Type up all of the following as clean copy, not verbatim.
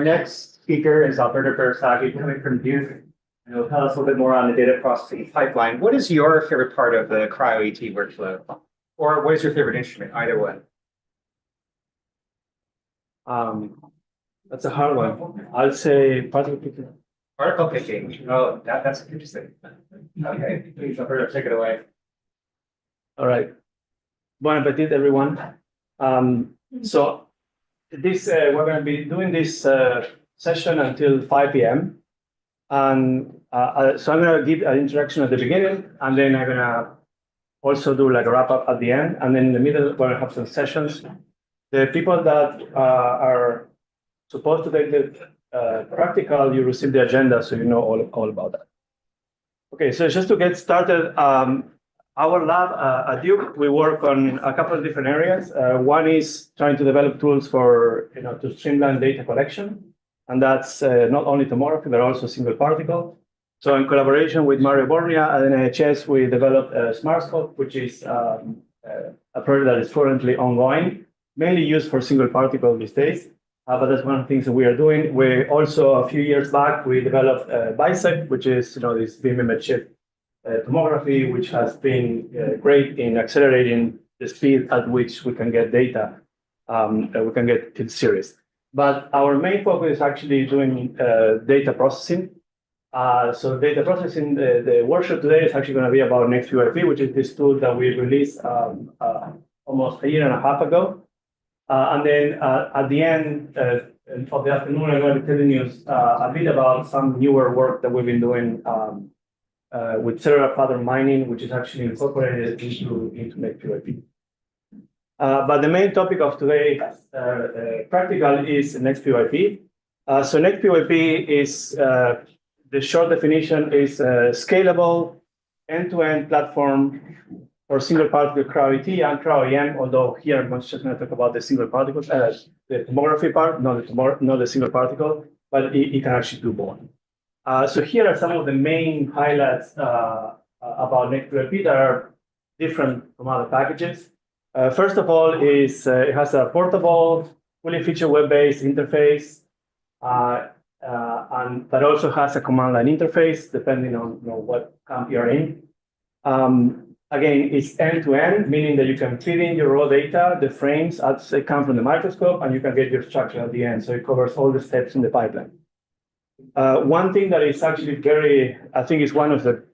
Our next speaker is Alberto Bartesaghi coming from Duke. And he'll tell us a little bit more on the data processing pipeline. What is your favorite part of the Cryo-ET workflow? Or what is your favorite instrument? Either one. That's a hard one. I'll say particle picking. Particle picking. Oh, that's interesting. Okay, please, Alberto, take it away. All right. Bon appetit, everyone. So this we're going to be doing this session until 5 p.m. And so I'm going to give an introduction at the beginning, and then I'm going to also do like a wrap up at the end. And then in the middle, we're going to have some sessions. The people that are supposed to take the practical, you receive the agenda, so you know all about that. Okay, so just to get started, our lab at Duke, we work on a couple of different areas. One is trying to develop tools for to streamline data collection, and that's not only tomography but also single particle. So in collaboration with Mario Borgna at NIHS, we developed SmartScope, which is a project that is currently ongoing, mainly used for single particle these days. But that's one of the things that we are doing. We also, a few years back, we developed BISEC, which is this beam image shift tomography, which has been great in accelerating the speed at which we can get data, we can get to the series. But our main focus is actually doing data processing. So data processing, the workshop today is actually going to be about nextPYP, which is this tool that we released almost a year and a half ago. And then at the end of the afternoon, I'm going to be telling you a bit about some newer work that we've been doing with cellular pattern mining, which is actually incorporated into nextPYP. But the main topic of today's practical is nextPYP. So nextPYP is, the short definition is a scalable end-to-end platform for single particle Cryo-ET and Cryo-EM, although here I'm just going to talk about the single particle, the tomography part, not the single particle, but it can actually do both. So here are some of the main highlights about nextPYP that are different from other packages. First of all, is it has a portable, fully featured web-based interface, and that also has a command line interface depending on what camp you're in. Again, it's end-to-end, meaning that you can feed in your raw data, the frames as they come from the microscope, and you can get your structure at the end. So it covers all the steps in the pipeline. One thing that is actually I think is one of the,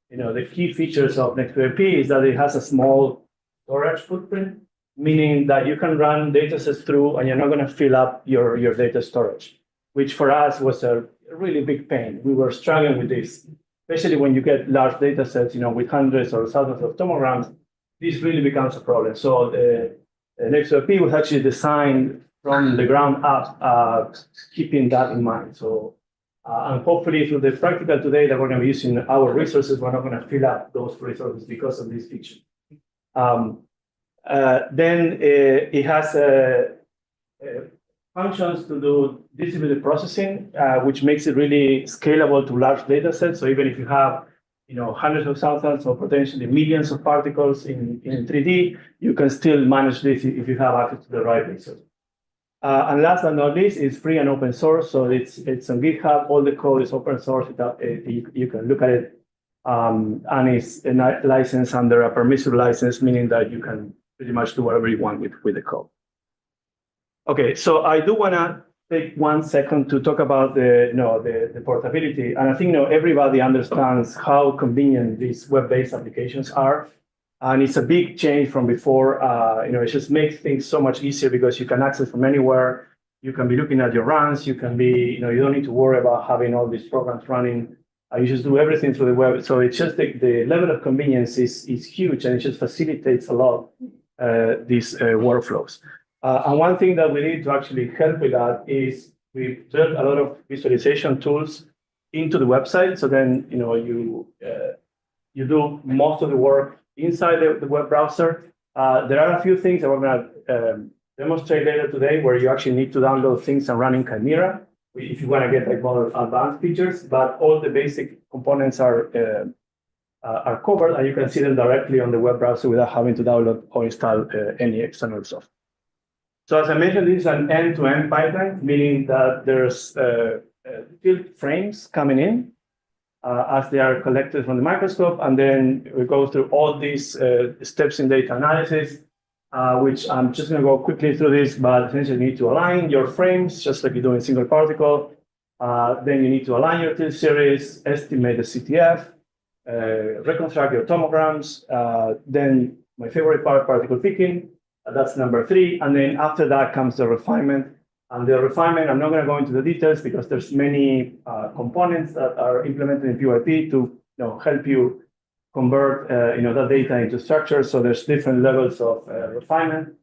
the key features of nextPYP is that it has a small storage footprint, meaning that you can run datasets through and you're not going to fill up your data storage, which for us was a really big pain. We were struggling with this, especially when you get large data sets, with hundreds or thousands of tomograms. This really becomes a problem. So the nextPYP was actually designed from the ground up, keeping that in mind. So, and hopefully through the practical today that we're going to be using our resources, we're not going to fill up those resources because of this feature. Then it has functions to do distributed processing, which makes it really scalable to large data sets. So even if you have hundreds of thousands or potentially millions of particles in 3D, you can still manage this if you have access to the right resources. And last but not least, it's free and open source. So it's on GitHub. All the code is open source. You can look at it. And it's licensed under a permissive license, meaning that you can pretty much do whatever you want with the code. Okay, so I do want to take 1 second to talk about the portability. And I think everybody understands how convenient these web-based applications are. And it's a big change from before. It just makes things so much easier because you can access from anywhere. You can be looking at your runs. You can be, you don't need to worry about having all these programs running. You just do everything through the web. So it's just the level of convenience is huge, and it just facilitates a lot these workflows. And one thing that we need to actually help with that is we built a lot of visualization tools into the website. So then you do most of the work inside the web browser. There are a few things that we're going to demonstrate later today where you actually need to download things and run in Chimera if you want to get more advanced features. But all the basic components are covered, and you can see them directly on the web browser without having to download or install any external software. So as I mentioned, this is an end-to-end pipeline, meaning that there's field frames coming in as they are collected from the microscope, and then we go through all these steps in data analysis, which I'm just going to go quickly through this, but essentially you need to align your frames, just like you do in single particle. Then you need to align your tilt series, estimate the CTF, reconstruct your tomograms. Then my favorite part, particle picking. That's number 3. And then after that comes the refinement. And the refinement, I'm not going to go into the details because there's many components that are implemented in PYP to help you convert that data into structures. So there's different levels of refinement.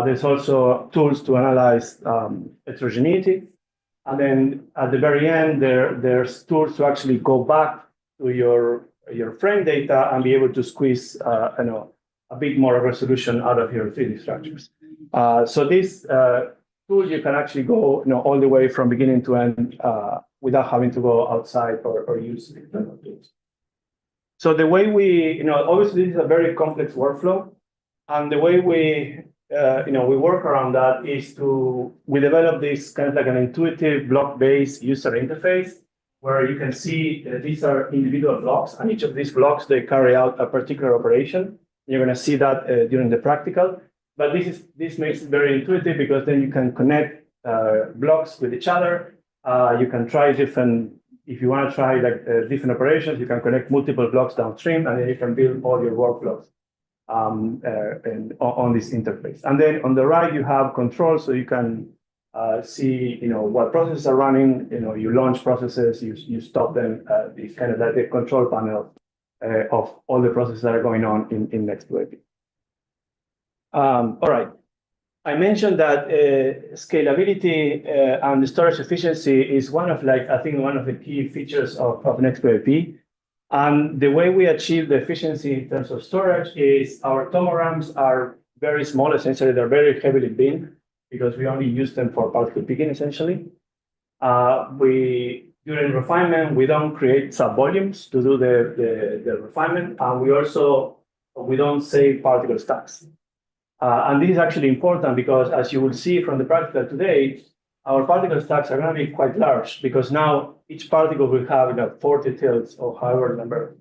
There's also tools to analyze heterogeneity. And then at the very end, there's tools to actually go back to your frame data and be able to squeeze a bit more resolution out of your 3D structures. So this tool, you can actually go all the way from beginning to end without having to go outside or use external tools. So the way we, obviously this is a very complex workflow, and the way we work around that is we develop this kind of like an intuitive block-based user interface where you can see these are individual blocks, and each of these blocks, they carry out a particular operation. You're going to see that during the practical, but this makes it very intuitive because then you can connect blocks with each other. You can try different, if you want to try different operations, you can connect multiple blocks downstream, and then you can build all your workflows on this interface. And then on the right, you have control, so you can see what processes are running. You launch processes, you stop them. It's kind of like the control panel of all the processes that are going on in nextPYP. All right. I mentioned that scalability and the storage efficiency is one of the key features of nextPYP. And the way we achieve the efficiency in terms of storage is our tomograms are very small. Essentially, they're very heavily binned because we only use them for particle picking, essentially. During refinement, we don't create subvolumes to do the refinement, and we don't save particle stacks. And this is actually important because, as you will see from the practical today, our particle stacks are going to be quite large because now each particle will have 40 tilts or however number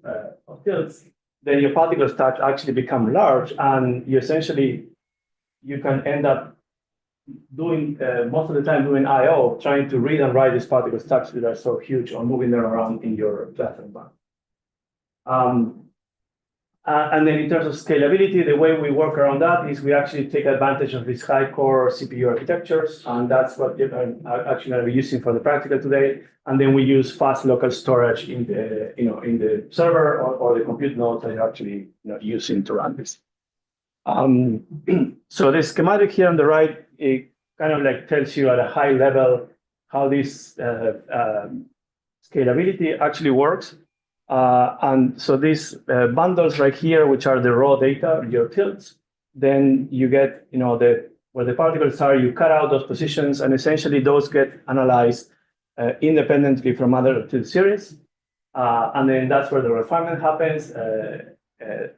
of tilts. Then your particle stacks actually become large, and you can end up doing most of the time doing I/O, trying to read and write these particle stacks that are so huge or moving them around in your platform bank. And then in terms of scalability, the way we work around that is we actually take advantage of these high-core CPU architectures, and that's what you're actually going to be using for the practical today. And then we use fast local storage in the server or the compute nodes that you're actually using to run this. So the schematic here on the right, it kind of tells you at a high level how this scalability actually works. And so these bundles right here, which are the raw data, your tilts, then you get, where the particles are, you cut out those positions, and essentially those get analyzed independently from other tilt series. And then that's where the refinement happens.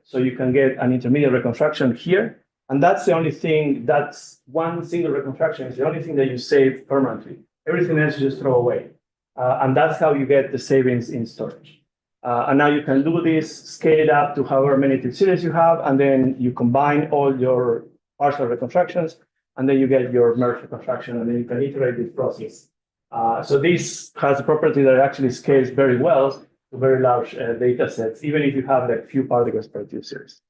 So you can get an intermediate reconstruction here. And that's the only thing, that's one single reconstruction is the only thing that you save permanently. Everything else you just throw away. And that's how you get the savings in storage. And now you can do this, scale it up to however many tilt series you have, and then you combine all your partial reconstructions, and then you get your merge reconstruction, and then you can iterate this process. So this has a property that actually scales very well to very large data sets, even if you have few particles per tilt series.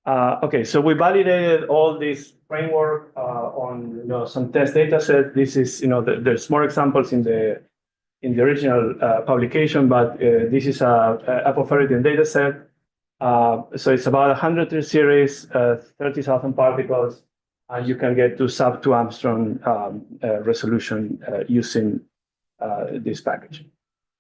Okay, so we validated all this framework on some test data set. This is, there's more examples in the original publication, but this is a apopheritin data set. So it's about 100 tilt series, 30,000 particles, and you can get to sub 2 Armstrong resolution using this package.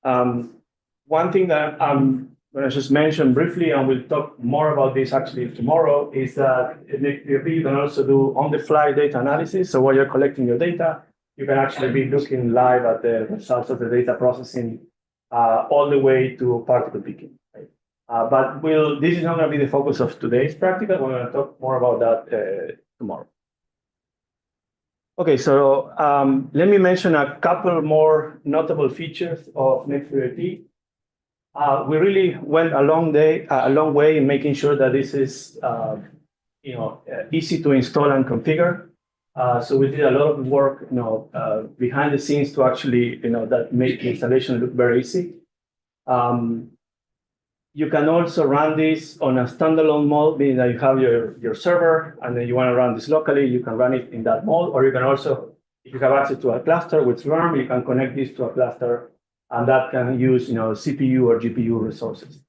One thing that I'm going to just mention briefly, and we'll talk more about this actually tomorrow, is that you can also do on-the-fly data analysis. So while you're collecting your data, you can actually be looking live at the results of the data processing all the way to particle picking. Right? But this is not going to be the focus of today's practical. We're going to talk more about that tomorrow. Okay, so let me mention a couple more notable features of nextPYP. We really went a long way in making sure that this is easy to install and configure. So we did a lot of work, behind the scenes to actually, that make the installation look very easy. You can also run this on a standalone mode, meaning that you have your server, and then you want to run this locally, you can run it in that mode, or you can also, if you have access to a cluster with RAM, you can connect this to a cluster, and that can use, CPU or GPU resources.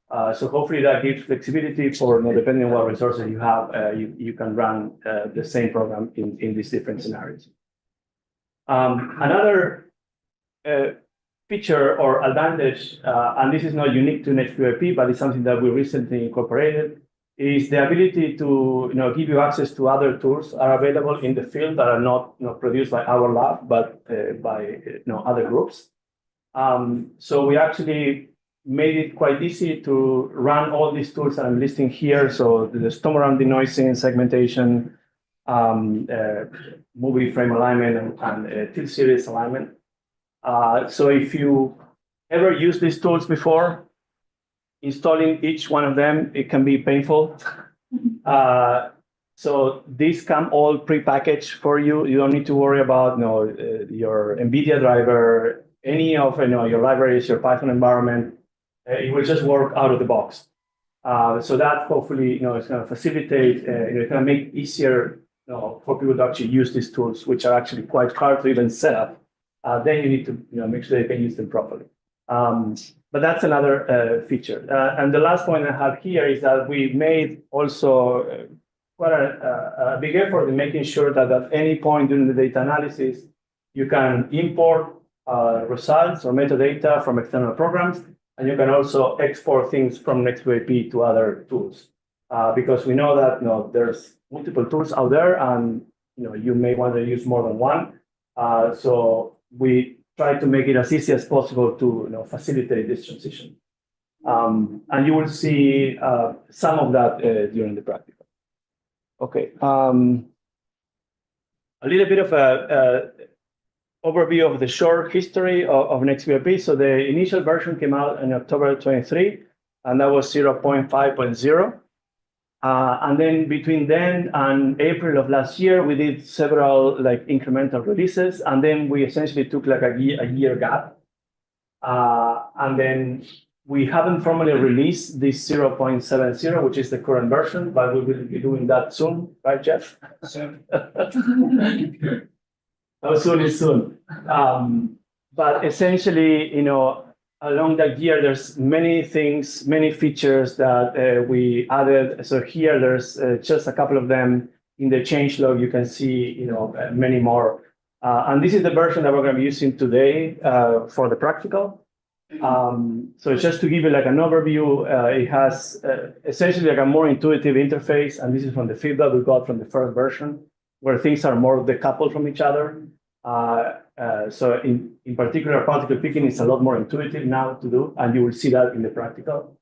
So hopefully that gives flexibility for, depending on what resources you have, you can run the same program in these different scenarios. Another feature or advantage, and this is not unique to nextPYP, but it's something that we recently incorporated, is the ability to give you access to other tools are available in the field that are not produced by our lab, but by other groups. So we actually made it quite easy to run all these tools that I'm listing here. So the stomogram denoising, segmentation, movie frame alignment, and tilt series alignment. So if you ever use these tools before, installing each one of them, it can be painful. So these come all pre-packaged for you. You don't need to worry about your NVIDIA driver, any of your libraries, your Python environment. It will just work out of the box. So that hopefully is going to facilitate, it's going to make it easier for people to actually use these tools, which are actually quite hard to even set up. Then you need to make sure they can use them properly. But that's another feature. And the last point I have here is that we made also quite a big effort in making sure that at any point during the data analysis, you can import results or metadata from external programs, and you can also export things from nextPYP to other tools. Because we know that there's multiple tools out there, and you may want to use more than one. So we try to make it as easy as possible to facilitate this transition. And you will see some of that during the practical. Okay. A little bit of a overview of the short history of nextPYP. So the initial version came out in October 23, and that was 0.5.0. And then between then and April of last year, we did several incremental releases, and then we essentially took a year gap. And then we haven't formally released this 0.70, which is the current version, but we will be doing that soon, right, Jeff? Soon. How soon is soon? But essentially, along that year, there's many things, many features that we added. So here, there's just a couple of them. In the changelog, you can see, many more. And this is the version that we're going to be using today for the practical. So just to give you an overview, it has essentially a more intuitive interface. And this is from the feedback we got from the first version, where things are more decoupled from each other. So in particular, particle picking is a lot more intuitive now to do, and you will see that in the practical.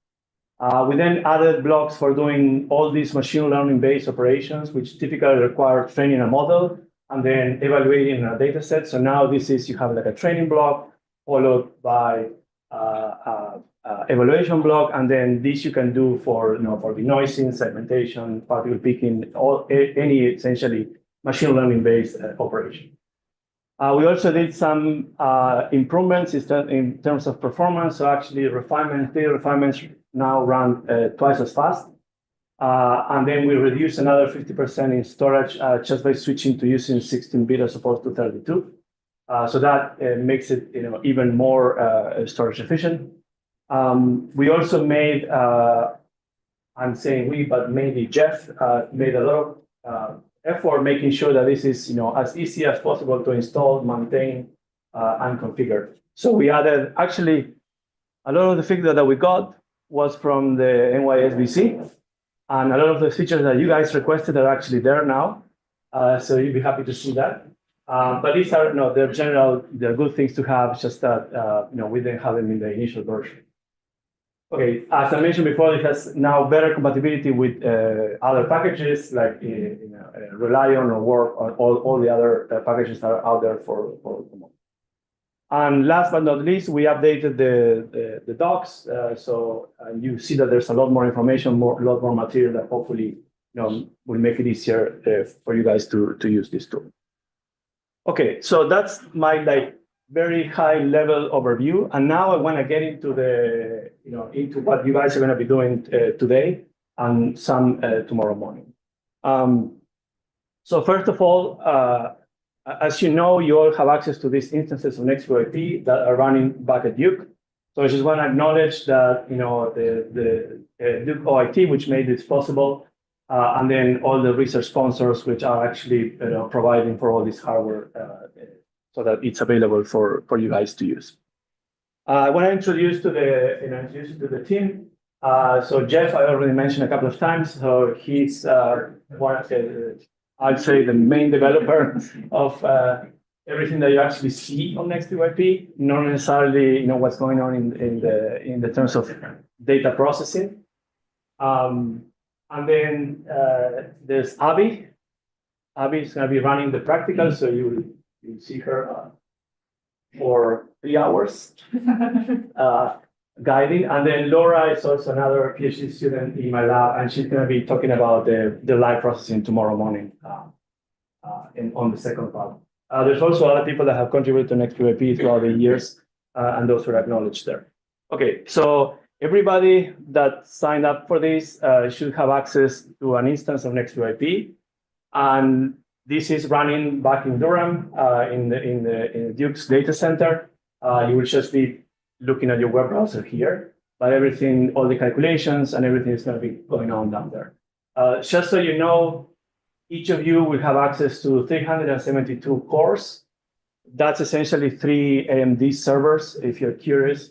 We then added blocks for doing all these machine learning-based operations, which typically require training a model and then evaluating a data set. So now this is, you have a training block followed by evaluation block, and then this you can do for denoising, segmentation, particle picking, any essentially machine learning-based operation. We also did some improvements in terms of performance. So actually, data refinements now run twice as fast. And then we reduced another 50% in storage just by switching to using 16-bit as opposed to 32. So that makes it even more storage efficient. We also made, I'm saying we, but mainly Jeff, made a lot of effort making sure that this is as easy as possible to install, maintain, and configure. So we added, actually, a lot of the feedback that we got was from the NYSBC, and a lot of the features that you guys requested are actually there now. So you'd be happy to see that. But these are they're good things to have, just that we didn't have them in the initial version. Okay, as I mentioned before, it has now better compatibility with other packages like Rely on or Work on all the other packages that are out there for Tomo. And last but not least, we updated the docs. So you see that there's a lot more information, a lot more material that hopefully will make it easier for you guys to use this tool. Okay, so that's my very high level overview. And now I want to get into into what you guys are going to be doing today and some tomorrow morning. So first of all, as you know, you all have access to these instances of nextPYP that are running back at Duke. So I just want to acknowledge that the Duke OIT, which made this possible, and then all the research sponsors, which are actually providing for all this hardware so that it's available for you guys to use. I want to introduce to the team. So Jeff, I already mentioned a couple of times. So he's one of I'd say the main developer of everything that you actually see on nextPYP, not necessarily what's going on in the terms of data processing. And then there's Abby. Abby is going to be running the practical, so you'll see her for 3 hours guiding. And then Laura is also another PhD student in my lab, and she's going to be talking about the live processing tomorrow morning on the second part. There's also other people that have contributed to nextPYP throughout the years, and those were acknowledged there. Okay, so everybody that signed up for this should have access to an instance of nextPYP, and this is running back in Durham in the Duke's data center. You will just be looking at your web browser here, but everything, all the calculations and everything is going to be going on down there. Just so you know, each of you will have access to 372 cores. That's essentially 3 AMD servers, if you're curious.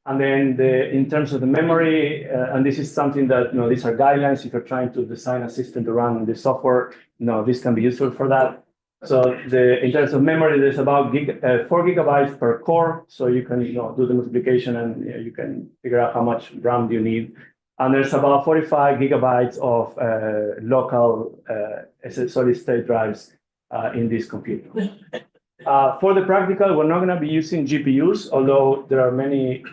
And then in terms of the memory, and this is something that, these are guidelines. If you're trying to design a system to run the software, this can be useful for that. So in terms of memory, there's about 4 gigabytes per core. So you can do the multiplication and you can figure out how much RAM you need. And there's about 45 gigabytes of local solid state drives in this computer. For the practical, we're not going to be using GPUs, although there are many.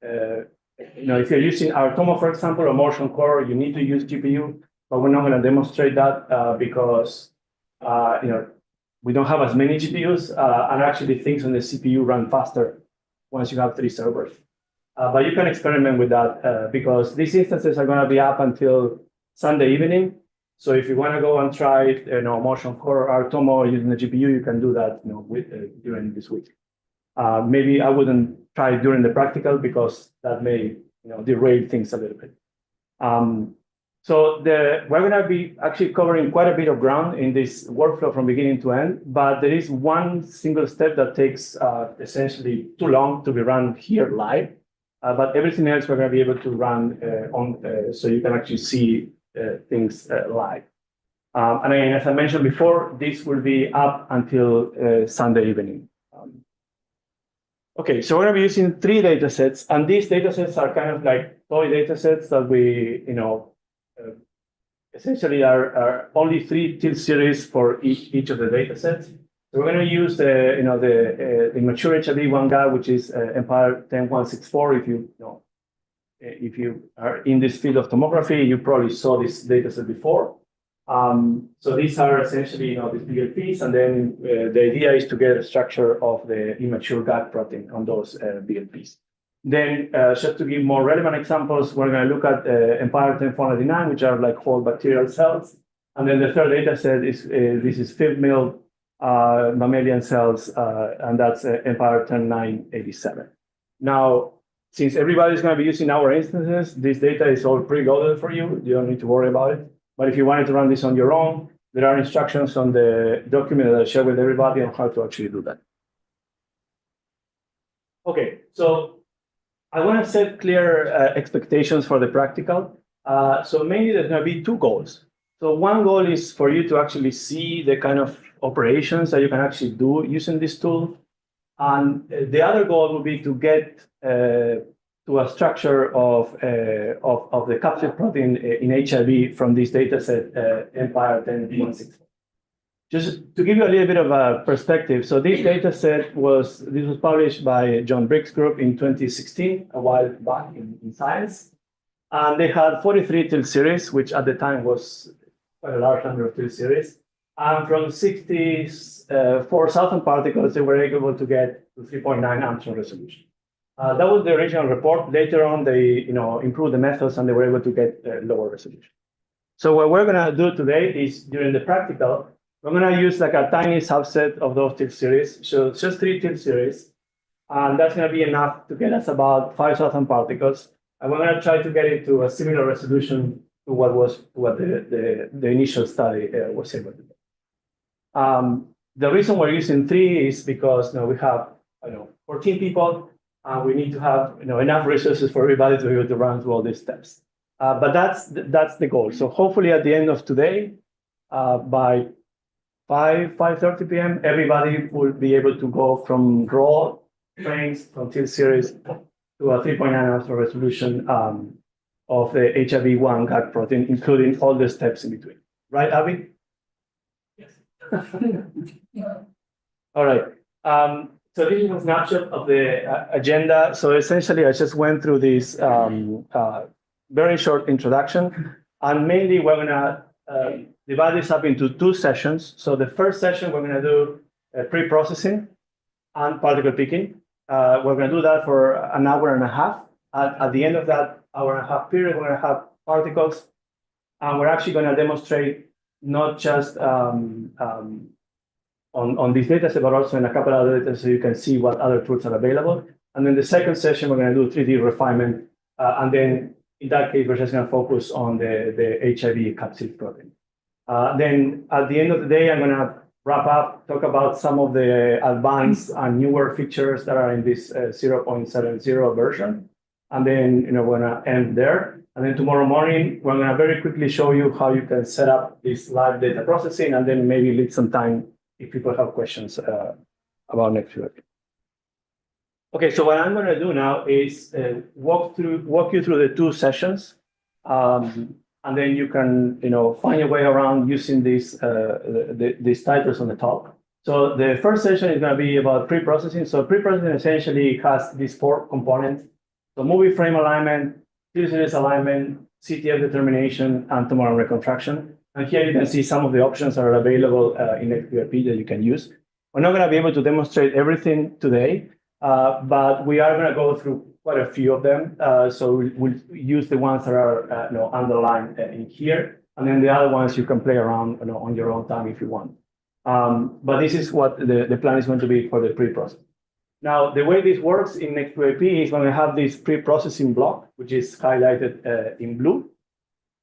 If you're using our Tomo, for example, or Motion Core, you need to use GPU, but we're not going to demonstrate that because we don't have as many GPUs, and actually things on the CPU run faster once you have 3 servers. But you can experiment with that because these instances are going to be up until Sunday evening. So if you want to go and try Motion Core or our Tomo using the GPU, you can do that during this week. Maybe I wouldn't try it during the practical because that may derail things a little bit. So we're going to be actually covering quite a bit of ground in this workflow from beginning to end, but there is one single step that takes essentially too long to be run here live. But everything else we're going to be able to run so you can actually see things live. And again, as I mentioned before, this will be up until Sunday evening. Okay, so we're going to be using 3 data sets, and these data sets are kind of like toy data sets that we, essentially are only 3 tilt series for each of the data sets. So we're going to use the mature HID one guy, which is Empire 10164. If you are in this field of tomography, you probably saw this data set before. So these are essentially these BLPs, and then the idea is to get a structure of the immature GAG protein on those BLPs. Then just to give more relevant examples, we're going to look at Empire 10499, which are like whole bacterial cells. And then the third data set is this is field mill mammalian cells, and that's Empire 10987. Now, since everybody's going to be using our instances, this data is all preloaded for you. You don't need to worry about it. But if you wanted to run this on your own, there are instructions on the document that I share with everybody on how to actually do that. Okay, so I want to set clear expectations for the practical. So mainly there's going to be 2 goals. So one goal is for you to actually see the kind of operations that you can actually do using this tool. And the other goal would be to get to to a structure of the capsid protein in HIV from this data set, Empire 10B16. Just to give you a little bit of a perspective, so this data set was published by John Brick's group in 2016, a while back in Science. And they had 43 TIL series, which at the time was quite a large number of TIL series. And from 64,000 particles, they were able to get to 3.9 angstrom resolution. That was the original report. Later on, they improved the methods and they were able to get lower resolution. So what we're going to do today is during the practical, we're going to use like a tiny subset of those TIL series. So it's just 3 TIL series. And that's going to be enough to get us about 5,000 particles. And we're going to try to get it to a similar resolution to what the initial study was able to do. The reason we're using 3 is because we have 14 people. We need to have enough resources for everybody to be able to run through all these steps. But that's the goal. So hopefully at the end of today, by 5:30 p.m., everybody will be able to go from raw frames from TIL series to a 3.9 angstrom resolution of the HIV-1 GAG protein, including all the steps in between. Right, Abby? Yes. All right. So this is a snapshot of the agenda. So essentially, I just went through this very short introduction. And mainly, we're going to divide this up into 2 sessions. So the first session, we're going to do pre-processing and particle picking. We're going to do that for an hour and a half. At the end of that hour and a half period, we're going to have particles. And we're actually going to demonstrate not just on this data set, but also in a couple of other data so you can see what other tools are available. And then the second session, we're going to do 3D refinement. And then in that case, we're just going to focus on the HIV capsid protein. Then at the end of the day, I'm going to wrap up, talk about some of the advanced and newer features that are in this 0.70 version. And then we're going to end there. And then tomorrow morning, we're going to very quickly show you how you can set up this live data processing and then maybe leave some time if people have questions about nextPYP. Okay, so what I'm going to do now is walk you through the 2 sessions. And then you can find your way around using these titles on the top. So the first session is going to be about pre-processing. So pre-processing essentially has these 4 components. So movie frame alignment, TIL series alignment, CTF determination, and tumor reconstruction. And here you can see some of the options that are available in nextPYP that you can use. We're not going to be able to demonstrate everything today, but we are going to go through quite a few of them. So we'll use the ones that are underlined in here. And then the other ones you can play around on your own time if you want. But this is what the plan is going to be for the pre-process. Now, the way this works in nextPYP is when we have this pre-processing block, which is highlighted in blue.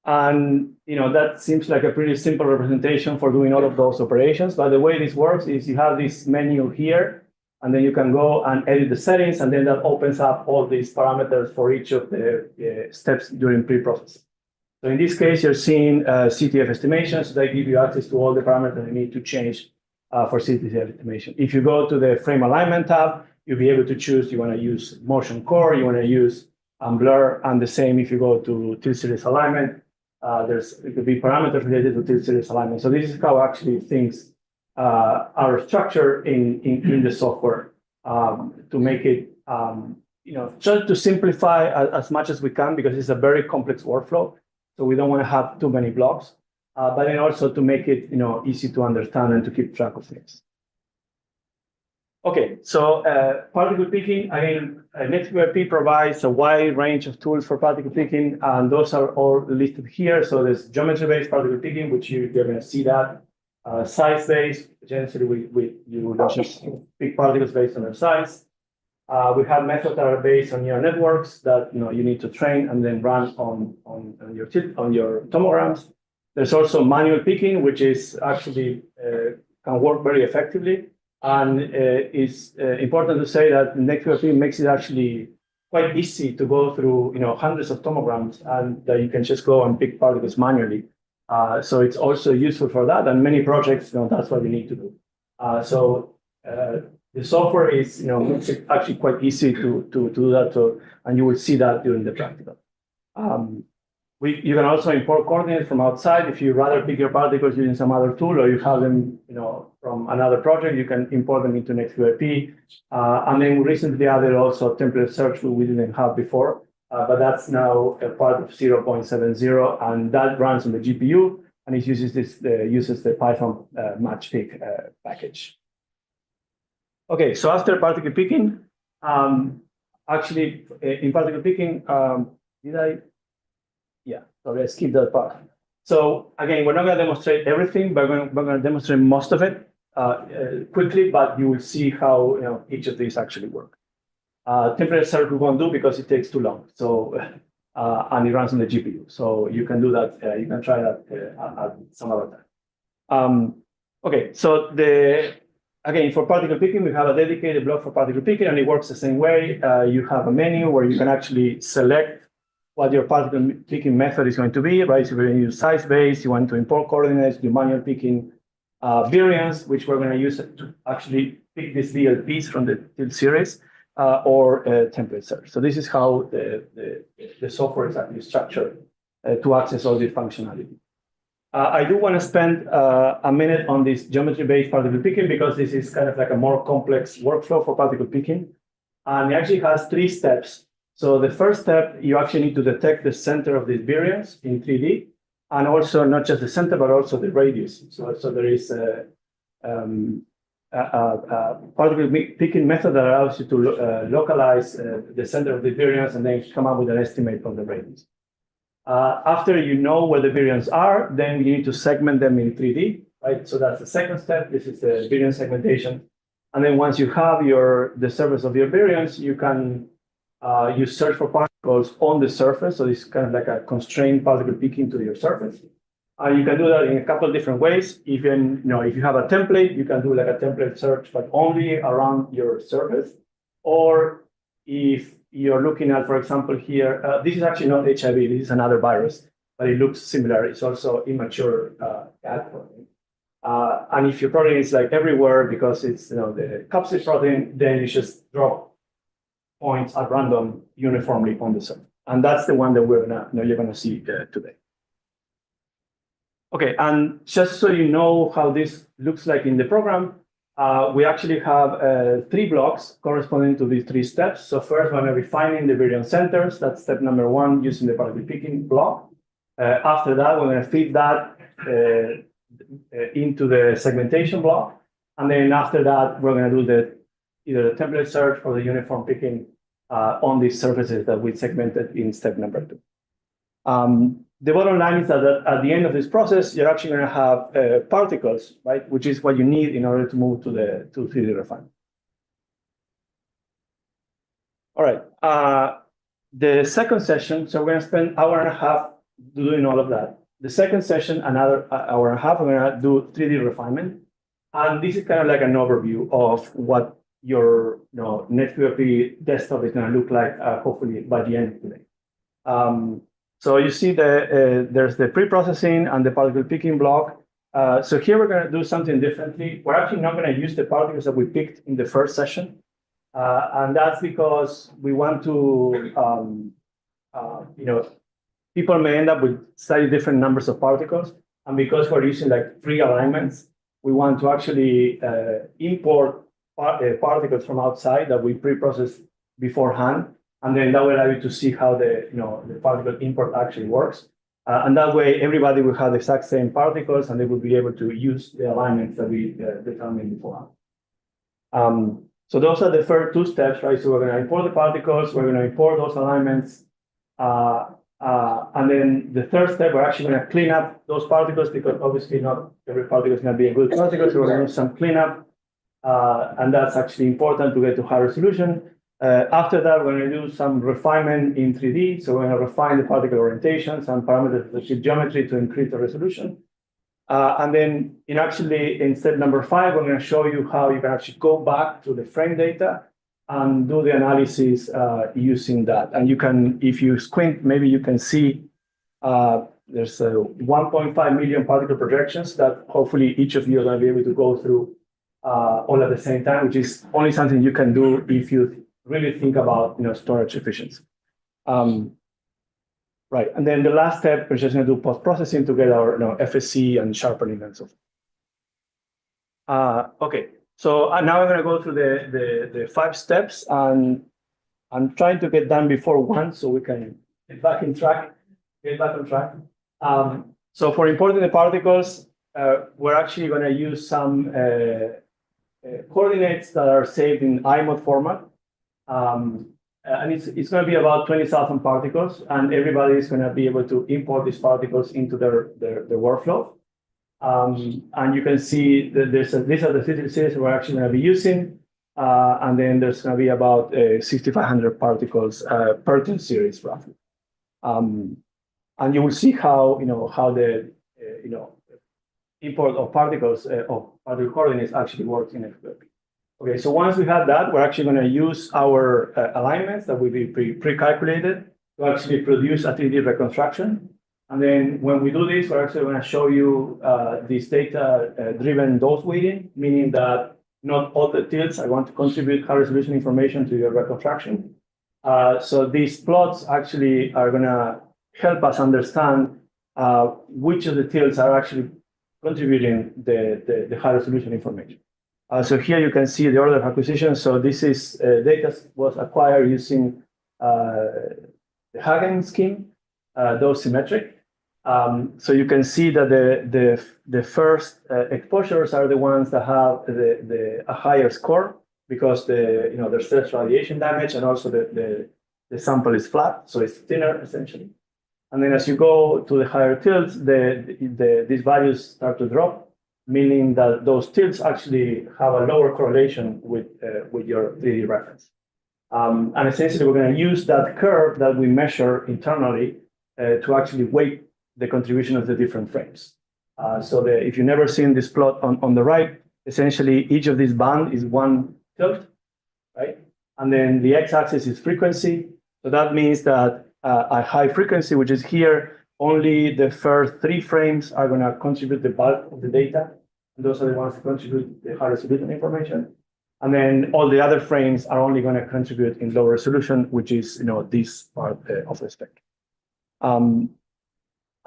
And that seems like a pretty simple representation for doing all of those operations. But the way this works is you have this menu here, and then you can go and edit the settings, and then that opens up all these parameters for each of the steps during pre-processing. So in this case, you're seeing CTF estimations. So they give you access to all the parameters you need to change for CTF estimation. If you go to the frame alignment tab, you'll be able to choose, you want to use motion core, you want to use blur, and the same if you go to TIL series alignment. It could be parameters related to TIL series alignment. So this is how actually things are structured in the software to make it, try to simplify as much as we can because it's a very complex workflow. So we don't want to have too many blocks, but then also to make it, easy to understand and to keep track of things. Okay, so particle picking, again, nextPYP provides a wide range of tools for particle picking, and those are all listed here. So there's geometry-based particle picking, which you're going to see that. Size-based, generally you just pick particles based on their size. We have methods that are based on neural networks that you need to train and then run on your tomograms. There's also manual picking, which is actually can work very effectively. And it's important to say that nextPYP makes it actually quite easy to go through hundreds of tomograms and that you can just go and pick particles manually. So it's also useful for that. And many projects, that's what you need to do. So The software is, makes it actually quite easy to do that. And you will see that during the practical. You can also import coordinates from outside. If you rather pick your particles using some other tool, or you have them, from another project, you can import them into nextPYP. And then we recently added also template search, which we didn't have before, but that's now a part of 0.70, and that runs on the GPU, and it uses the Python matchpick package. Okay, so after particle picking, actually in particle picking, Yeah, sorry, I skipped that part. So again, we're not going to demonstrate everything, but we're going to demonstrate most of it quickly, but you will see how each of these actually work. Template search we won't do because it takes too long. So and it runs on the GPU. So you can do that. You can try that at some other time. Okay, so again, for particle picking, we have a dedicated block for particle picking, and it works the same way. You have a menu where you can actually select what your particle picking method is going to be, right? So we're going to use size-based, you want to import coordinates, do manual picking, variance, which we're going to use to actually pick these DLPs from the TIL series, or template search. So this is how the software is actually structured to access all this functionality. I do want to spend a minute on this geometry-based particle picking, because this is kind of like a more complex workflow for particle picking. And it actually has 3 steps. So the first step, you actually need to detect the center of this variance in 3D, and also not just the center, but also the radius. So there is a particle picking method that allows you to localize the center of the variance and then come up with an estimate of the radius. After you know where the variants are, then you need to segment them in 3D, right? So that's the second step. This is the variance segmentation. And then once you have the surface of your variance, you can you search for particles on the surface. So it's kind of like a constrained particle picking to your surface. You can do that in a couple of different ways. Even, if you have a template, you can do like a template search, but only around your surface. Or if you're looking at, for example, here, this is actually not HIV, this is another virus, but it looks similar. It's also immature cat protein. And if your protein is like everywhere because it's the capsid protein, then you just drop points at random uniformly on the surface. And that's the one that you're gonna see today. Okay, and just so you know how this looks like in the program, we actually have 3 blocks corresponding to these 3 steps. So first, we're refining the variance centers. That's step number 1, using the particle picking block. After that, we're gonna feed that into the segmentation block. And then after that, we're gonna do either the template search or the uniform picking on these surfaces that we segmented in step number 2. The bottom line is that at the end of this process, you're actually going to have particles, right? Which is what you need in order to move to 3D refinement. All right. The second session, so we're going to spend an hour and a half doing all of that. The second session, another hour and a half, we're going to do 3D refinement. And this is kind of like an overview of what your nextPYP desktop is going to look like, hopefully by the end of today. So you see there's the pre-processing and the particle picking block. So here we're going to do something differently. We're actually not going to use the particles that we picked in the first session. And that's because we want to, people may end up with slightly different numbers of particles. And because we're using like 3 alignments, we want to actually import particles from outside that we pre-process beforehand. And then that will allow you to see how the particle import actually works. And that way, everybody will have the exact same particles, and they will be able to use the alignments that we determined beforehand. So those are the first 2 steps, right? So we're going to import the particles, we're going to import those alignments. And then the third step, we're actually going to clean up those particles, because obviously not every particle is going to be a good particle. So we're going to do some cleanup. And that's actually important to get to high resolution. After that, we're going to do some refinement in 3D. So we're going to refine the particle orientations and parameters of the chip geometry to increase the resolution. And then in step number 5, we're going to show you how you can actually go back to the frame data and do the analysis using that. And you can, if you squint, maybe you can see there's 1.5 million particle projections that hopefully each of you are going to be able to go through all at the same time, which is only something you can do if you really think about storage efficiency. Right, and then the last step, we're just going to do post-processing to get our FSC and sharpening and so forth. Okay, so now I'm going to go through the 5 steps, and I'm trying to get done before 1 so we can get back on track. So for importing the particles, we're actually going to use some coordinates that are saved in IMOD format. And it's going to be about 20,000 particles, and everybody is going to be able to import these particles into their workflow. And you can see that these are the series we're actually going to be using. And then there's going to be about 6,500 particles per tin series, roughly. And you will see how the import of particles of particle coordinates actually works in nextPYP. Okay, so once we have that, we're actually going to use our alignments that will be pre-calculated to actually produce a 3D reconstruction. And then when we do this, we're actually going to show you this data-driven dose weighting, meaning that not all the tilts are going to contribute high resolution information to your reconstruction. So these plots actually are going to help us understand which of the tilts are actually contributing the high resolution information. So here you can see the order of acquisition. So this is data was acquired using the Hagen scheme, those symmetric. So you can see that the first exposures are the ones that have a higher score because there's less radiation damage, and also the sample is flat, so it's thinner essentially. And then as you go to the higher tilts, these values start to drop, meaning that those tilts actually have a lower correlation with your 3D reference. And essentially, we're going to use that curve that we measure internally to actually weight the contribution of the different frames. So if you've never seen this plot on the right, essentially each of these bands is one tilt, right? And then the x-axis is frequency. So that means that at high frequency, which is here, only the first 3 frames are going to contribute the bulk of the data. And those are the ones that contribute the high resolution information. And then all the other frames are only going to contribute in low resolution, which is this part of the spectrum.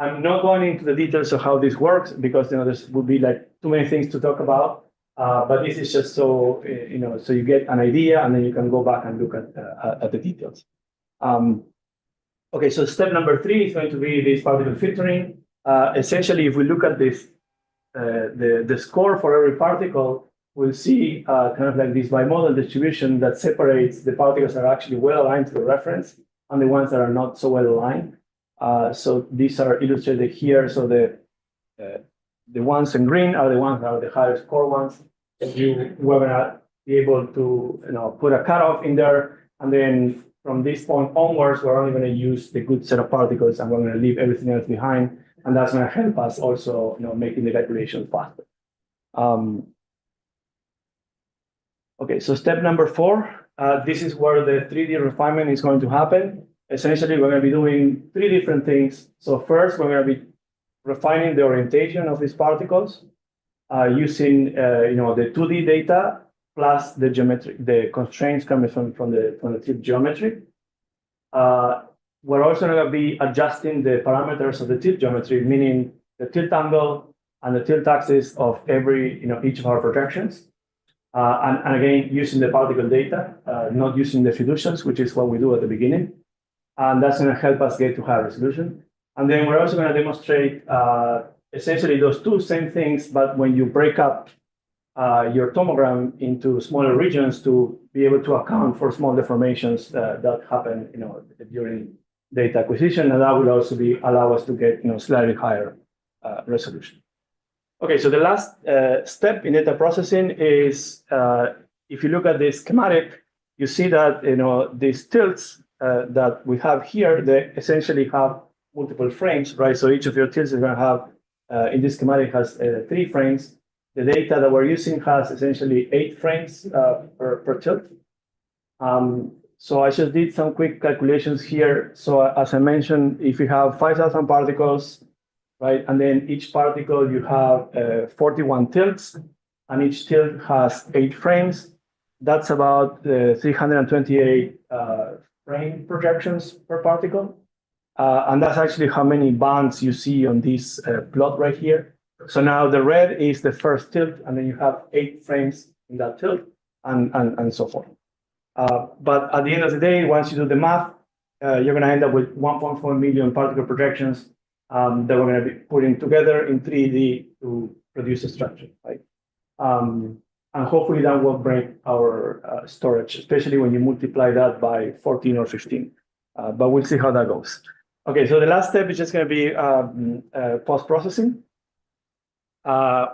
I'm not going into the details of how this works because there would be like too many things to talk about. But this is just so so you get an idea, and then you can go back and look at the details. Okay, so step number 3 is going to be this particle filtering. Essentially, if we look at this, the score for every particle, we'll see kind of like this bimodal distribution that separates the particles that are actually well aligned to the reference and the ones that are not so well aligned. So these are illustrated here. So the ones in green are the ones that are the higher score ones. We're going to be able to put a cutoff in there, and then from this point onwards, we're only going to use the good set of particles, and we're going to leave everything else behind. And that's going to help us also, making the calculations faster. Okay, so step number 4, this is where the 3D refinement is going to happen. Essentially, we're going to be doing 3 different things. So first, we're going to be refining the orientation of these particles using, the 2D data plus the constraints coming from the tip geometry. We're also going to be adjusting the parameters of the tilt geometry, meaning the tilt angle and the tilt axis of each of our projections. And again, using the particle data, not using the fiducials, which is what we do at the beginning. And that's going to help us get to high resolution. And then we're also going to demonstrate essentially those 2 same things, but when you break up your tomogram into smaller regions to be able to account for small deformations that happen during data acquisition, and that will also allow us to get slightly higher resolution. Okay, so the last step in data processing is if you look at this schematic, you see that these tilts that we have here, they essentially have multiple frames, right? So each of your tilts is going to have in this schematic has 3 frames. The data that we're using has essentially 8 frames per tilt. So I just did some quick calculations here. So as I mentioned, if you have 5,000 particles, right, and then each particle you have 41 tilts, and each tilt has 8 frames. That's about 328 frame projections per particle. And that's actually how many bands you see on this plot right here. So now the red is the first tilt, and then you have 8 frames in that tilt, and so forth. But at the end of the day, once you do the math, you're going to end up with 1.4 million particle projections that we're going to be putting together in 3D to produce a structure, right? And hopefully that will break our storage, especially when you multiply that by 14 or 15. But we'll see how that goes. Okay, so the last step is just going to be post-processing,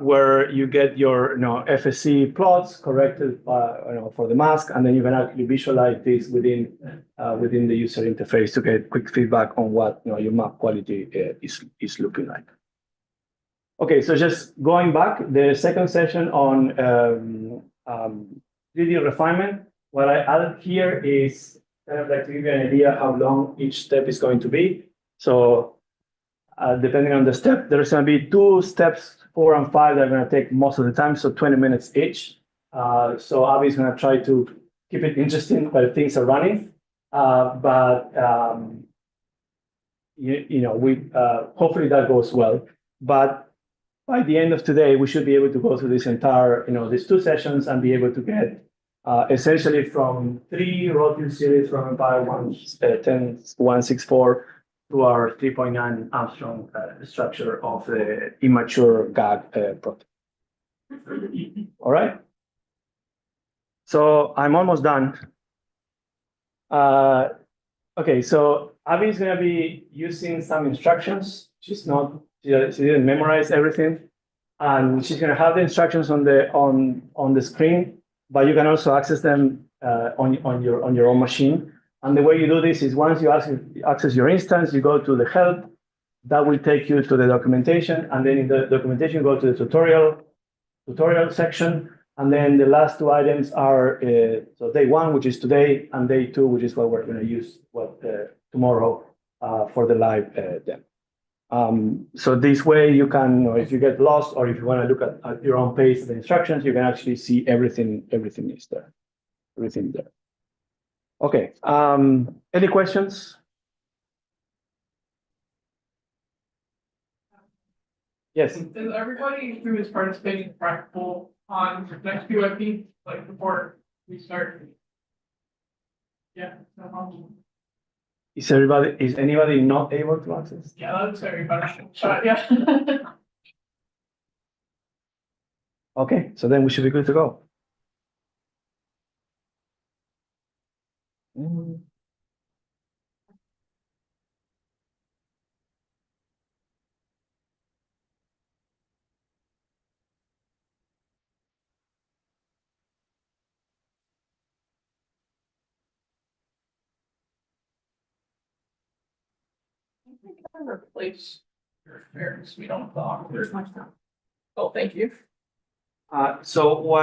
where you get your FSC plots corrected for the mask, and then you can actually visualize this within the user interface to get quick feedback on what your map quality is looking like. Okay, so just going back, the second session on 3D refinement, what I added here is kind of like to give you an idea how long each step is going to be. So depending on the step, there's going to be 2 steps, 4 and 5, that are going to take most of the time, so 20 minutes each. So Avi is going to try to keep it interesting while things are running. Hopefully that goes well. But by the end of today, we should be able to go through this entire, these 2 sessions and be able to get essentially from 3 rotating series from Empire 164 to our 3.9 Armstrong structure of the immature GAG prototype. All right. So I'm almost done. Okay, so Abby is going to be using some instructions. She didn't memorize everything, and she's going to have the instructions on the screen, but you can also access them on your own machine. And the way you do this is once you access your instance, you go to the help. That will take you to the documentation, and then in the documentation, you go to the tutorial section. And then the last 2 items are so day 1, which is today, and day 2, which is what we're going to use tomorrow for the live demo. So this way you can, if you get lost or if you want to look at your own pace of the instructions, you can actually see everything is there. Everything there. Okay. Any questions? Yes. Is everybody who is participating practical on nextPYP, like before we start? Yeah, no problem. Is anybody not able to access? Yeah, that's everybody. Yeah. Okay, so then we should be good to go. Replace your parents. We don't talk. Oh, thank you. So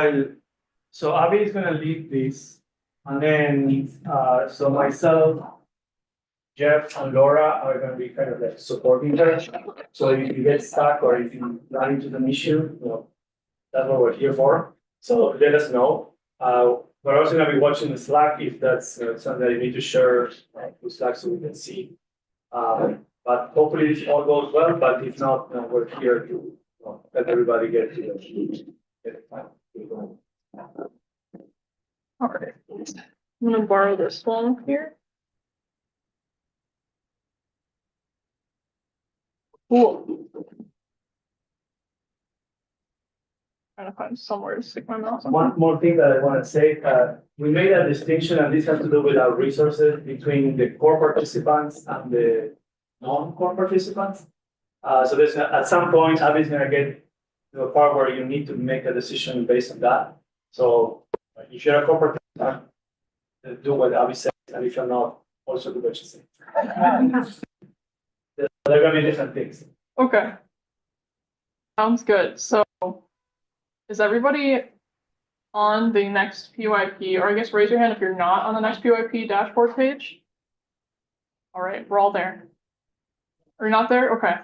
Abby is going to lead this, and then so myself, Jeff, and Laura are going to be kind of like supporting her. So if you get stuck or if you run into an issue, that's what we're here for. So let us know. We're also going to be watching the Slack if that's something that you need to share with Slack so we can see. But hopefully this all goes well. But if not, we're here to let everybody get to the time. All right. I'm gonna borrow this one here. Cool. Trying to find somewhere to stick my mouse on. One more thing that I want to say, we made a distinction, and this has to do with our resources between the core participants and the non-core participants. So there's at some point, Abby's going to get to a part where you need to make a decision based on that. So if you're a core participant, do what Abby says, and if you're not, also do what she says. There are going to be different things. Okay. Sounds good. So is everybody on the nextPYP, or I guess raise your hand if you're not on the nextPYP dashboard page? All right, we're all there. Are you not there? Okay.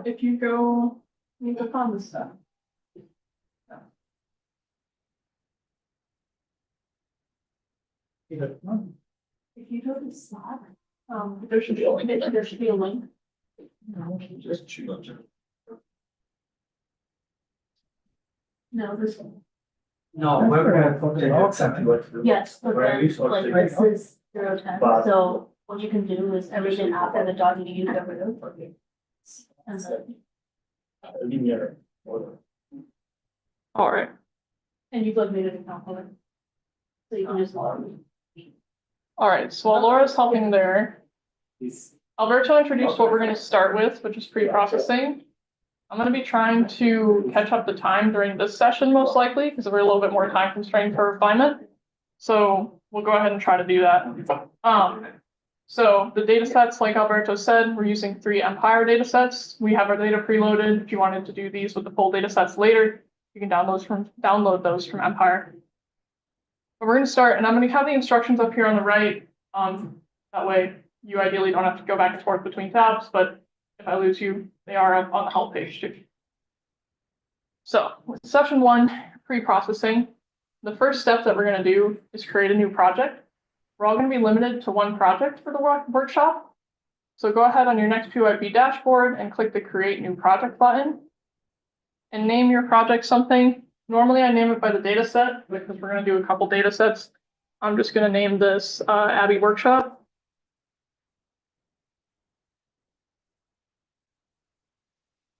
If you go, you click on this stuff. If you go to Slack, there should be a link. There should be a link. No, this one. No, we're gonna accept what. Yes, but Where are you then, supposed like, to this be? is 010, But- so what you can do is everything after the dot you get rid of. And then, All right. and you've like made it a compliment. So you can just log. All right. So while Laura's helping there, Alberto introduced what we're going to start with, which is pre-processing. I'm going to be trying to catch up the time during this session, most likely, because we're a little bit more time constrained for refinement. So we'll go ahead and try to do that. So the data sets, like Alberto said, we're using 3 Empire data sets. We have our data preloaded. If you wanted to do these with the full data sets later, you can download those from Empire. But we're going to start, and I'm going to have the instructions up here on the right. That way you ideally don't have to go back and forth between tabs, but if I lose you, they are up on the help page too. So with session 1, pre-processing, the first step that we're going to do is create a new project. We're all going to be limited to 1 project for the workshop. So go ahead on your nextPYP dashboard and click the Create New Project button. And name your project something. Normally I name it by the data set, because we're going to do a couple data sets. I'm just going to name this Abby Workshop.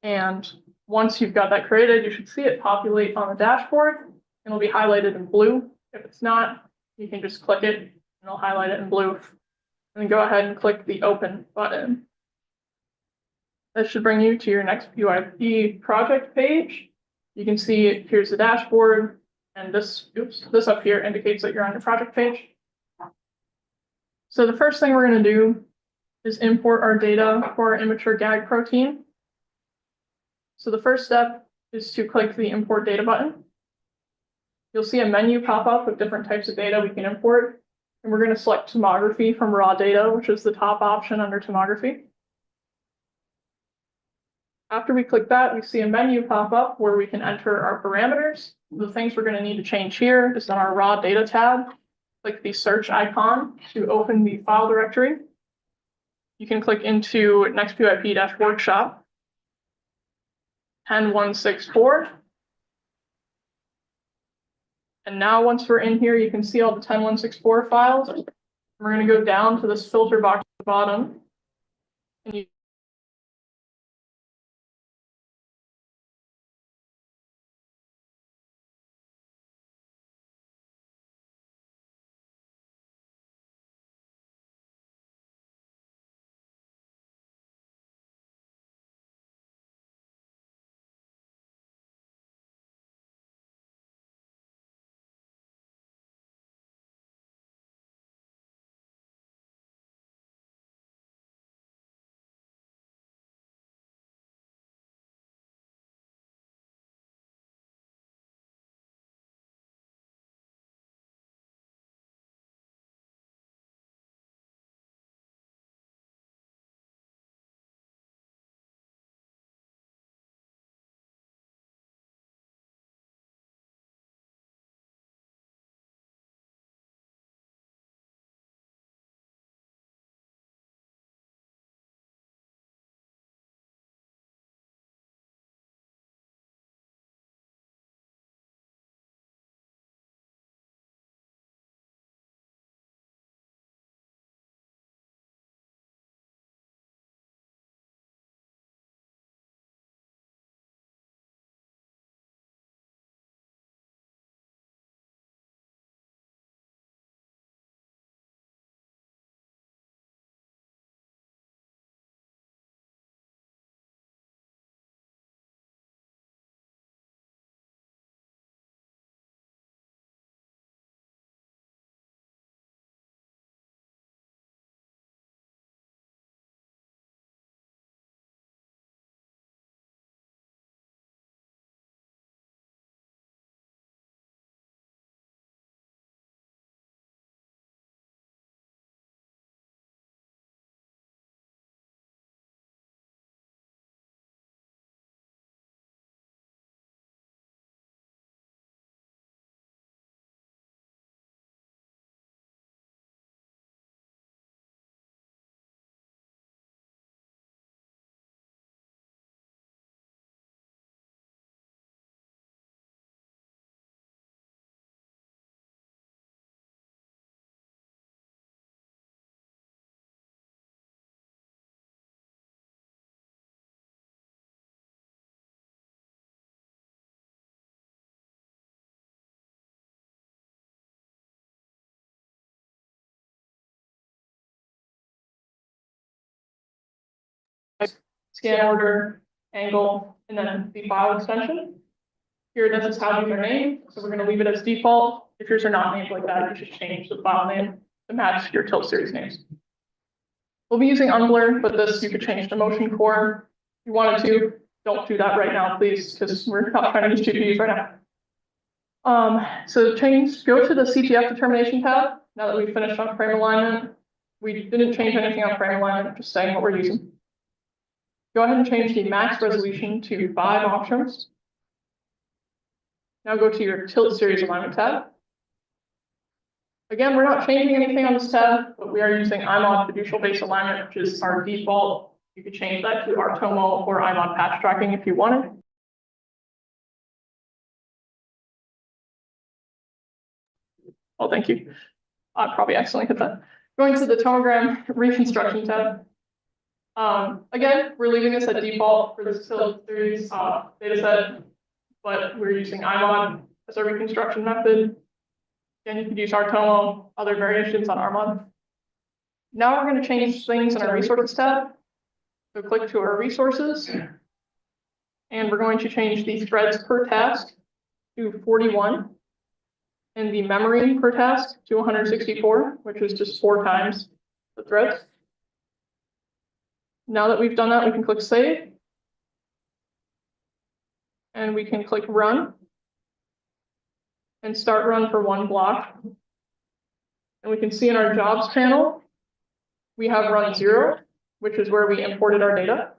And once you've got that created, you should see it populate on the dashboard. And it'll be highlighted in blue. If it's not, you can just click it and it'll highlight it in blue. And then go ahead and click the Open button. That should bring you to your nextPYP project page. You can see here's the dashboard, and this up here indicates that you're on your project page. So the first thing we're going to do is import our data for our immature gag protein. So the first step is to click the Import Data button. You'll see a menu pop up with different types of data we can import. And we're going to select tomography from raw data, which is the top option under tomography. After we click that, we see a menu pop up where we can enter our parameters. The things we're going to need to change here is on our raw data tab. Click the search icon to open the file directory. You can click into nextPYP-workshop 10164. And now once we're in here, you can see all the 10164 files. We're going to go down to this filter box at the bottom. And you scan order, angle, and then the file extension. Here, this is how these are named, so we're gonna leave it as default. If yours are not named like that, you should change the file name to match your tilt series names. We'll be using unblur, but this you could change to motion core if you wanted to. Don't do that right now, please, because we're not trying to use GPUs right now. So go to the CTF determination tab, now that we've finished on frame alignment. We didn't change anything on frame alignment, just saying what we're using. Go ahead and change the max resolution to 5 angstroms. Now go to your tilt series alignment tab. Again, we're not changing anything on this tab, but we are using IMOD fiducial base alignment, which is our default. You could change that to our TOMO or IMOD patch tracking if you wanted. Oh, thank you. I probably accidentally hit that. Going to the tomogram reconstruction tab. Again, we're leaving this at default for this tilt series data set, but we're using IMOD as our reconstruction method. Again, you could use our TOMO, other variations on RMOD. Now we're going to change things in our resources tab. So click to our resources, and we're going to change the threads per task to 41, and the memory per task to 164, which is just 4 times the threads. Now that we've done that, we can click save, and we can click run, and start run for 1 block. And we can see in our jobs panel, we have run 0, which is where we imported our data.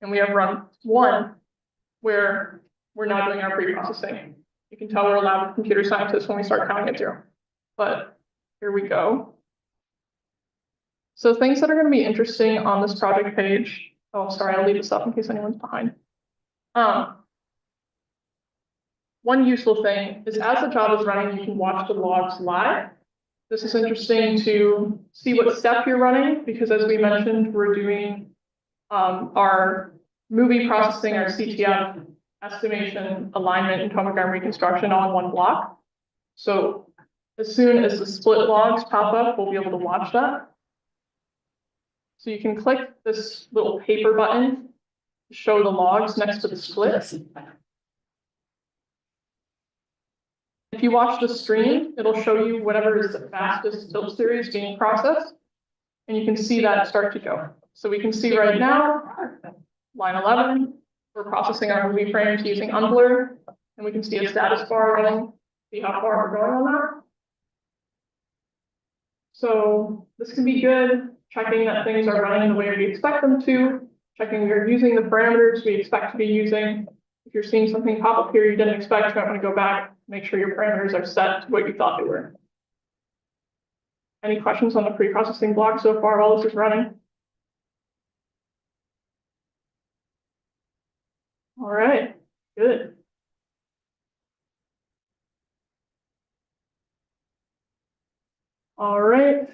And we have run 1, where we're now doing our pre-processing. You can tell we're a lab of computer scientists when we start counting at 0. But here we go. So things that are going to be interesting on this project page. Oh, sorry, I'll leave this up in case anyone's behind. One useful thing is as the job is running, you can watch the logs live. This is interesting to see what step you're running, because as we mentioned, we're doing our movie processing, our CTF, estimation, alignment, and tomogram reconstruction all in 1 block. So as soon as the split logs pop up, we'll be able to watch that. So you can click this little paper button to show the logs next to the splits. If you watch the stream, it'll show you whatever is the fastest tilt series being processed, and you can see that start to go. So we can see right now, line 11, we're processing our movie frames using unblur, and we can see a status bar running, see how far we're going on that. So this can be good, checking that things are running the way we expect them to, checking we are using the parameters we expect to be using. If you're seeing something pop up here you didn't expect, you might want to go back, make sure your parameters are set to what you thought they were. Any questions on the pre-processing block so far while this is running? All right, good. All right.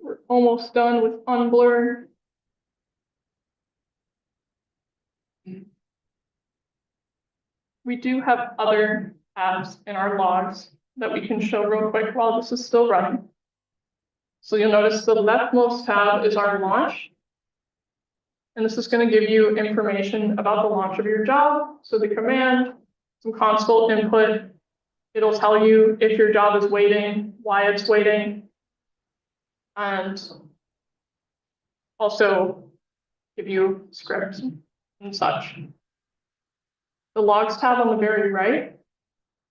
We're almost done with unblur. We do have other tabs in our logs that we can show real quick while this is still running. So you'll notice the leftmost tab is our launch. And this is going to give you information about the launch of your job. So the command, some console input. It'll tell you if your job is waiting, why it's waiting, and also give you scripts and such. The logs tab on the very right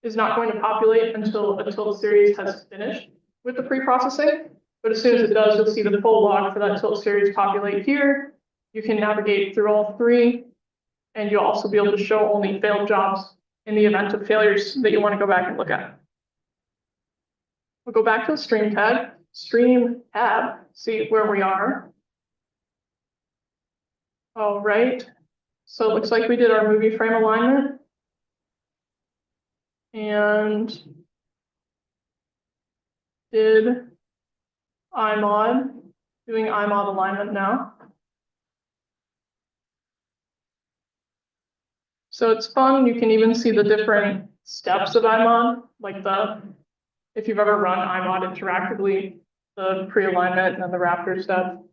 is not going to populate until a tilt series has finished with the pre-processing. But as soon as it does, you'll see the full log for that tilt series populate here. You can navigate through all 3, and you'll also be able to show only failed jobs in the event of failures that you want to go back and look at. We'll go back to the stream tab, see where we are. All right. So it looks like we did our movie frame alignment. And did IMOD, doing IMOD alignment now. So it's fun, you can even see the different steps of IMOD, like if you've ever run IMOD interactively, the pre-alignment and then the Raptor step.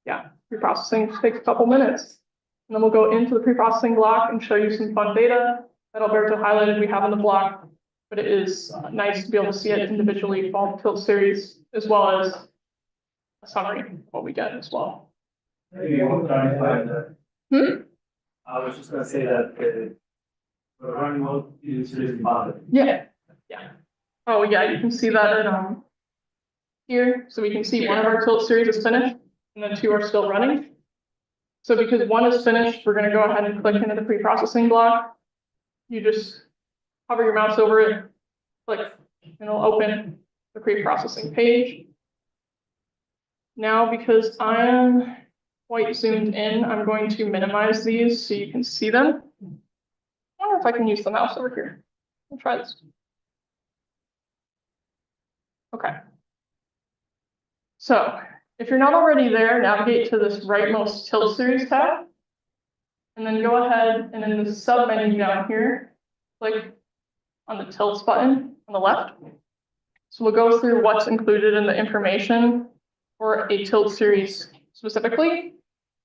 Yeah, pre-processing just takes a couple minutes. And then we'll go into the pre-processing block and show you some fun data that Alberto highlighted we have in the block. But it is nice to be able to see it individually for all the tilt series, as well as a summary of what we get as well. Maybe you want to clarify that. Hmm? I was just gonna say that the running mode is really valid. Yeah, yeah. Oh, yeah, you can see that in, here, so we can see one of our tilt series is finished, and then two are still running. So because one is finished, we're gonna go ahead and click into the pre-processing block. You just hover your mouse over it, click, and it'll open the pre-processing page. Now, because I'm quite zoomed in, I'm going to minimize these so you can see them. I don't know if I can use the mouse over here. I'll try this. Okay. So if you're not already there, navigate to this rightmost tilt series tab. And then go ahead and in the sub menu down here, click on the tilts button on the left. So we'll go through what's included in the information for a tilt series specifically,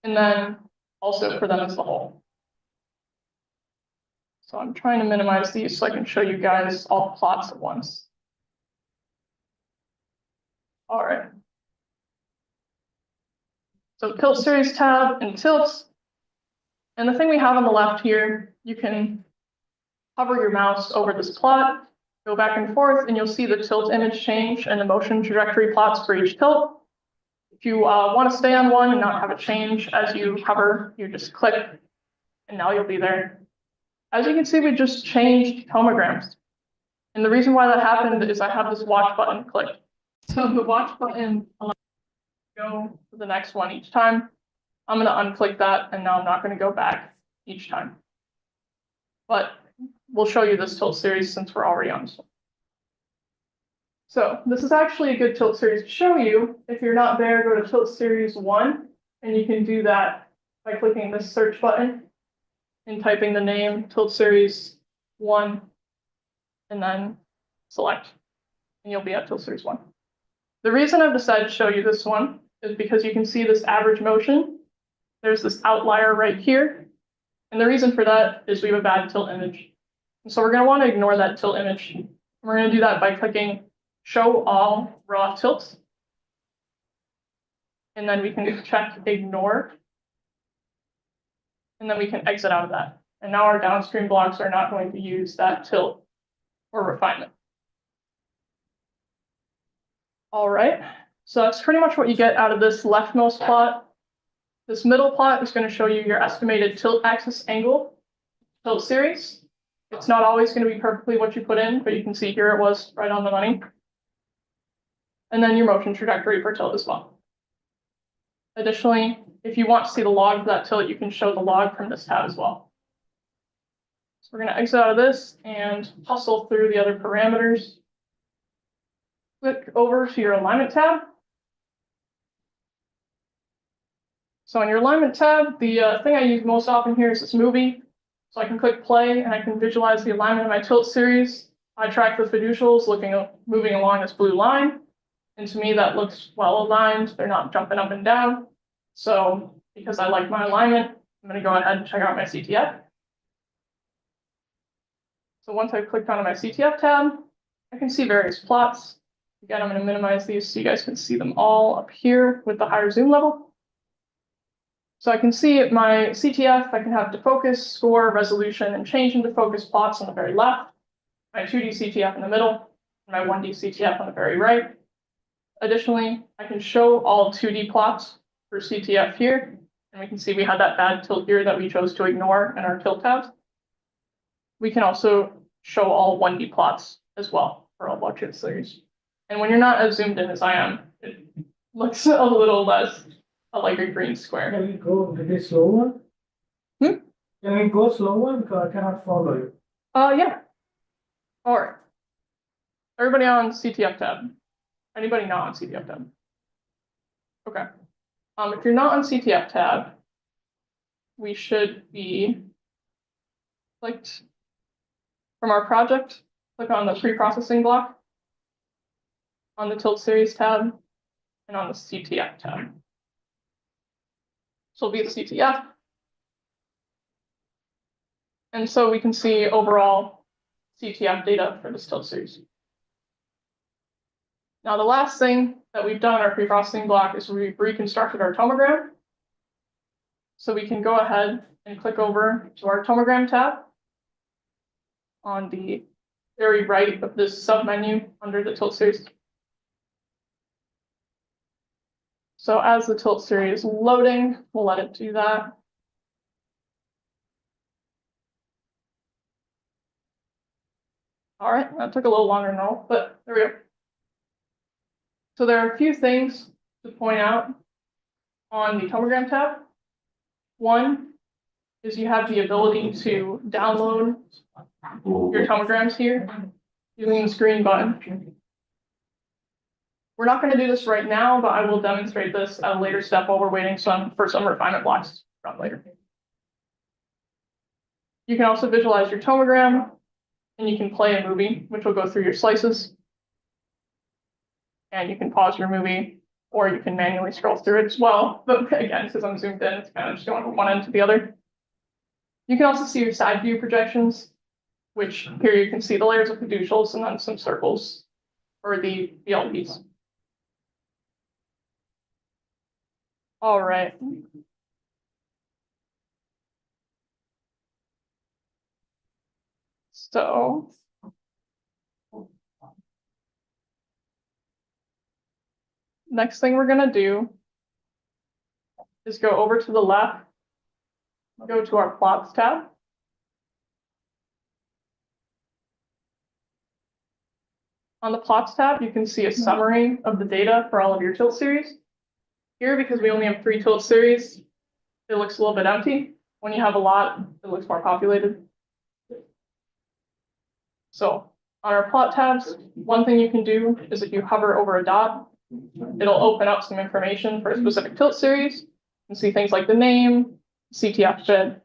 and then also for them as a whole. So I'm trying to minimize these so I can show you guys all the plots at once. All right. So tilt series tab and tilts. And the thing we have on the left here, you can hover your mouse over this plot, go back and forth, and you'll see the tilt image change and the motion trajectory plots for each tilt. If you want to stay on one and not have it change as you hover, you just click, and now you'll be there. As you can see, we just changed tomograms. And the reason why that happened is I have this watch button clicked. So the watch button allows you to go to the next one each time. I'm going to unclick that, and now I'm not going to go back each time. But we'll show you this tilt series since we're already on this one. So this is actually a good tilt series to show you. If you're not there, go to tilt series 1, and you can do that by clicking this search button and typing the name tilt series 1, and then select, and you'll be at tilt series 1. The reason I've decided to show you this one is because you can see this average motion. There's this outlier right here. And the reason for that is we have a bad tilt image. So we're going to want to ignore that tilt image. We're going to do that by clicking show all raw tilts. And then we can check ignore. And then we can exit out of that. And now our downstream blocks are not going to use that tilt or refinement. All right. So that's pretty much what you get out of this leftmost plot. This middle plot is going to show you your estimated tilt axis angle tilt series. It's not always going to be perfectly what you put in, but you can see here it was right on the money. And then your motion trajectory per tilt as well. Additionally, if you want to see the log for that tilt, you can show the log from this tab as well. So we're going to exit out of this and hustle through the other parameters. Click over to your alignment tab. So on your alignment tab, the thing I use most often here is this movie. So I can click play and I can visualize the alignment of my tilt series. I track the fiducials moving along this blue line. And to me, that looks well aligned. They're not jumping up and down. So because I like my alignment, I'm going to go ahead and check out my CTF. So once I've clicked on my CTF tab, I can see various plots. Again, I'm going to minimize these so you guys can see them all up here with the higher zoom level. So I can see my CTF, I can have defocus, score, resolution, and change into focus plots on the very left, my 2D CTF in the middle, and my 1D CTF on the very right. Additionally, I can show all 2D plots for CTF here, and we can see we had that bad tilt here that we chose to ignore in our tilt tabs. We can also show all 1D plots as well for all of our series. And when you're not as zoomed in as I am, it looks a little less like a green square. Can we go a bit slower? Can we go slower? Because I cannot follow you. Yeah. All right. Everybody on CTF tab. Anybody not on CTF tab? Okay. If you're not on CTF tab, we should be clicked from our project. Click on the pre-processing block on the tilt series tab. and on the CTF tab. So it'll be the CTF. And so we can see overall CTF data for this tilt series. Now, the last thing that we've done in our pre-processing block is we've reconstructed our tomogram. So we can go ahead and click over to our tomogram tab on the very right of this submenu under the tilt series. So as the tilt series is loading, we'll let it do that. All right, that took a little longer than normal, but there we go. So there are a few things to point out on the tomogram tab. One is you have the ability to download your tomograms here using this green button. We're not going to do this right now, but I will demonstrate this at a later step while we're waiting for some refinement blocks from later. You can also visualize your tomogram, and you can play a movie, which will go through your slices. And you can pause your movie, or you can manually scroll through it as well. But again, because I'm zoomed in, it's kind of just going from one end to the other. You can also see your side view projections, which here you can see the layers of fiducials and then some circles for the VLPs. All right. So next thing we're going to do is go over to the left, go to our plots tab. On the plots tab, you can see a summary of the data for all of your tilt series. Here, because we only have 3 tilt series, it looks a little bit empty. When you have a lot, it looks more populated. So on our plot tabs, one thing you can do is if you hover over a dot, it'll open up some information for a specific tilt series. You can see things like the name, CTF bid,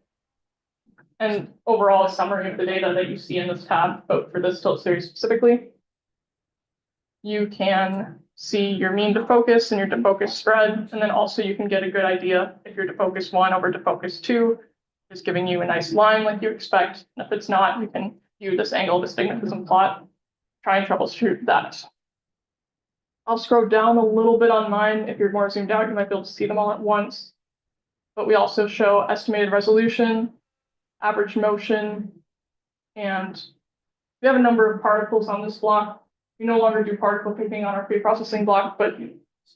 and overall a summary of the data that you see in this tab, but for this tilt series specifically. You can see your mean to focus and your defocus spread, and then also you can get a good idea if your defocus 1 over defocus 2 is giving you a nice line like you expect. And if it's not, you can view this angle of astigmatism plot, try and troubleshoot that. I'll scroll down a little bit on mine. If you're more zoomed out, you might be able to see them all at once. But we also show estimated resolution, average motion, and we have a number of particles on this block. We no longer do particle picking on our pre-processing block, but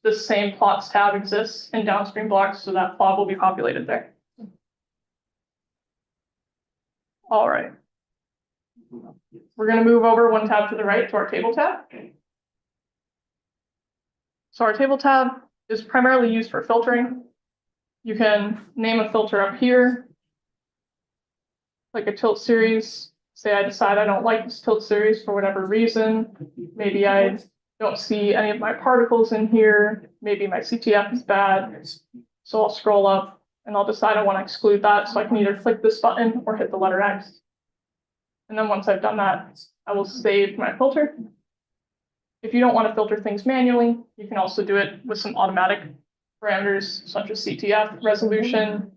the same plots tab exists in downstream blocks, so that plot will be populated there. All right. We're going to move over one tab to the right to our table tab. So our table tab is primarily used for filtering. You can name a filter up here, like a tilt series. Say I decide I don't like this tilt series for whatever reason. Maybe I don't see any of my particles in here. Maybe my CTF is bad. So I'll scroll up and I'll decide I want to exclude that. So I can either click this button or hit the letter X. And then once I've done that, I will save my filter. If you don't want to filter things manually, you can also do it with some automatic parameters such as CTF, resolution,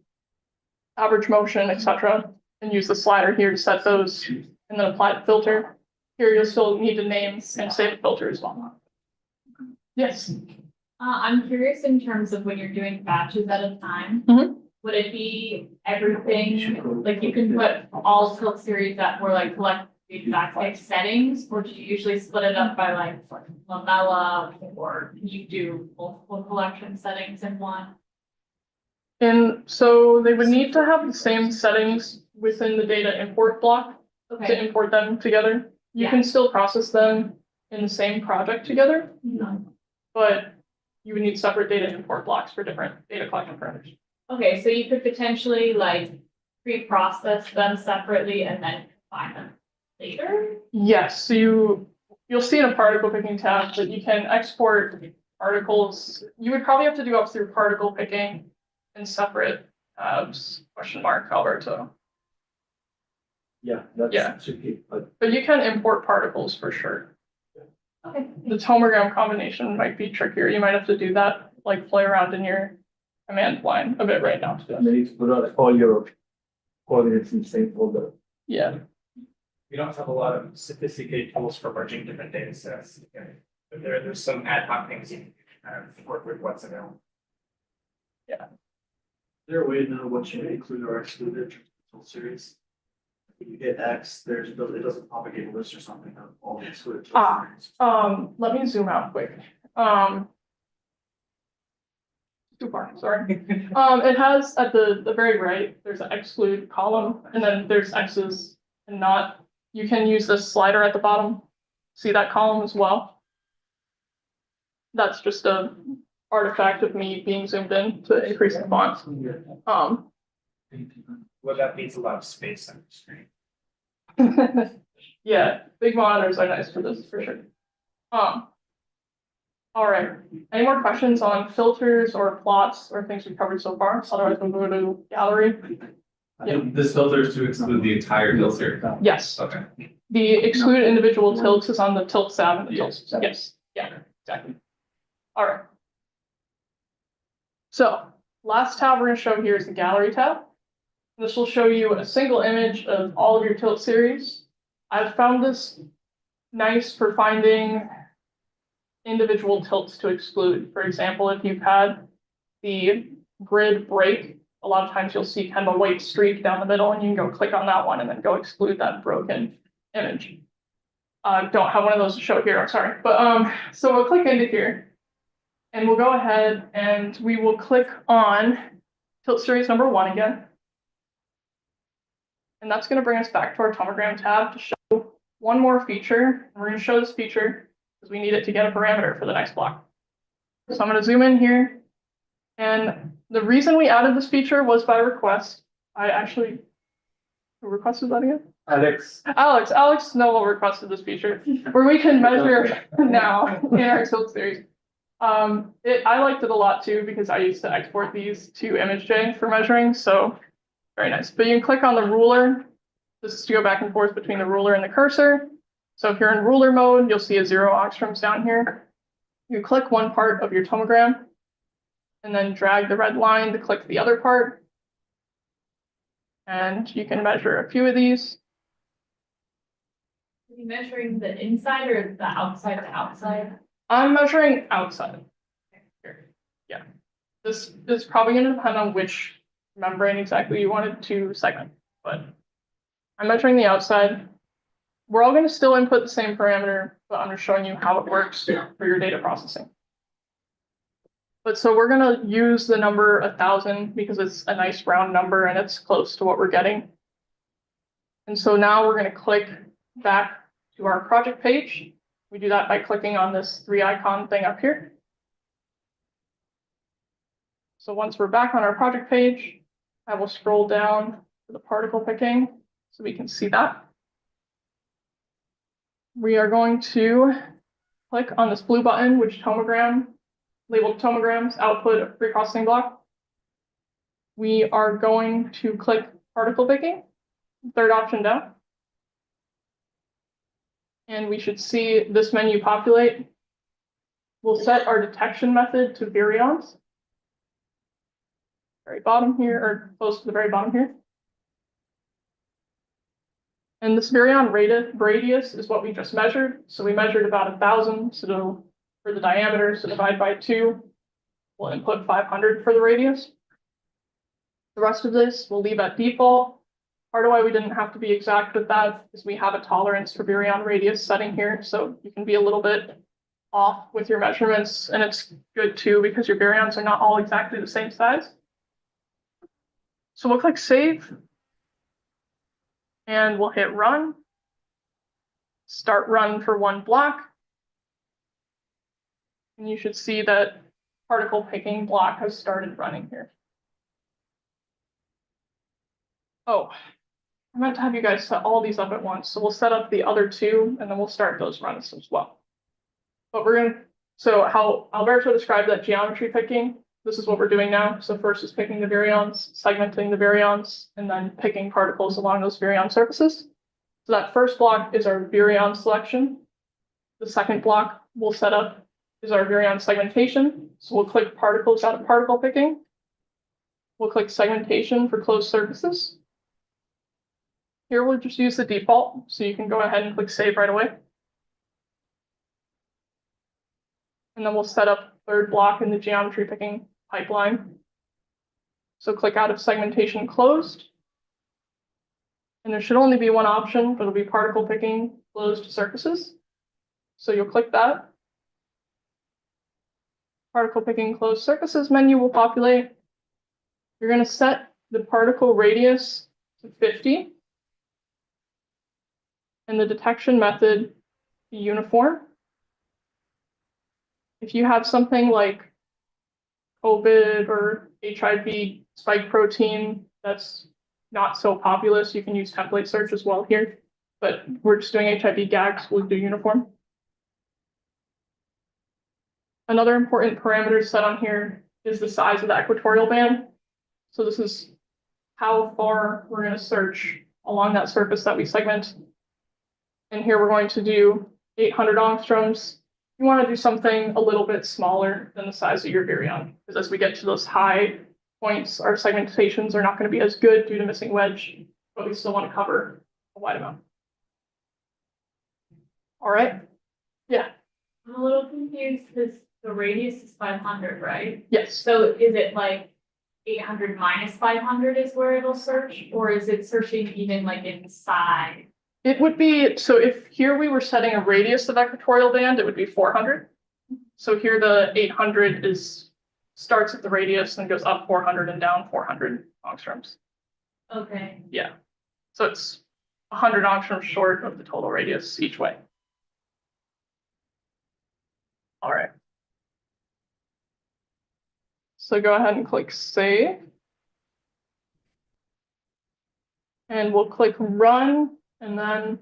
average motion, etc. And use the slider here to set those and then apply the filter. Here you'll still need to name and save the filter as well. Yes. I'm curious in terms of when you're doing batches at a time, would it be everything, like you can put all tilt series that were like collect the exact same settings, or do you usually split it up by like lamella, or can you do multiple collection settings in one? And so they would need to have the same settings within the data import block to Okay. import them together. You Yeah. can still process them in the same project together, but you would need separate data import blocks for different data collection parameters. Okay, so you could potentially like pre-process them separately and then combine them later? Yes, so you'll see in a particle picking tab that you can export particles. You would probably have to do up through particle picking in separate tabs, question mark, Alberto. Yeah, that's Yeah. tricky, but But you can import particles for sure. Okay. The tomogram combination might be trickier. You might have to do that, like play around in your command line a bit right now. And then you put out all your coordinates in the same folder. Yeah, We don't have a lot of sophisticated tools for merging different data sets. But there's some ad hoc things you can work with what's available. Is there a way to know what you include or exclude in the series? If you hit X, it doesn't propagate a list or something of all the excluded. Ah. Let me zoom out quick. Too far, sorry. It has at the very right, there's an exclude column, and then there's X's and not. You can use this slider at the bottom. See that column as well? That's just a artifact of me being zoomed in to increase the font. Well, that needs a lot of space on the screen. Yeah, big monitors are nice for this, for sure. All right, any more questions on filters or plots or things we've covered so far? Otherwise, we'll go to gallery. Yeah. This filter is to exclude the entire filter. Yes, Okay. the exclude individual tilts is on the tilt tab and the tilts. Yes, yeah, exactly. All right. So last tab we're going to show here is the gallery tab. This will show you a single image of all of your tilt series. I've found this nice for finding individual tilts to exclude. For example, if you've had the grid break, a lot of times you'll see kind of a white streak down the middle and you can go click on that one and then go exclude that broken image. I don't have one of those to show here, I'm sorry. But so we'll click into here and we'll go ahead and we will click on tilt series number 1 again. And that's going to bring us back to our tomogram tab to show one more feature. We're going to show this feature because we need it to get a parameter for the next block. So I'm going to zoom in here. And the reason we added this feature was by request. Who requested that again? Alex Noel requested this feature where we can measure now in our tilt series. I liked it a lot too because I used to export these to ImageJ for measuring, so very nice. But you can click on the ruler. This is to go back and forth between the ruler and the cursor. So if you're in ruler mode, you'll see a 0 angstroms down here. You click one part of your tomogram and then drag the red line to click the other part. And you can measure a few of these. Are you measuring the inside or the outside to outside? I'm measuring outside. Here. Yeah. This is probably going to depend on which membrane exactly you wanted to segment, but I'm measuring the outside. We're all going to still input the same parameter, but I'm just showing you how it works for your data processing. But so we're going to use the number 1,000 because it's a nice round number and it's close to what we're getting. And so now we're going to click back to our project page. We do that by clicking on this 3 icon thing up here. So once we're back on our project page, I will scroll down to the particle picking so we can see that. We are going to click on this blue button, which tomogram, labeled tomograms, output of pre-processing block. We are going to click particle picking, third option down. And we should see this menu populate. We'll set our detection method to virions. Very bottom here, or close to the very bottom here. And this virion radius is what we just measured. So we measured about 1,000. So for the diameter, so divide by 2, we'll input 500 for the radius. The rest of this we'll leave at default. Part of why we didn't have to be exact with that is we have a tolerance for virion radius setting here. So you can be a little bit off with your measurements, and it's good too because your virions are not all exactly the same size. So we'll click save. And we'll hit run. Start run for one block. And you should see that particle picking block has started running here. Oh, I meant to have you guys set all these up at once. So we'll set up the other 2 and then we'll start those runs as well. But so how Alberto described that geometry picking, this is what we're doing now. So first is picking the virions, segmenting the virions, and then picking particles along those virion surfaces. So that first block is our virion selection. The second block we'll set up is our virion segmentation. So we'll click particles out of particle picking. We'll click segmentation for closed surfaces. Here we'll just use the default, so you can go ahead and click save right away. And then we'll set up third block in the geometry picking pipeline. So click out of segmentation closed. And there should only be one option, but it'll be particle picking closed surfaces. So you'll click that. Particle picking closed surfaces menu will populate. You're going to set the particle radius to 50. And the detection method to uniform. If you have something like COVID or HIV spike protein that's not so populous, you can use template search as well here. But we're just doing HIV gags, we'll do uniform. Another important parameter set on here is the size of the equatorial band. So this is how far we're going to search along that surface that we segment. And here we're going to do 800 angstroms. You want to do something a little bit smaller than the size of your virion, because as we get to those high points, our segmentations are not going to be as good due to missing wedge, but we still want to cover a wide amount. All right. Yeah. I'm a little confused because the radius is 500, right? Yes. So is it like 800 minus 500 is where it'll search, or is it searching even like inside? It would be, so if here we were setting a radius of equatorial band, it would be 400. So here the 800 starts at the radius and goes up 400 and down 400 angstroms. Okay. Yeah. So it's 100 angstroms short of the total radius each way. All right. So go ahead and click save. And we'll click run and then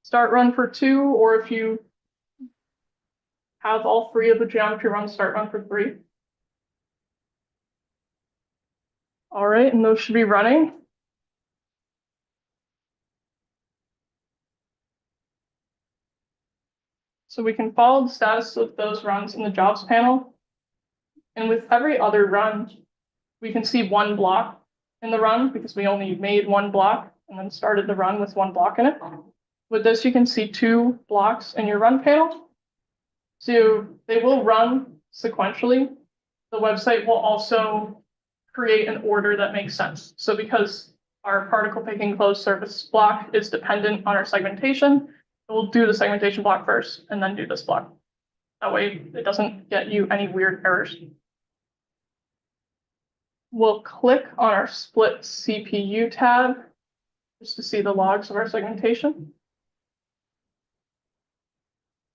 start run for 2, or if you have all 3 of the geometry runs, start run for 3. All right, and those should be running. So we can follow the status of those runs in the jobs panel. And with every other run, we can see one block in the run because we only made one block and then started the run with one block in it. With this, you can see 2 blocks in your run panel. So they will run sequentially. The website will also create an order that makes sense. So because our particle picking closed surface block is dependent on our segmentation, we'll do the segmentation block first and then do this block. That way it doesn't get you any weird errors. We'll click on our split CPU tab just to see the logs of our segmentation.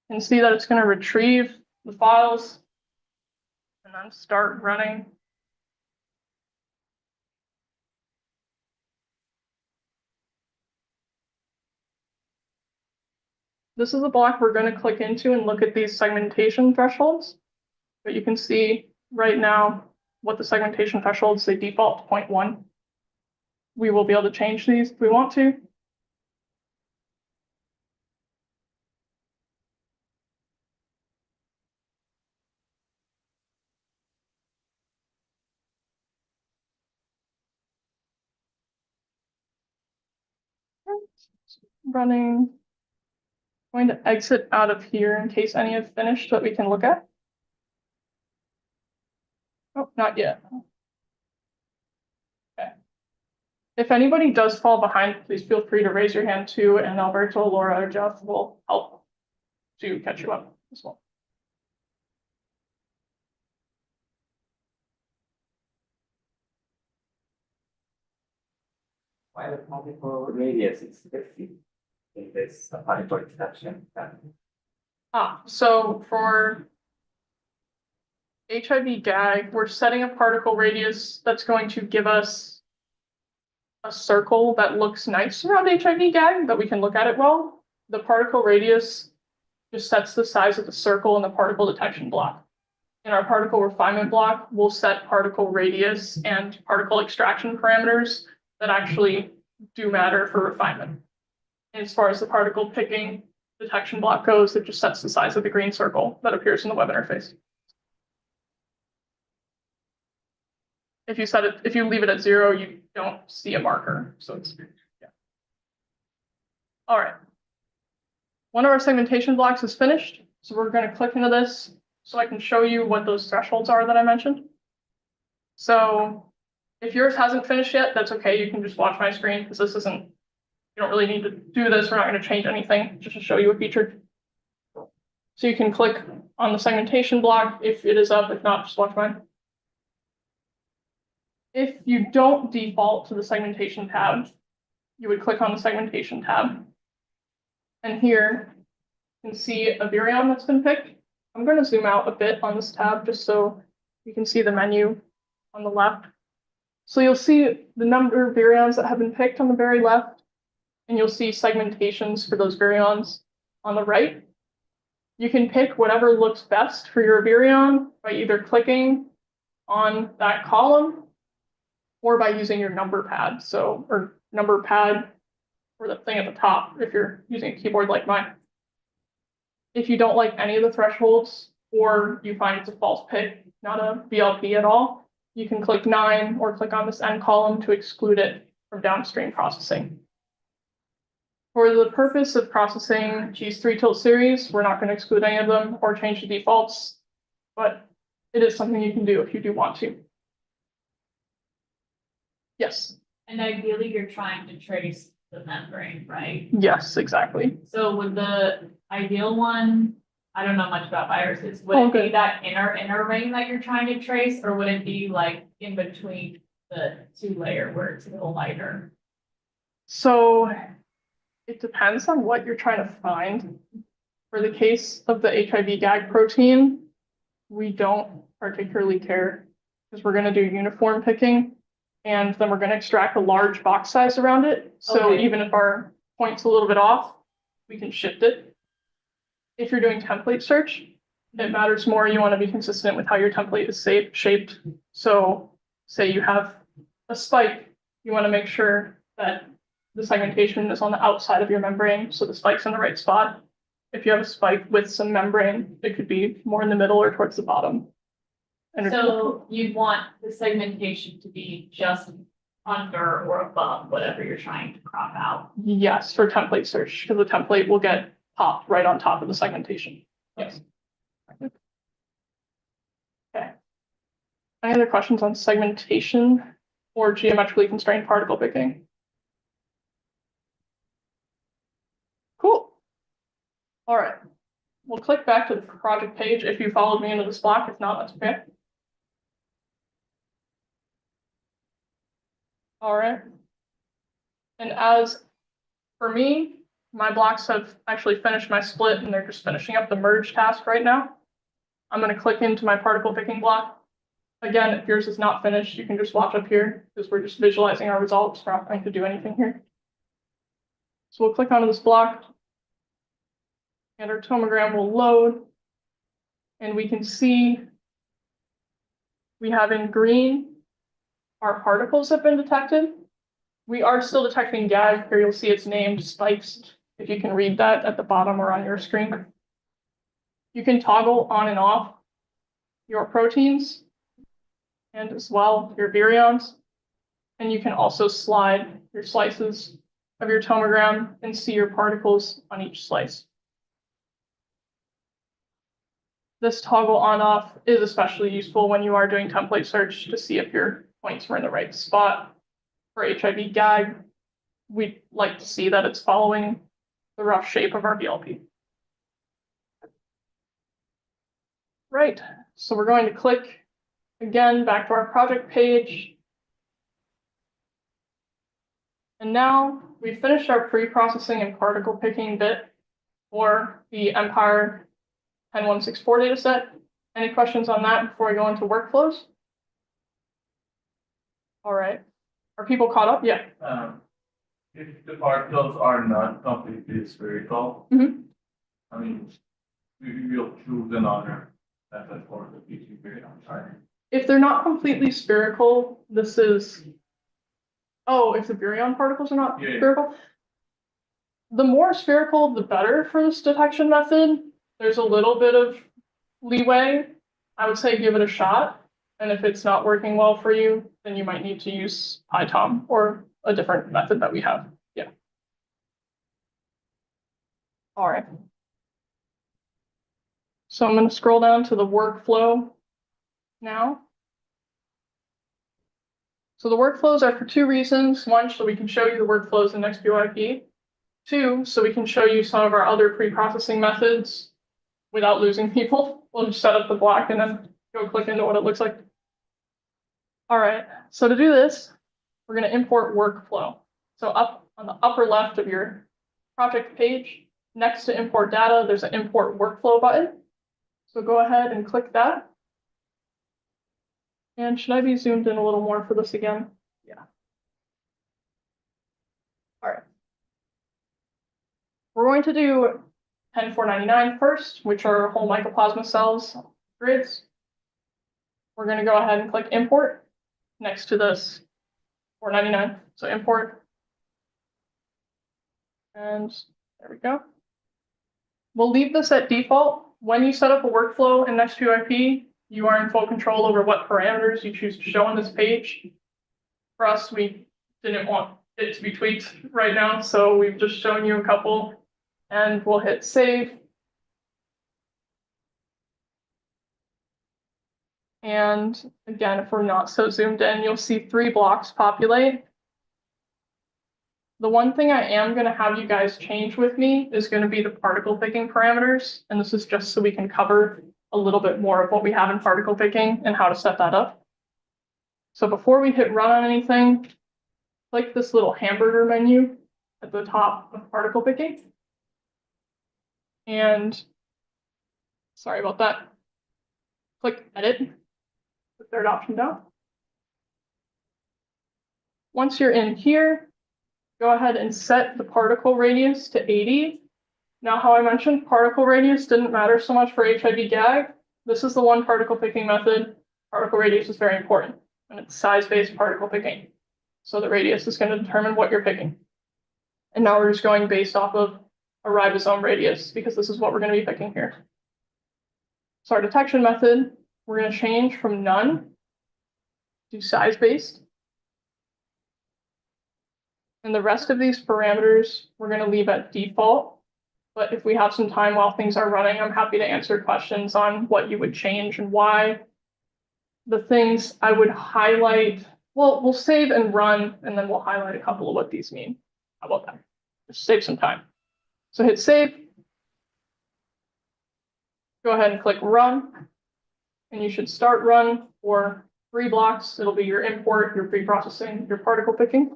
And see that it's going to retrieve the files and then start running. This is a block we're going to click into and look at these segmentation thresholds. But you can see right now what the segmentation thresholds, they default to 0.1. We will be able to change these if we want to. Running. Going to exit out of here in case any have finished that we can look at. Oh, not yet. Okay. If anybody does fall behind, please feel free to raise your hand too, and Alberto, Laura, or Jeff will help to catch you up as well. Why the multiple radius is 50 in this particle exception? So for HIV gag, we're setting a particle radius that's going to give us a circle that looks nice around HIV gag, that we can look at it well. The particle radius just sets the size of the circle in the particle detection block. In our particle refinement block, we'll set particle radius and particle extraction parameters that actually do matter for refinement. And as far as the particle picking, detection block goes, it just sets the size of the green circle that appears in the web interface. If you leave it at 0, you don't see a marker. So it's, yeah. All right. One of our segmentation blocks is finished. So we're going to click into this so I can show you what those thresholds are that I mentioned. So if yours hasn't finished yet, that's okay. You can just watch my screen because this isn't, you don't really need to do this. We're not going to change anything, just to show you a feature. So you can click on the segmentation block if it is up. If not, just watch mine. If you don't default to the segmentation tab, you would click on the segmentation tab. And here you can see a virion that's been picked. I'm going to zoom out a bit on this tab just so you can see the menu on the left. So you'll see the number of virions that have been picked on the very left, and you'll see segmentations for those virions on the right. You can pick whatever looks best for your virion by either clicking on that column or by using your number pad. So, or number pad, or the thing at the top if you're using a keyboard like mine. If you don't like any of the thresholds, or you find it's a false pick, not a VLP at all, you can click 9 or click on this end column to exclude it from downstream processing. For the purpose of processing these 3 tilt series, we're not going to exclude any of them or change the defaults, but it is something you can do if you do want to. Yes. And ideally, you're trying to trace the membrane, right? Yes, exactly. So would the ideal one, I don't know much about viruses, would Oh, it be good. that inner ring that you're trying to trace, or would it be like in between the 2-layer where it's a little lighter? So it depends on what you're trying to find. For the case of the HIV gag protein, we don't particularly care because we're going to do uniform picking, and then we're going to extract a large box size around it. So Okay. even if our point's a little bit off, we can shift it. If you're doing template search, it matters more. You want to be consistent with how your template is shaped. So say you have a spike, you want to make sure that the segmentation is on the outside of your membrane, so the spike's in the right spot. If you have a spike with some membrane, it could be more in the middle or towards the bottom. And So you'd want the segmentation to be just under or above whatever you're trying to crop out. yes, for template search, because the template will get popped right on top of the segmentation. Yes. Okay. Any other questions on segmentation or geometrically constrained particle picking? Cool. All right. We'll click back to the project page if you followed me into this block. If not, that's okay. All right. And as for me, my blocks have actually finished my split and they're just finishing up the merge task right now. I'm going to click into my particle picking block. Again, if yours is not finished, you can just watch up here because we're just visualizing our results. We're not going to do anything here. So we'll click onto this block and our tomogram will load. And we can see we have in green, our particles have been detected. We are still detecting gag. Here you'll see it's named spikes. If you can read that at the bottom or on your screen. You can toggle on and off your proteins and as well your virions. And you can also slide your slices of your tomogram and see your particles on each slice. This toggle on off is especially useful when you are doing template search to see if your points were in the right spot. For HIV gag, we'd like to see that it's following the rough shape of our VLP. Right, so we're going to click again back to our project page. And now we've finished our pre-processing and particle picking bit for the Empire 10164 dataset. Any questions on that before we go into workflows? All right. Are people caught up? Yeah. If the particles are not completely spherical, Mhm. I mean, we'll choose another method for the PT period on time. If they're not completely spherical, this is, oh, if the virion particles are not Yeah. spherical. The more spherical, the better for this detection method. There's a little bit of leeway. I would say give it a shot. And if it's not working well for you, then you might need to use PyTom or a different method that we have. Yeah. All right. So I'm going to scroll down to the workflow now. So the workflows are for two reasons. One, so we can show you the workflows in nextPYP. Two, so we can show you some of our other pre-processing methods without losing people. We'll just set up the block and then go click into what it looks like. All right, so to do this, we're going to import workflow. So up on the upper left of your project page, next to import data, there's an import workflow button. So go ahead and click that. And should I be zoomed in a little more for this again? Yeah. All right. We're going to do 10499 first, which are whole mycoplasma cells grids. We're going to go ahead and click import next to this 499. So import. And there we go. We'll leave this at default. When you set up a workflow in nextPYP, you are in full control over what parameters you choose to show on this page. For us, we didn't want it to be tweaked right now, so we've just shown you a couple, and we'll hit save. And again, if we're not so zoomed in, you'll see 3 blocks populate. The one thing I am going to have you guys change with me is going to be the particle picking parameters. And this is just so we can cover a little bit more of what we have in particle picking and how to set that up. So before we hit run on anything, click this little hamburger menu at the top of particle picking. And sorry about that. Click edit, the third option down. Once you're in here, go ahead and set the particle radius to 80. Now, how I mentioned particle radius didn't matter so much for HIV gag. This is the one particle picking method. Particle radius is very important, and it's size-based particle picking. So the radius is going to determine what you're picking. And now we're just going based off of a ribosome radius, because this is what we're going to be picking here. So our detection method, we're going to change from none to size-based. And the rest of these parameters, we're going to leave at default. But if we have some time while things are running, I'm happy to answer questions on what you would change and why. The things I would highlight, well, we'll save and run, and then we'll highlight a couple of what these mean. How about that? Just save some time. So hit save. Go ahead and click run. And you should start run for 3 blocks. It'll be your import, your pre-processing, your particle picking.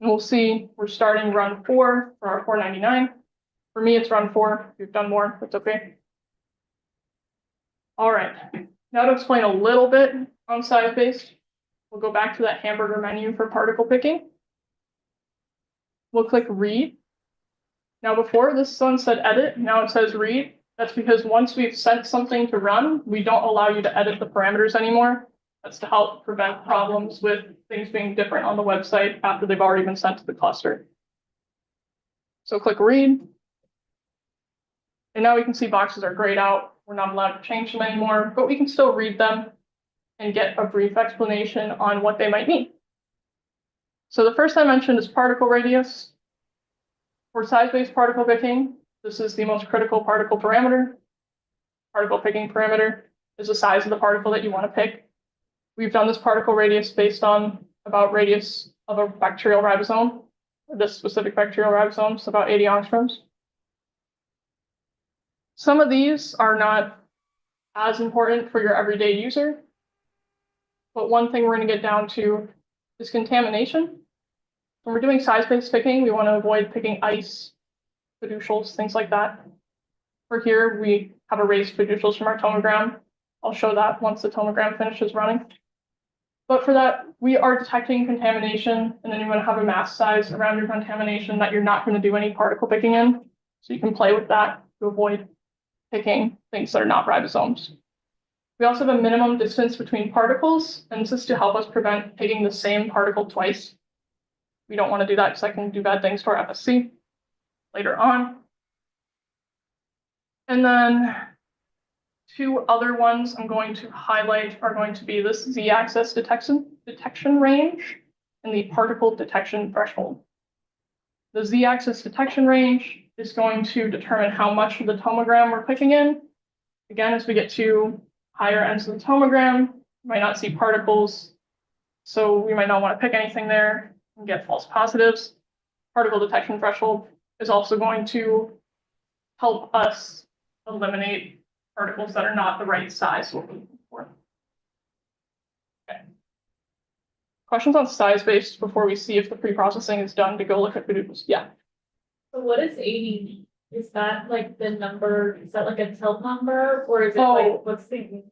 And we'll see we're starting run 4 for our 499. For me, it's run 4. If you've done more, that's okay. All right, now to explain a little bit on size-based, we'll go back to that hamburger menu for particle picking. We'll click read. Now before this one said edit, now it says read. That's because once we've sent something to run, we don't allow you to edit the parameters anymore. That's to help prevent problems with things being different on the website after they've already been sent to the cluster. So click read. And now we can see boxes are grayed out. We're not allowed to change them anymore, but we can still read them and get a brief explanation on what they might mean. So the first I mentioned is particle radius. For size-based particle picking, this is the most critical particle parameter. Particle picking parameter is the size of the particle that you want to pick. We've done this particle radius based on about radius of a bacterial ribosome. This specific bacterial ribosome is about 80 angstroms. Some of these are not as important for your everyday user, but one thing we're going to get down to is contamination. When we're doing size-based picking, we want to avoid picking ice, fiducials, things like that. For here, we have erased fiducials from our tomogram. I'll show that once the tomogram finishes running. But for that, we are detecting contamination, and then you want to have a mass size around your contamination that you're not going to do any particle picking in. So you can play with that to avoid picking things that are not ribosomes. We also have a minimum distance between particles, and this is to help us prevent picking the same particle twice. We don't want to do that because that can do bad things to our FSC later on. And then two other ones I'm going to highlight are going to be this z-axis detection range and the particle detection threshold. The z-axis detection range is going to determine how much of the tomogram we're picking in. Again, as we get to higher ends of the tomogram, we might not see particles, so we might not want to pick anything there and get false positives. Particle detection threshold is also going to help us eliminate particles that are not the right size we're looking for. Okay. Questions on size-based before we see if the pre-processing is done to go look at fiducials? Yeah. So what is 80? Is that like the number, is that like a tilt number, or is it Oh. like, what's the?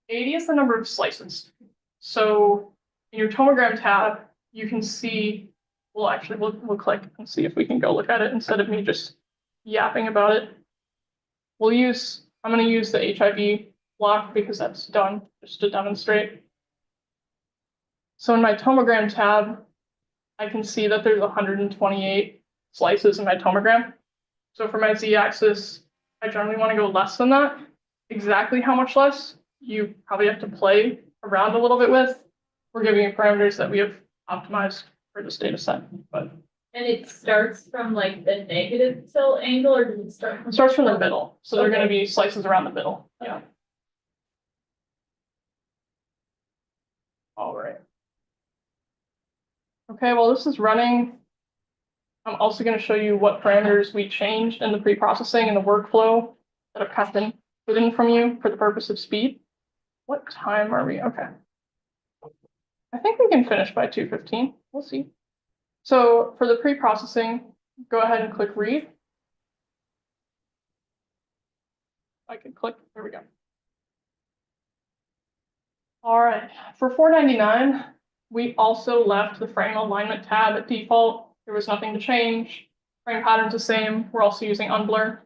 80 is the number of slices. So in your tomogram tab, you can see, well, actually, we'll click and see if we can go look at it instead of me just yapping about it. I'm going to use the HIV block because that's done just to demonstrate. So in my tomogram tab, I can see that there's 128 slices in my tomogram. So for my z-axis, I generally want to go less than that. Exactly how much less, you probably have to play around a little bit with. We're giving you parameters that we have optimized for this data set. But And it starts from like the negative tilt angle, or does it start? it starts from the middle. So they're Okay. going to be slices around the middle. Yeah. All right. Okay, well, this is running. I'm also going to show you what parameters we changed in the pre-processing and the workflow that have kind of been hidden from you for the purpose of speed. What time are we? Okay. I think we can finish by 2:15. We'll see. So for the pre-processing, go ahead and click read. I can click, there we go. All right, for 499, we also left the frame alignment tab at default. There was nothing to change. Frame pattern's the same. We're also using unblur.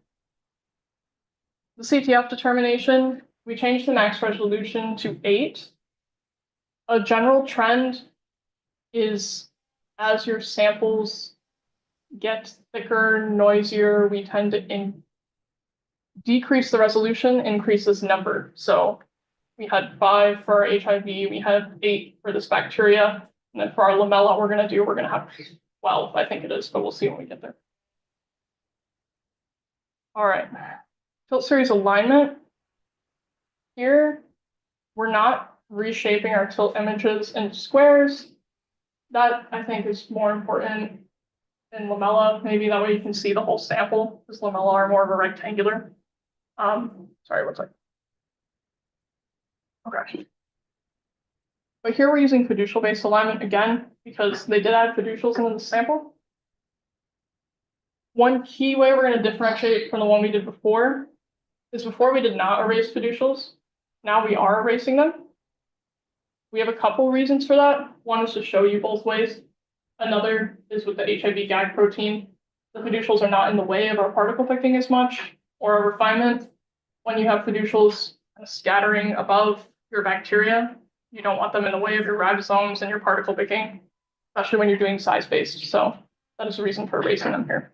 The CTF determination, we changed the max resolution to 8. A general trend is as your samples get thicker, noisier, we tend to decrease the resolution, increase this number. So we had 5 for our HIV, we had 8 for this bacteria, and then for our lamella, we're going to have 12, I think it is, but we'll see when we get there. All right, tilt series alignment. Here, we're not reshaping our tilt images into squares. That, I think, is more important in lamella. Maybe that way you can see the whole sample, because lamella are more of a rectangular. Sorry, one second. Okay. But here we're using fiducial-based alignment again, because they did add fiducials into the sample. One key way we're going to differentiate from the one we did before is before we did not erase fiducials. Now we are erasing them. We have a couple reasons for that. One is to show you both ways. Another is with the HIV gag protein. The fiducials are not in the way of our particle picking as much or our refinement. When you have fiducials scattering above your bacteria, you don't want them in the way of your ribosomes and your particle picking, especially when you're doing size-based. So that is the reason for erasing them here.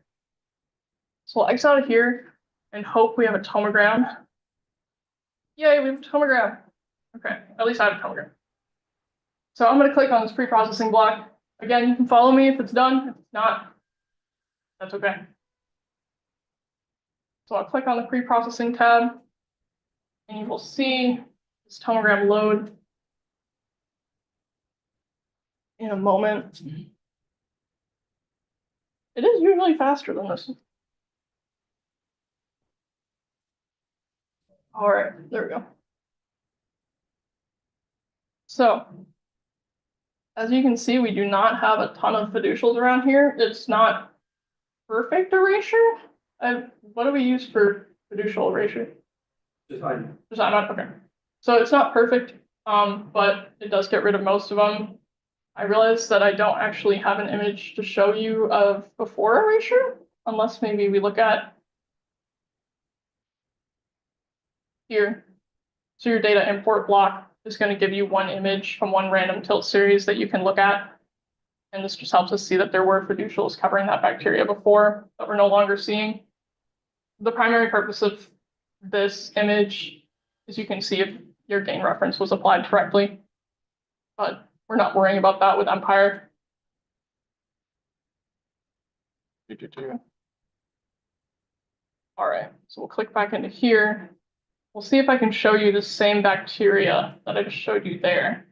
So we'll exit out of here and hope we have a tomogram. Yay, we have a tomogram. Okay, at least I have a tomogram. So I'm going to click on this pre-processing block. Again, you can follow me if it's done. If it's not, that's okay. So I'll click on the pre-processing tab, and you will see this tomogram load in a moment. It is usually faster than this. All right, there we go. So, as you can see, we do not have a ton of fiducials around here. It's not perfect erasure. What do we use for fiducial erasure? Design. Okay. So it's not perfect, but it does get rid of most of them. I realize that I don't actually have an image to show you of before erasure, unless maybe we look at here. So your data import block is going to give you one image from one random tilt series that you can look at. And this just helps us see that there were fiducials covering that bacteria before that we're no longer seeing. The primary purpose of this image is you can see if your gain reference was applied correctly, but we're not worrying about that with Empire. All right, so we'll click back into here. We'll see if I can show you the same bacteria that I just showed you there.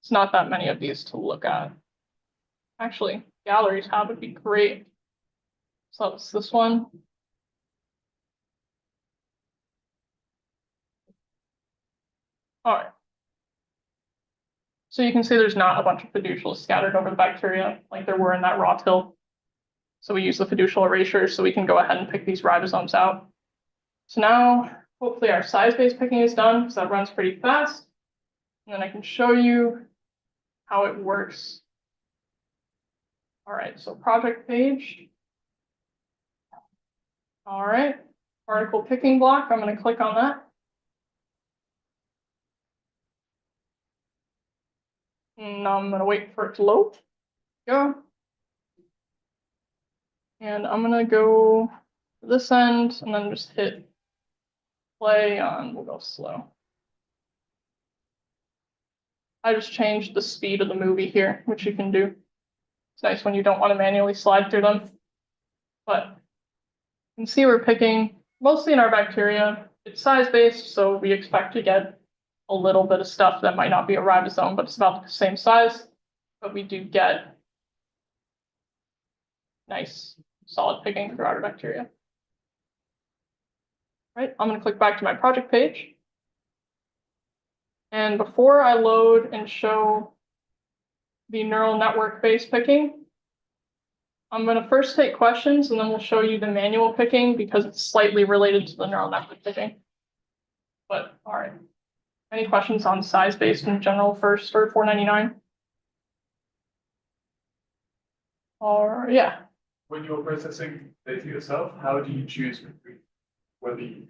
It's not that many of these to look at. Actually, gallery tab would be great. So it's this one. All right. So you can see there's not a bunch of fiducials scattered over the bacteria like there were in that raw till. So we use the fiducial erasure so we can go ahead and pick these ribosomes out. So now hopefully our size-based picking is done because that runs pretty fast. And then I can show you how it works. All right, so project page. All right, particle picking block. I'm going to click on that. And I'm going to wait for it to load. Go. And I'm going to go to this end and then just hit play on, we'll go slow. I just changed the speed of the movie here, which you can do. It's nice when you don't want to manually slide through them. But you can see we're picking mostly in our bacteria. It's size-based, so we expect to get a little bit of stuff that might not be a ribosome, but it's about the same size. But we do get nice solid picking throughout our bacteria. Right, I'm going to click back to my project page. And before I load and show the neural network-based picking, I'm going to first take questions and then we'll show you the manual picking because it's slightly related to the neural network picking. But all right, any questions on size-based in general first for 499? Or yeah. When you're processing data yourself, how do you choose between whether you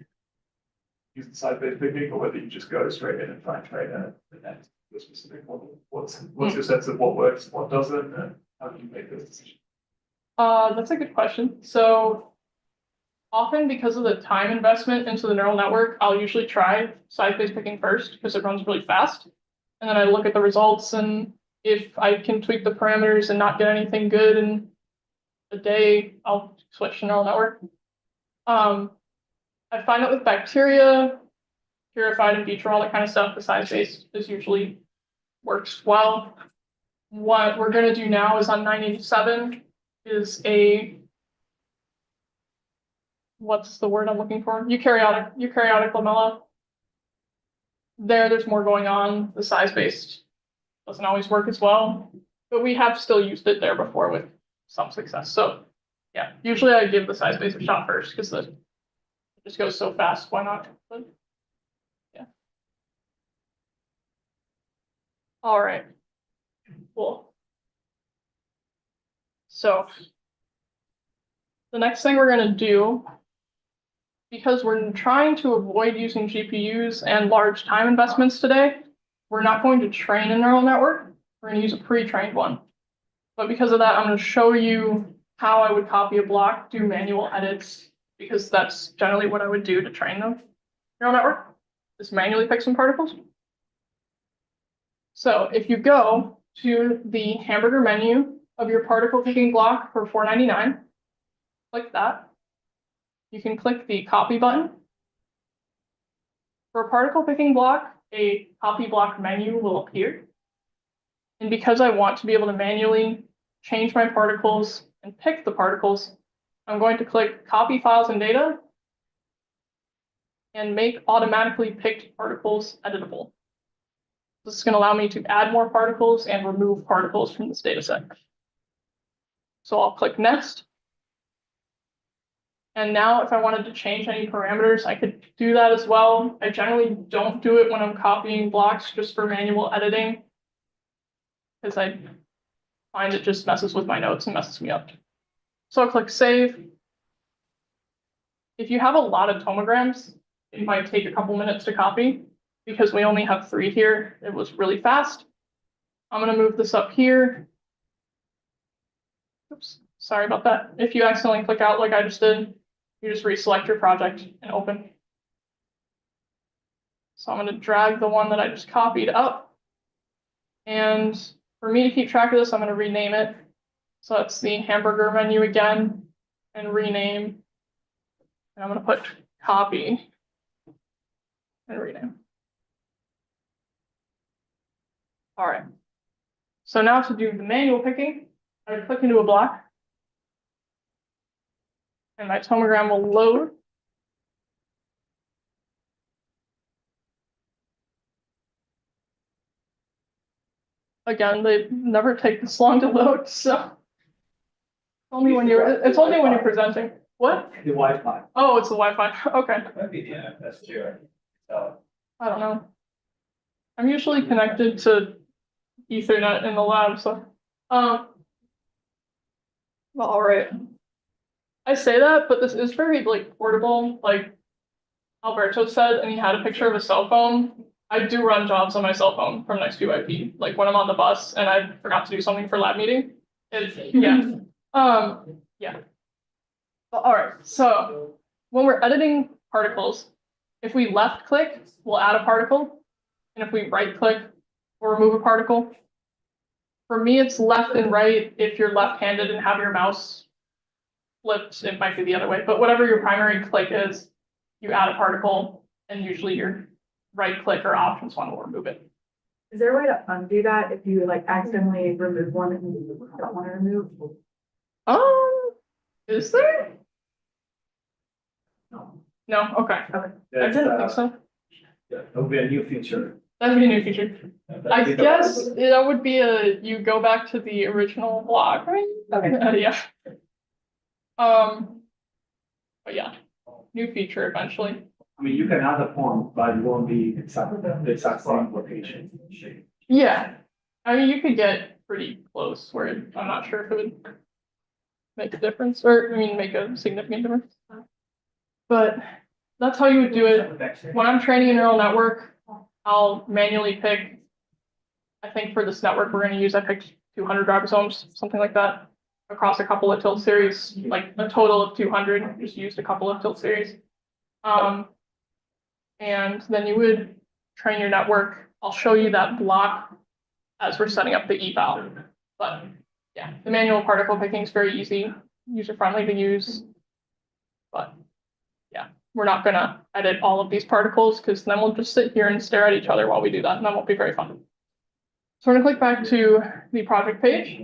use the side-based picking or whether you just go straight in and try and train the next specific model? What's your sense of what works, what doesn't, and how do you make those decisions? That's a good question. So often because of the time investment into the neural network, I'll usually try size-based picking first because it runs really fast. And then I look at the results, and if I can tweak the parameters and not get anything good in a day, I'll switch to neural network. I find that with bacteria, purified in vitro, all that kind of stuff, the size-based is usually works well. What we're going to do now is on 987 is a, what's the word I'm looking for? Eukaryotic lamella. There's more going on. The size-based doesn't always work as well, but we have still used it there before with some success. So yeah, usually I give the size-based a shot first because it just goes so fast. Why not? But, yeah. All right. Cool. So the next thing we're going to do, because we're trying to avoid using GPUs and large time investments today, we're not going to train a neural network. We're going to use a pre-trained one. But because of that, I'm going to show you how I would copy a block, do manual edits, because that's generally what I would do to train the neural network, is manually pick some particles. So if you go to the hamburger menu of your particle picking block for 499, click that. You can click the copy button. For a particle picking block, a copy block menu will appear. And because I want to be able to manually change my particles and pick the particles, I'm going to click copy files and data and make automatically picked particles editable. This is going to allow me to add more particles and remove particles from this data set. So I'll click next. And now if I wanted to change any parameters, I could do that as well. I generally don't do it when I'm copying blocks just for manual editing, because I find it just messes with my notes and messes me up. So I'll click save. If you have a lot of tomograms, it might take a couple minutes to copy. Because we only have 3 here, it was really fast. I'm gonna move this up here. Oops, sorry about that. If you accidentally click out like I just did, you just reselect your project and open. So I'm gonna drag the one that I just copied up. And for me to keep track of this, I'm gonna rename it. So it's the hamburger menu again and rename. And I'm gonna put copy and rename. All right. So now to do the manual picking, I would click into a block. And my tomogram will load. Again, they never take this long to load, so. Only when it's only when you're presenting. What? The Wi-Fi. Oh, it's the Wi-Fi. Okay. Might be the NFS too. So, I don't know. I'm usually connected to Ethernet in the lab, so. Well, all right. I say that, but this is very like portable, like Alberto said, and he had a picture of a cell phone. I do run jobs on my cell phone from nextPYP, like when I'm on the bus and I forgot to do something for lab meeting. Yeah. Yeah. All right. So when we're editing particles, if we left click, we'll add a particle. And if we right click, we'll remove a particle. For me, it's left and right. If you're left-handed and have your mouse flipped, it might be the other way. But whatever your primary click is, you add a particle, and usually your right click or options one will remove it. Is there a way to undo that if you like accidentally remove one that you don't want to remove? Is there? No, okay. I didn't think so. Yeah, that'll be a new feature. That'd be a new feature. I guess that would be you go back to the original block, right? Okay. Yeah. But yeah, new feature eventually. I mean, you can add a form, but it won't be the exact same location. Yeah, I mean, you could get pretty close where I'm not sure if it would make a difference, or I mean, make a significant difference. But that's how you would do it. When I'm training a neural network, I'll manually pick, I think for this network we're going to use, I picked 200 ribosomes, something like that, across a couple of tilt series, like a total of 200, just used a couple of tilt series. And then you would train your network. I'll show you that block as we're setting up the eval. But yeah, the manual particle picking is very easy, user-friendly to use. But yeah, we're not gonna edit all of these particles because then we'll just sit here and stare at each other while we do that, and that won't be very fun. So we're gonna click back to the project page.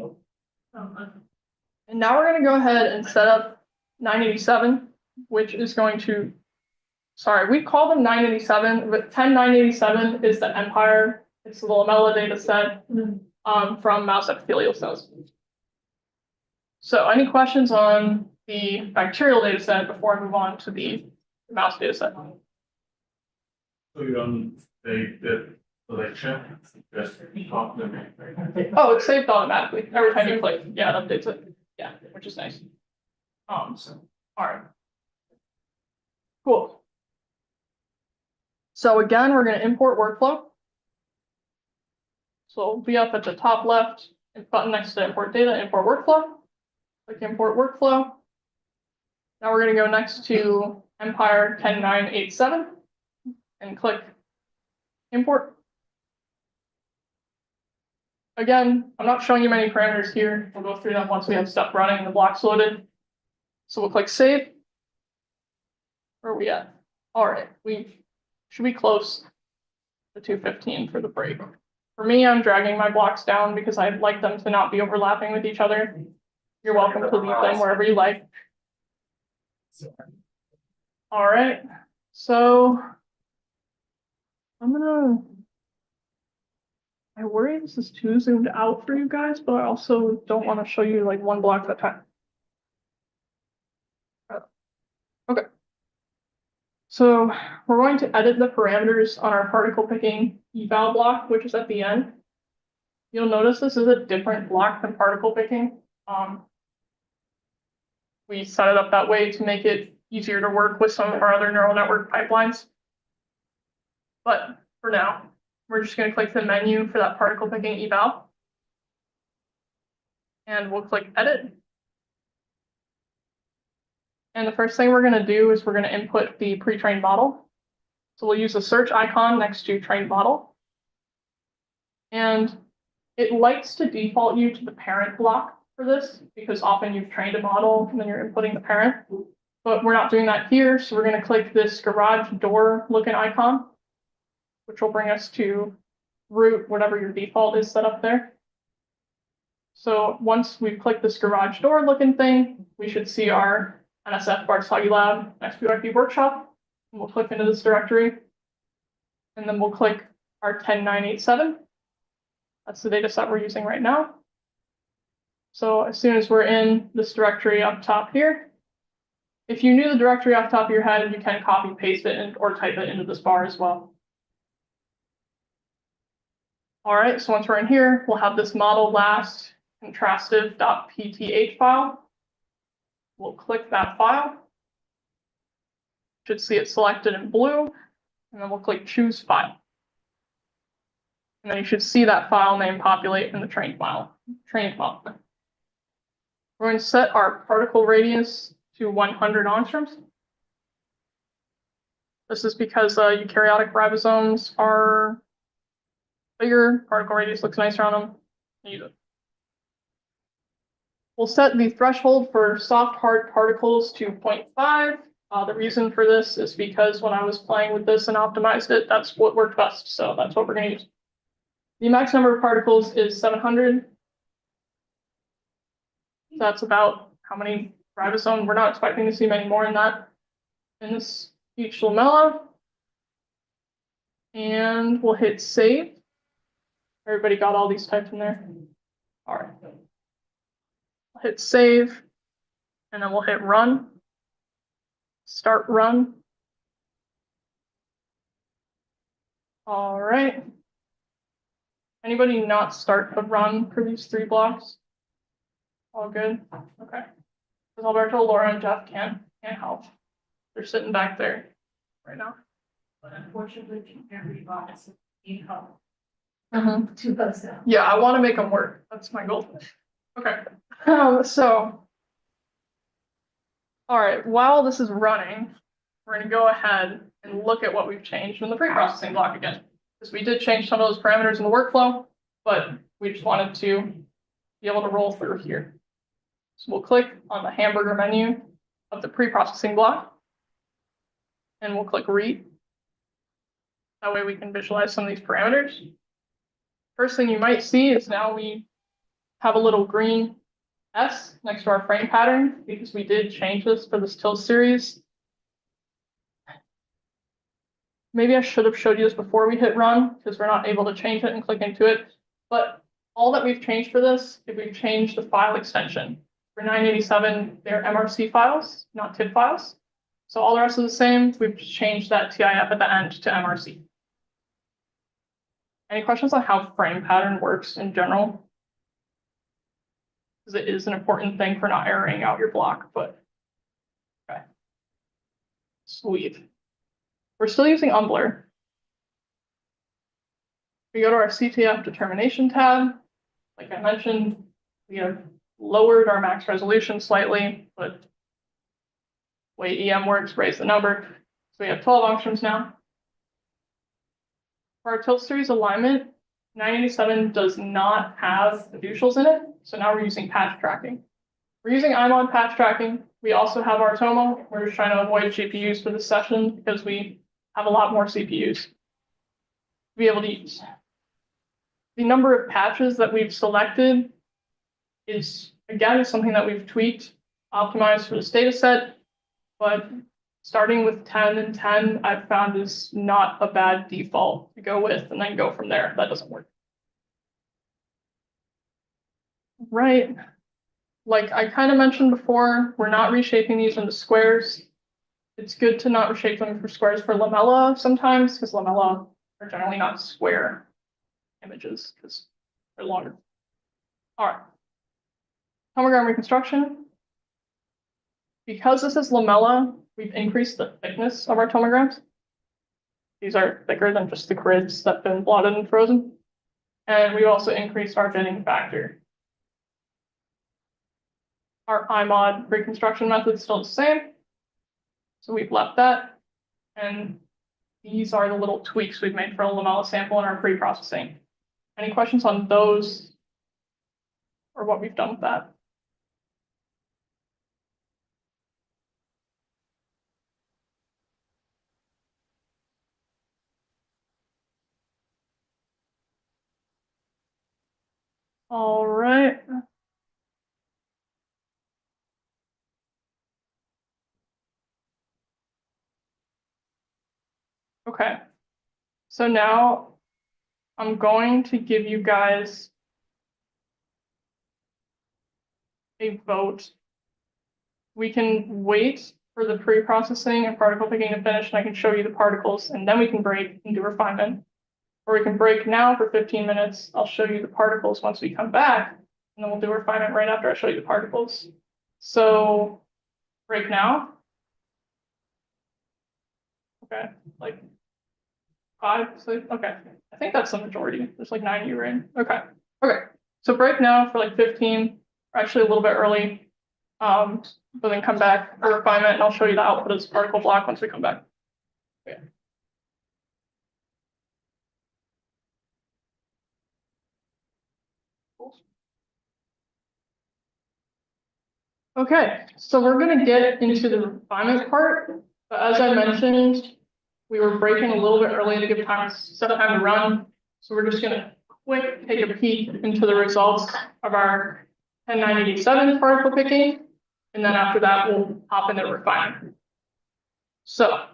And now we're gonna go ahead and set up 987, which is going to, sorry, we call them 987, but 10987 is the Empire. It's the lamella data set from mouse epithelial cells. So any questions on the bacterial data set before I move on to the mouse data set? So you don't take the selection, just talk them. Oh, it's saved automatically. Every time you click, yeah, it updates it. Yeah, which is nice. All right. Cool. So again, we're going to import workflow. So it'll be up at the top left button next to import data, import workflow. Click import workflow. Now we're going to go next to Empire 10987 and click import. Again, I'm not showing you many parameters here. We'll go through them once we have stuff running and the blocks loaded. So we'll click save. Where are we at? All right, we should be close to 215 for the break. For me, I'm dragging my blocks down because I'd like them to not be overlapping with each other. You're welcome to leave them wherever you like. All right, so I worry this is too zoomed out for you guys, but I also don't want to show you like one block at a time. Okay. So we're going to edit the parameters on our particle picking eval block, which is at the end. You'll notice this is a different block than particle picking. We set it up that way to make it easier to work with some of our other neural network pipelines. But for now, we're just going to click the menu for that particle picking eval. And we'll click edit. And the first thing we're going to do is we're going to input the pre-trained model. So we'll use the search icon next to trained model. And it likes to default you to the parent block for this because often you've trained a model and then you're inputting the parent. But we're not doing that here. So we're going to click this garage door looking icon, which will bring us to root, whatever your default is set up there. So once we've clicked this garage door looking thing, we should see our NSF Bartesaghi Lab nextPYP workshop. And we'll click into this directory. And then we'll click our 10987. That's the data set we're using right now. So as soon as we're in this directory up top here, if you knew the directory off the top of your head, you can copy paste it or type it into this bar as well. All right, so once we're in here, we'll have this model last contrastive.pth file. We'll click that file. Should see it selected in blue, and then we'll click choose file. And then you should see that file name populate in the trained file. We're going to set our particle radius to 100 angstroms. This is because eukaryotic ribosomes are bigger, particle radius looks nicer on them. Use it. We'll set the threshold for soft hard particles to 0.5. The reason for this is because when I was playing with this and optimized it, that's what worked best. So that's what we're going to use. The max number of particles is 700. So that's about how many ribosomes. We're not expecting to see many more than that in this each lamella. And we'll hit save. Everybody got all these types in there? All right. I'll hit save, and then we'll hit run. Start run. All right. Anybody not start the run for these 3 blocks? All good? Okay. Because Alberto, Laura, and Jeff can't help. They're sitting back there right now. But unfortunately, every box need help Mm-hmm. to post it. Yeah, I want to make them work. That's my goal. Okay. So, all right, while this is running, we're going to go ahead and look at what we've changed in the pre-processing block again. Because we did change some of those parameters in the workflow, but we just wanted to be able to roll through here. So we'll click on the hamburger menu of the pre-processing block, and we'll click read. That way we can visualize some of these parameters. First thing you might see is now we have a little green S next to our frame pattern because we did change this for this tilt series. Maybe I should have showed you this before we hit run because we're not able to change it and click into it. But all that we've changed for this is we've changed the file extension. For 987, they're MRC files, not TIFF files. So all the rest is the same. We've just changed that TIF at the end to MRC. Any questions on how frame pattern works in general? Because it is an important thing for not erroring out your block, but okay. Sweet. We're still using Umblr. We go to our CTF determination tab. Like I mentioned, we have lowered our max resolution slightly, but the way EM works, raise the number. So we have 12 angstroms now. For our tilt series alignment, 987 does not have fiducials in it. So now we're using patch tracking. We're using IMOD patch tracking. We also have our TOMO. We're just trying to avoid GPUs for this session because we have a lot more CPUs to be able to use. The number of patches that we've selected is, again, something that we've tweaked, optimized for this data set, but starting with 10 and 10, I've found is not a bad default to go with and then go from there. That doesn't work. Right. Like I kind of mentioned before, we're not reshaping these into squares. It's good to not reshape them for squares for lamella sometimes, because lamella are generally not square images because they're longer. All right. Tomogram reconstruction. Because this is lamella, we've increased the thickness of our tomograms. These are thicker than just the grids that have been blotted and frozen. And we've also increased our binning factor. our IMOD reconstruction method is still the same. So we've left that. And these are the little tweaks we've made for a lamella sample in our pre-processing. Any questions on those or what we've done with that? All right. Okay. So now I'm going to give you guys a vote. We can wait for the pre-processing and particle picking to finish, and I can show you the particles, and then we can break and do refinement. Or we can break now for 15 minutes. I'll show you the particles once we come back, and then we'll do refinement right after I show you the particles. So break now. Okay, like 5, 6, okay. I think that's the majority. There's like 9 of you, right? Okay, okay. So break now for like 15, or actually a little bit early. But then come back for refinement, and I'll show you the output of this particle block once we come back. Okay. Okay, so we're gonna get into the refinement part, but as I mentioned, we were breaking a little bit early to give time to run. So we're just gonna quick take a peek into the results of our 10987 particle picking. And then after that, we'll hop into refinement. So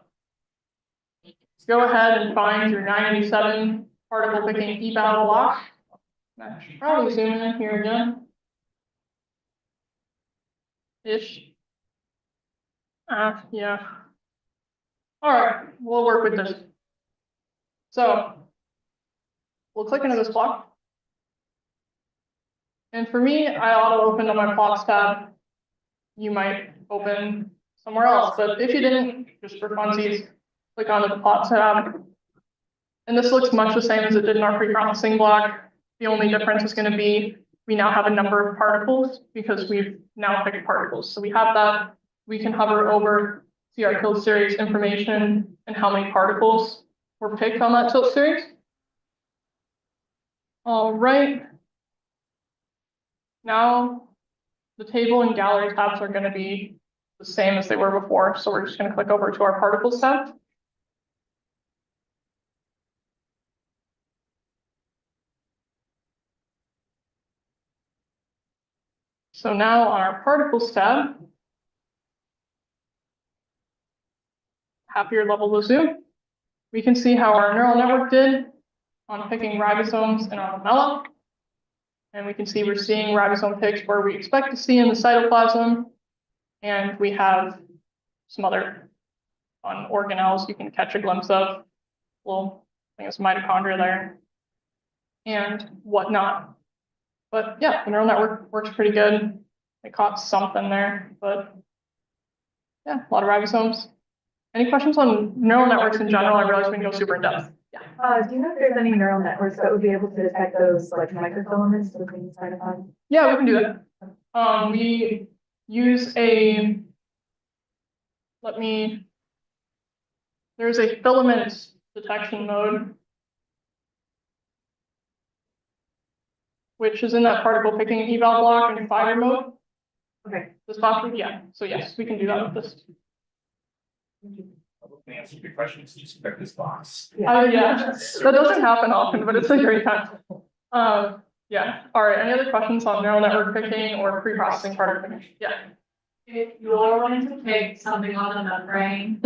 go ahead and find your 987 particle picking eval block. I should probably zoom in here again. Ish. Yeah. All right, we'll work with this. So we'll click into this block. And for me, I auto opened on my plots tab. You might open somewhere else, but if you didn't, just for funsies, click onto the plots tab. And this looks much the same as it did in our pre-processing block. The only difference is going to be we now have a number of particles because we've now picked particles. So we have that. We can hover over, see our tilt series information and how many particles were picked on that tilt series. All right. Now the table and gallery tabs are going to be the same as they were before. So we're just going to click over to our particles tab. So now on our particles tab, happier level of zoom, we can see how our neural network did on picking ribosomes and on lamella. And we can see we're seeing ribosome picks where we expect to see in the cytoplasm. And we have some other fun organelles you can catch a glimpse of. Well, I think it's mitochondria there and whatnot. But yeah, the neural network works pretty good. It caught something there, but yeah, a lot of ribosomes. Any questions on neural networks in general? I realize we can go super in depth. Yeah. Do you know if there's any neural networks that would be able to detect those like microfilaments within the cytoplasm? Yeah, we can do that. We use a, there's a filament detection mode, which is in that particle picking eval block and fiber mode. Okay. This option, yeah. So yes, we can do that with this. Answer your questions, just check this box. Yeah, that doesn't happen often, but it's a great time. Yeah. All right. Any other questions on neural network picking or pre-processing particle picking? Yeah. If you're wanting to pick something on the membrane,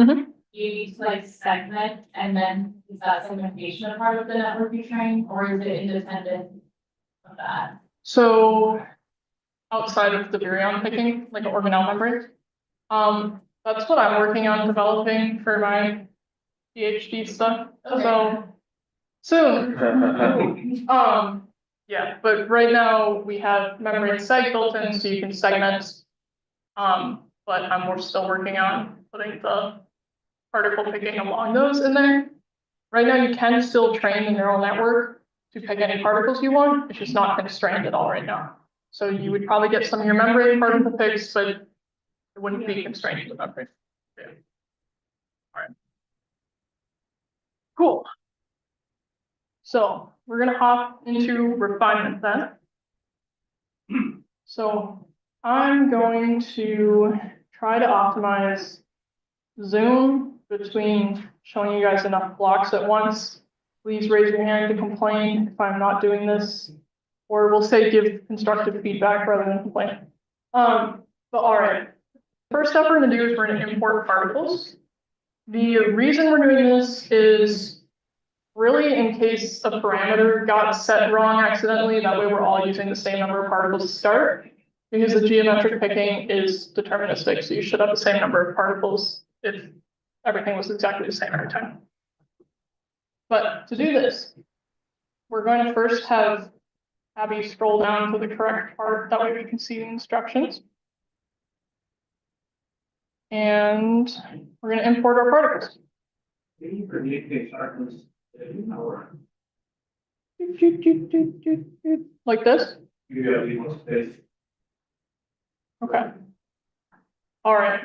you need to like segment, and then is that segmentation a part of the network you train, or is it independent of that? So outside of the virion picking, like an organelle membrane, that's what I'm working on developing for my PhD stuff. Okay. So soon. Yeah, but right now we have membrane seg built in, so you can segment. But we're still working on putting the particle picking along those in there. Right now you can still train the neural network to pick any particles you want. It's just not constrained at all right now. So you would probably get some of your membrane particle picks, but it wouldn't be constrained to the membrane. Yeah. All right. Cool. So we're gonna hop into refinement then. So I'm going to try to optimize zoom between showing you guys enough blocks at once. Please raise your hand to complain if I'm not doing this, or we'll say give constructive feedback rather than complain. But all right, first step we're gonna do is we're gonna import particles. The reason we're doing this is really in case a parameter got set wrong accidentally, that way we're all using the same number of particles to start. Because the geometric picking is deterministic, so you should have the same number of particles if everything was exactly the same every time. But to do this, we're going to first have Abby scroll down to the correct part, that way we can see the instructions. And we're going to import our particles. Like this? Okay. All right.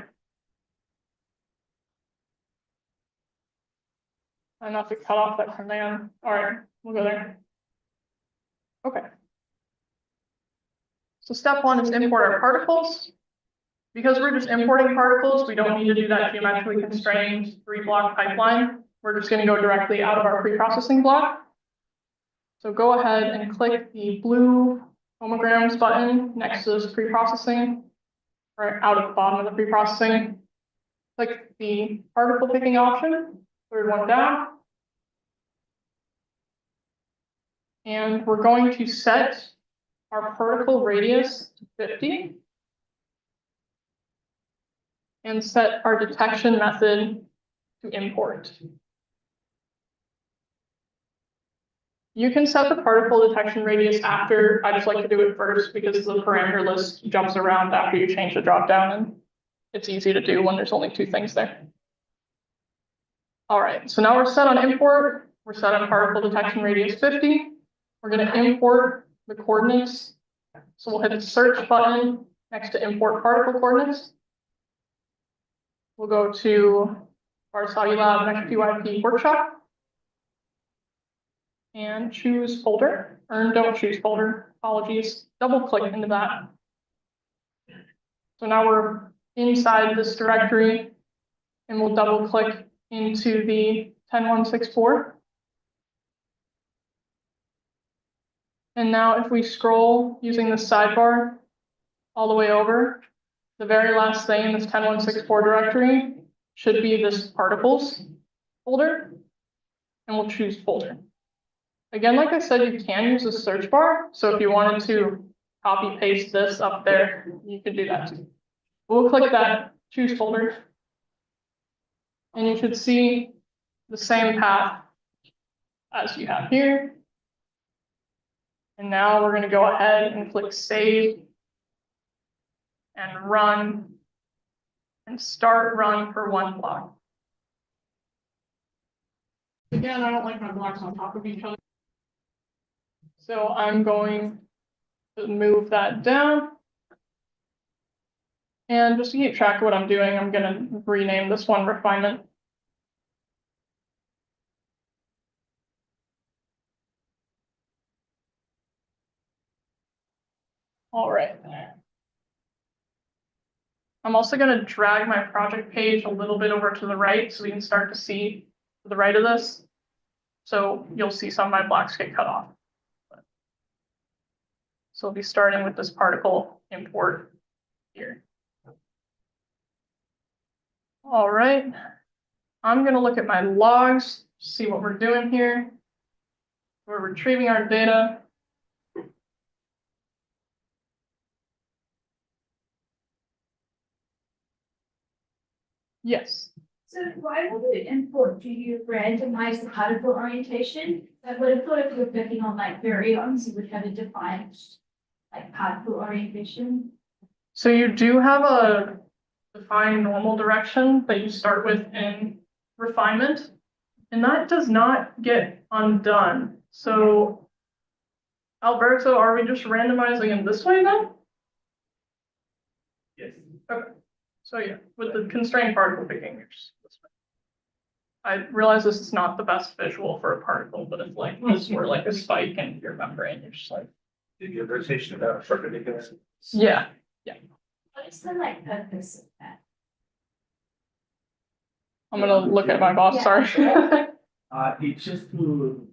I have to cut off that command. All right, we'll go there. Okay. So step one is import our particles. Because we're just importing particles, we don't need to do that geometrically constrained 3-block pipeline. We're just going to go directly out of our pre-processing block. So go ahead and click the blue homograms button next to this pre-processing, right out at the bottom of the pre-processing. Click the particle picking option, third one down. And we're going to set our particle radius to 50. And set our detection method to import. You can set the particle detection radius after. I just like to do it first because the parameter list jumps around after you change the dropdown, and it's easy to do when there's only 2 things there. All right, so now we're set on import. We're set on particle detection radius 50. We're going to import the coordinates. So we'll hit the search button next to import particle coordinates. We'll go to Bartesaghi Lab nextPYP workshop and choose folder, or don't choose folder, apologies, double click into that. So now we're inside this directory and we'll double click into the 10164. And now if we scroll using the sidebar all the way over, the very last thing in this 10164 directory should be this particles folder, and we'll choose folder. Again, like I said, you can use the search bar. So if you wanted to copy paste this up there, you could do that too. We'll click that, choose folder. And you should see the same path as you have here. And now we're going to go ahead and click save and run and start run for 1 block. Again, I don't like my blocks on top of each other. So I'm going to move that down. And just to keep track of what I'm doing, I'm going to rename this one refinement. All right. I'm also going to drag my project page a little bit over to the right so we can start to see to the right of this. So you'll see some of my blocks get cut off. So we'll be starting with this particle import here. All right. I'm going to look at my logs, see what we're doing here. We're retrieving our data. Yes. So why would you import? Do you randomize the particle orientation? I would have thought if you're picking on like baryons, you would have a defined like particle orientation. So you do have a defined normal direction that you start with in refinement, and that does not get undone. So Alberto, are we just randomizing in this way then? Yes. So yeah, with the constrained particle picking, you're just this way. I realize this is not the best visual for a particle, but if like this were like a spike in your membrane, you're just like. Did you have a conversation about perpendicular? Yeah. What is the like purpose of that? I'm gonna look at my boss, sorry. It's just to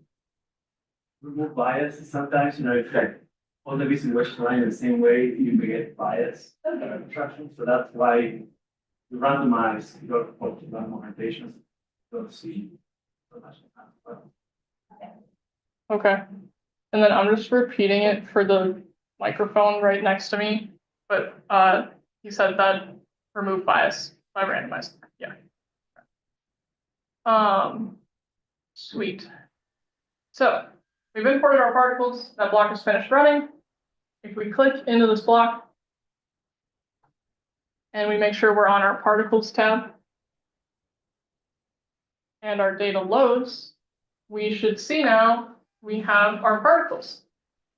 remove bias. Sometimes, if like all the visible was aligned the same way, you may get bias obstruction. So that's why you randomize your randomizations to see so much. Okay. And then I'm just repeating it for the microphone right next to me, but he said that remove bias by randomizing. Yeah. Sweet. So we've imported our particles. That block is finished running. If we click into this block and we make sure we're on our particles tab and our data loads, we should see now we have our particles.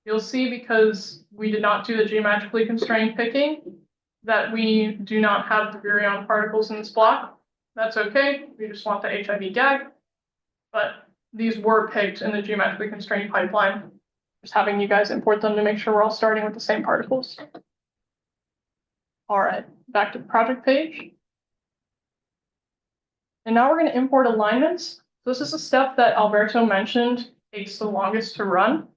You'll see because we did not do the geometrically constrained picking that we do not have the virion particles in this block. That's okay. We just want the HIV gag. But these were picked in the geometrically constrained pipeline. Just having you guys import them to make sure we're all starting with the same particles. All right, back to the project page. And now we're going to import alignments. So this is a step that Alberto mentioned takes the longest to run.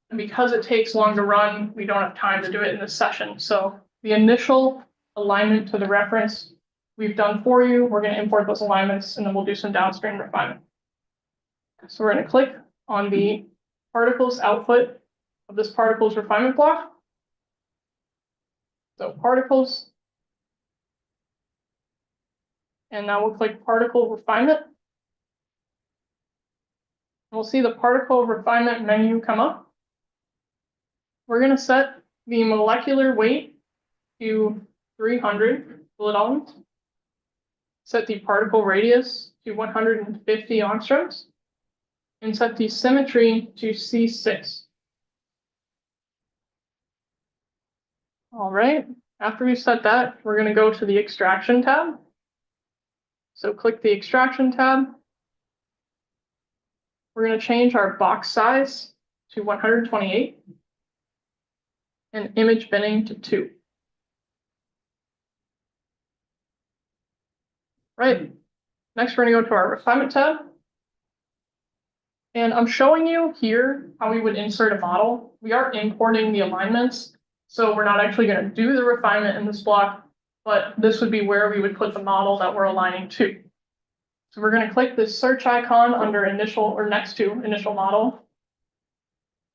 And because it takes long to run, we don't have time to do it in this session. So the initial alignment to the reference we've done for you, we're going to import those alignments and then we'll do some downstream refinement. So we're going to click on the particles output of this particles refinement block. So particles. And now we'll click particle refinement. We'll see the particle refinement menu come up. We're going to set the molecular weight to 300 kilodaltons. Set the particle radius to 150 angstroms. And set the symmetry to C6. All right, after we set that, we're going to go to the extraction tab. So click the extraction tab. We're going to change our box size to 128 and image binning to 2. Right, next we're going to go to our refinement tab. And I'm showing you here how we would insert a model. We are importing the alignments, so we're not actually going to do the refinement in this block, but this would be where we would put the model that we're aligning to. So we're going to click this search icon under initial or next to initial model.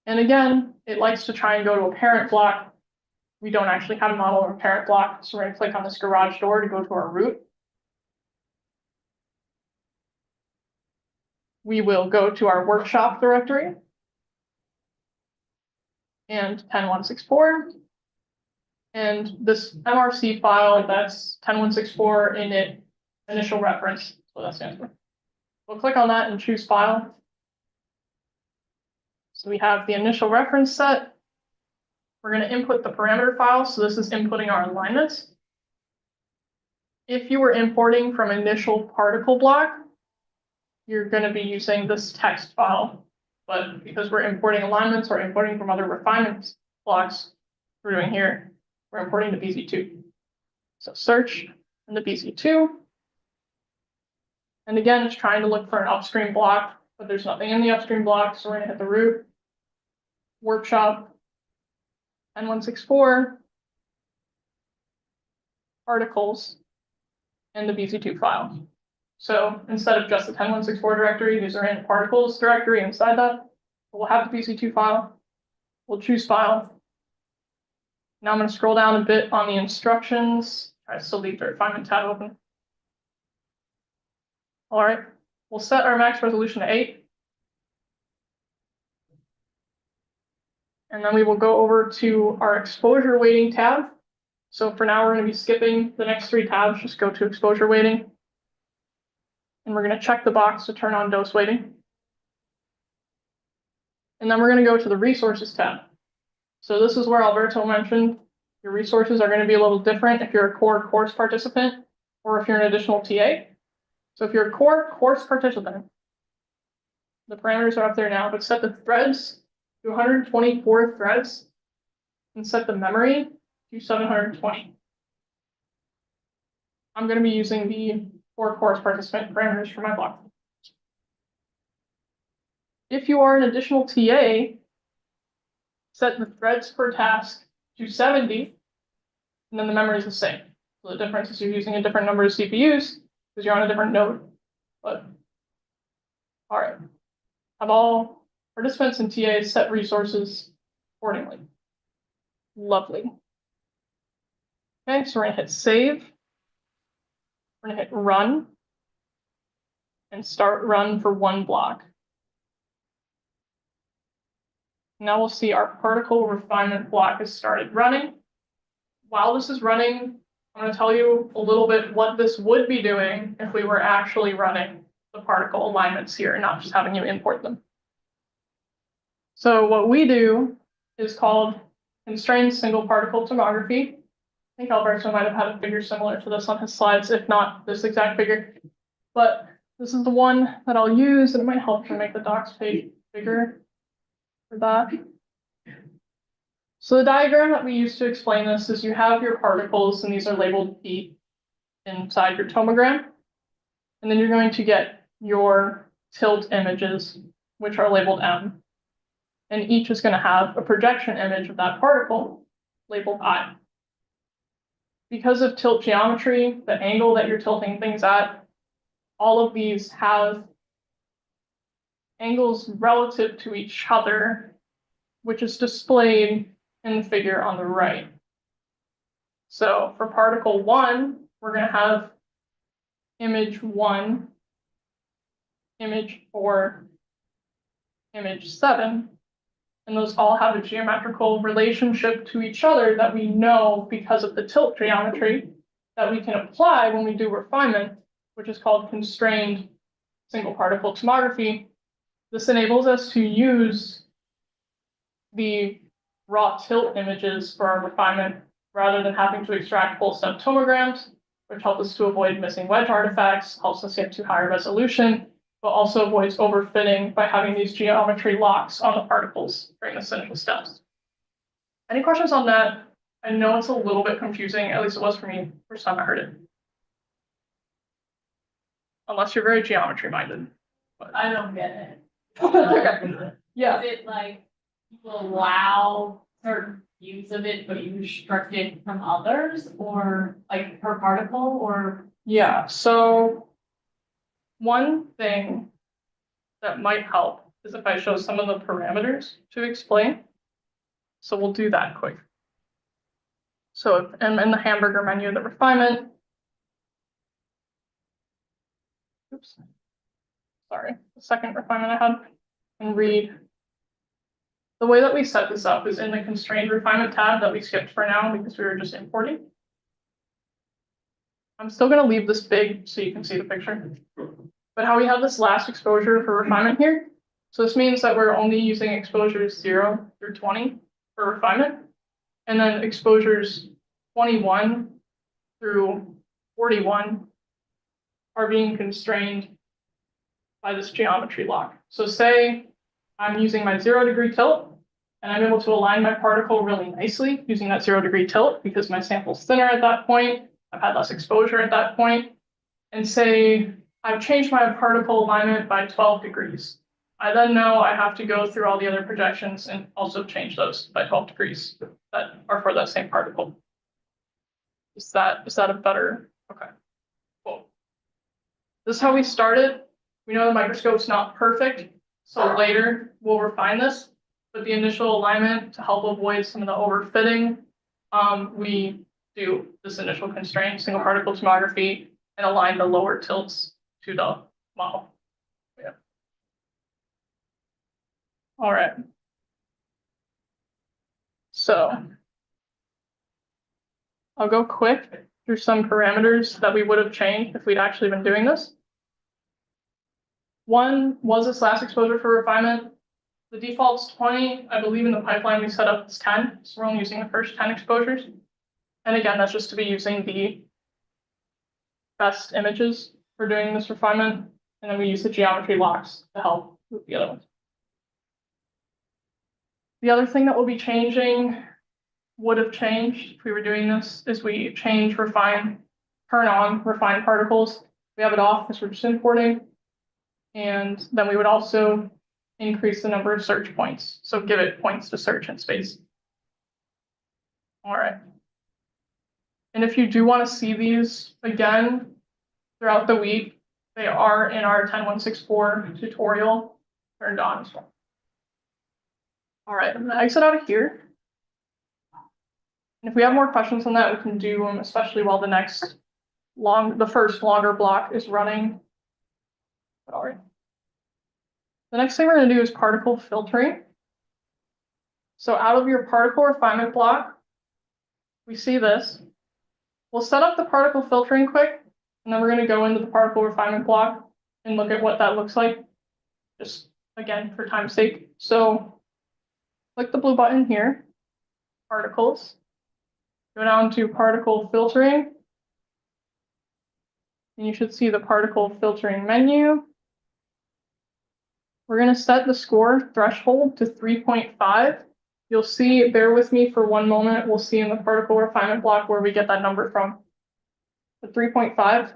And again, it likes to try and go to a parent block. We don't actually have a model or a parent block, so we're going to click on this garage door to go to our root. We will go to our workshop directory and 10164. And this MRC file, that's 10164 init initial reference. That's what that stands for. We'll click on that and choose file. So we have the initial reference set. We're going to input the parameter file. So this is inputting our alignments. If you were importing from initial particle block, you're going to be using this text file, but because we're importing alignments or importing from other refinement blocks, we're doing here, we're importing the BZ2. So search in the BZ2. And again, it's trying to look for an upstream block, but there's nothing in the upstream block, so we're going to hit the root, workshop, 10164, particles, and the BZ2 file. So instead of just the 10164 directory, these are in particles directory inside that. We'll have the BC2 file. We'll choose file. Now I'm going to scroll down a bit on the instructions. I still leave the refinement tab open. All right, we'll set our max resolution to 8. And then we will go over to our exposure weighting tab. So for now, we're going to be skipping the next 3 tabs. Just go to exposure weighting. And we're going to check the box to turn on dose weighting. And then we're going to go to the resources tab. So this is where Alberto mentioned your resources are going to be a little different if you're a core course participant or if you're an additional TA. So if you're a core course participant, the parameters are up there now, but set the threads to 124 threads and set the memory to 720. I'm going to be using the core course participant parameters for my block. If you are an additional TA, set the threads per task to 70, and then the memory is the same. So the difference is you're using a different number of CPUs because you're on a different node. But all right, have all participants and TAs set resources accordingly. Lovely. Okay, so we're gonna hit save. We're gonna hit run and start run for one block. Now we'll see our particle refinement block has started running. While this is running, I'm going to tell you a little bit what this would be doing if we were actually running the particle alignments here, not just having you import them. So what we do is called constrained single particle tomography. I think Alberto might have had a figure similar to this on his slides, if not this exact figure. But this is the one that I'll use, and it might help to make the docs page bigger for that. So the diagram that we use to explain this is you have your particles, and these are labeled P inside your tomogram. And then you're going to get your tilt images, which are labeled M. And each is going to have a projection image of that particle labeled I. Because of tilt geometry, the angle that you're tilting things at, all of these have angles relative to each other, which is displayed in the figure on the right. So for particle 1, we're going to have image 1, image 4, image 7, and those all have a geometrical relationship to each other that we know because of the tilt geometry that we can apply when we do refinement, which is called constrained single particle tomography. This enables us to use the raw tilt images for our refinement rather than having to extract full step tomograms, which helps us to avoid missing wedge artifacts, helps us get to higher resolution, but also avoids overfitting by having these geometry locks on the particles during the initial steps. Any questions on that? I know it's a little bit confusing, at least it was for me first time I heard it. Unless you're very geometry minded. But I don't get it. okay. Yeah. Is it like you allow certain views of it, but you restrict it from others, or like per particle, or? Yeah, so one thing that might help is if I show some of the parameters to explain. So we'll do that quick. So if I'm in the hamburger menu, the refinement. Oops. Sorry, the second refinement I had, and read. The way that we set this up is in the constrained refinement tab that we skipped for now because we were just importing. I'm still going to leave this big so you can see the picture. But how we have this last exposure for refinement here. So this means that we're only using exposures 0 through 20 for refinement. And then exposures 21 through 41 are being constrained by this geometry lock. So say I'm using my 0 degree tilt and I'm able to align my particle really nicely using that 0 degree tilt because my sample's thinner at that point. I've had less exposure at that point. And say I've changed my particle alignment by 12 degrees. I then know I have to go through all the other projections and also change those by 12 degrees that are for that same particle. Is that a better, okay, cool. This is how we started. We know the microscope's not perfect, so later we'll refine this, but the initial alignment to help avoid some of the overfitting, we do this initial constraint, single particle tomography, and align the lower tilts to the model. Yeah. All right. So I'll go quick through some parameters that we would have changed if we'd actually been doing this. One was this last exposure for refinement. The default's 20, I believe in the pipeline we set up it's 10, so we're only using the first 10 exposures. And again, that's just to be using the best images for doing this refinement, and then we use the geometry locks to help with the other ones. The other thing that will be changing, would have changed if we were doing this, is we change turn on refine particles. We have it off because we're just importing. And then we would also increase the number of search points. So give it points to search in space. All right. And if you do want to see these again throughout the week, they are in our 10164 tutorial turned on as well. All right, I'm gonna exit out of here. And if we have more questions on that, we can do them, especially while the first longer block is running. All right. The next thing we're going to do is particle filtering. So out of your particle refinement block, we see this. We'll set up the particle filtering quick, and then we're going to go into the particle refinement block and look at what that looks like, just again, for time's sake. So click the blue button here, particles, go down to particle filtering, and you should see the particle filtering menu. We're going to set the score threshold to 3.5. You'll see, bear with me for one moment, we'll see in the particle refinement block where we get that number from. The 3.5,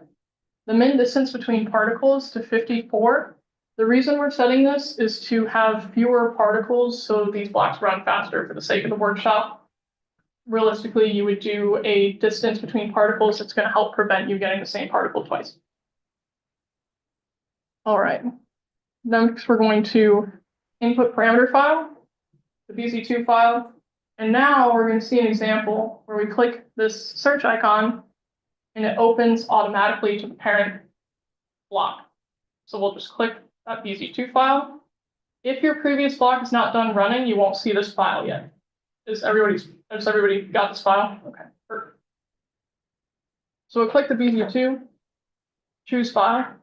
the min distance between particles to 54. The reason we're setting this is to have fewer particles so these blocks run faster for the sake of the workshop. Realistically, you would do a distance between particles that's going to help prevent you getting the same particle twice. All right. Next, we're going to input parameter file, the BZ2 file, and now we're going to see an example where we click this search icon and it opens automatically to the parent block. So we'll just click that BZ2 file. If your previous block is not done running, you won't see this file yet. Has everybody got this file? Okay, perfect. So we'll click the BZ2, choose file.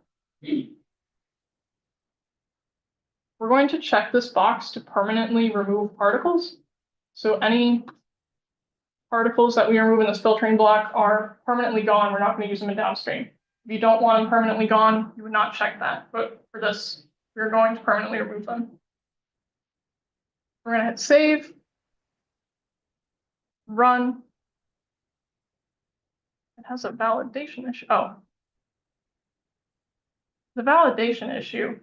We're going to check this box to permanently remove particles. So any particles that we remove in this filtering block are permanently gone. We're not going to use them in downstream. If you don't want them permanently gone, you would not check that. But for this, we're going to permanently remove them. We're going to hit save, run. It has a validation issue. Oh. The validation issue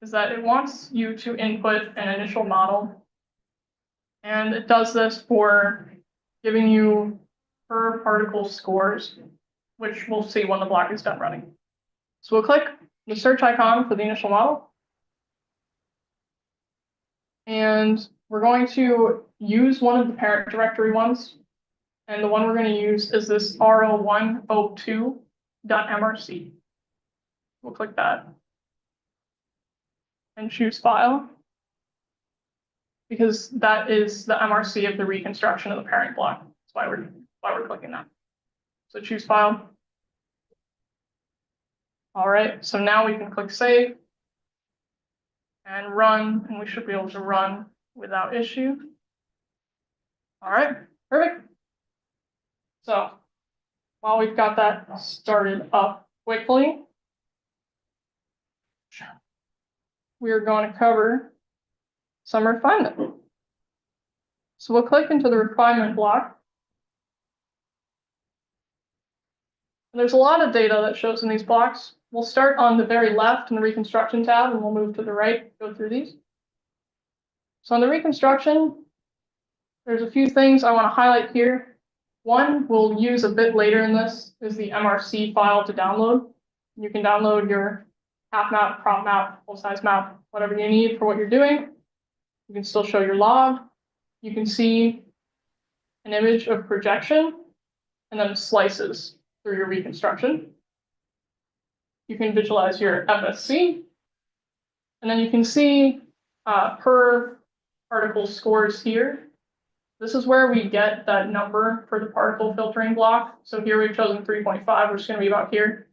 is that it wants you to input an initial model. And it does this for giving you per particle scores, which we'll see when the block is done running. So we'll click the search icon for the initial model. And we're going to use one of the parent directory ones. And the one we're going to use is this ro102.mrc. We'll click that and choose file, because that is the MRC of the reconstruction of the parent block. That's why we're clicking that. So choose file. All right, so now we can click save and run, and we should be able to run without issue. All right, perfect. So while we've got that started up quickly, we are going to cover some refinement. So we'll click into the refinement block. There's a lot of data that shows in these blocks. We'll start on the very left in the reconstruction tab, and we'll move to the right, go through these. So on the reconstruction, there's a few things I want to highlight here. One we'll use a bit later in this is the MRC file to download. You can download your half map, prop map, full size map, whatever you need for what you're doing. You can still show your log. You can see an image of projection and then slices through your reconstruction. You can visualize your FSC, and then you can see per particle scores here. This is where we get that number for the particle filtering block. So here we've chosen 3.5, we're just going to be about here.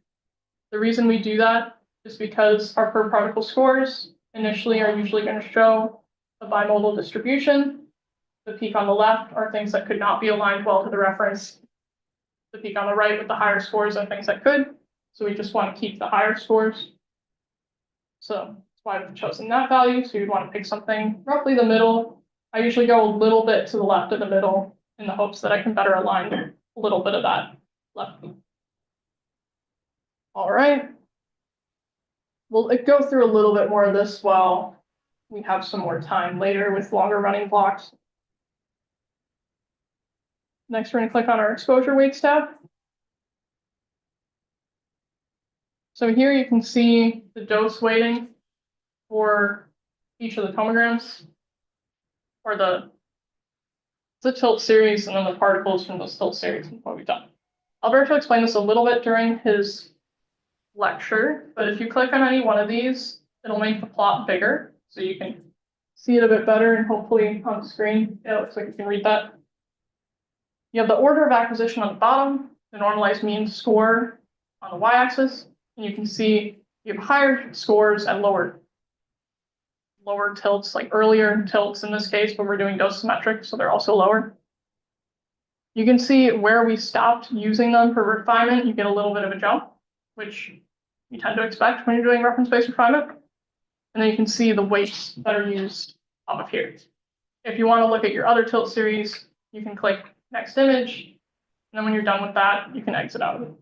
The reason we do that is because our per particle scores initially are usually going to show a bimodal distribution. The peak on the left are things that could not be aligned well to the reference. The peak on the right with the higher scores are things that could. So we just want to keep the higher scores. So that's why I've chosen that value. So you'd want to pick something roughly the middle. I usually go a little bit to the left of the middle in the hopes that I can better align a little bit of that left. All right. We'll go through a little bit more of this while we have some more time later with longer running blocks. Next, we're going to click on our exposure weights tab. So here you can see the dose weighting for each of the tomograms, or the tilt series, and then the particles from those tilt series and what we've done. Alberto explained this a little bit during his lecture, but if you click on any one of these, it'll make the plot bigger, so you can see it a bit better, and hopefully on the screen, it looks like you can read that. You have the order of acquisition on the bottom, the normalized mean score on the y-axis, and you can see you have higher scores at lower tilts, like earlier tilts in this case, but we're doing dosimetric, so they're also lower. You can see where we stopped using them for refinement, you get a little bit of a jump, which you tend to expect when you're doing reference-based refinement. And then you can see the weights that are used up here. If you want to look at your other tilt series, you can click next image, and then when you're done with that, you can exit out of it.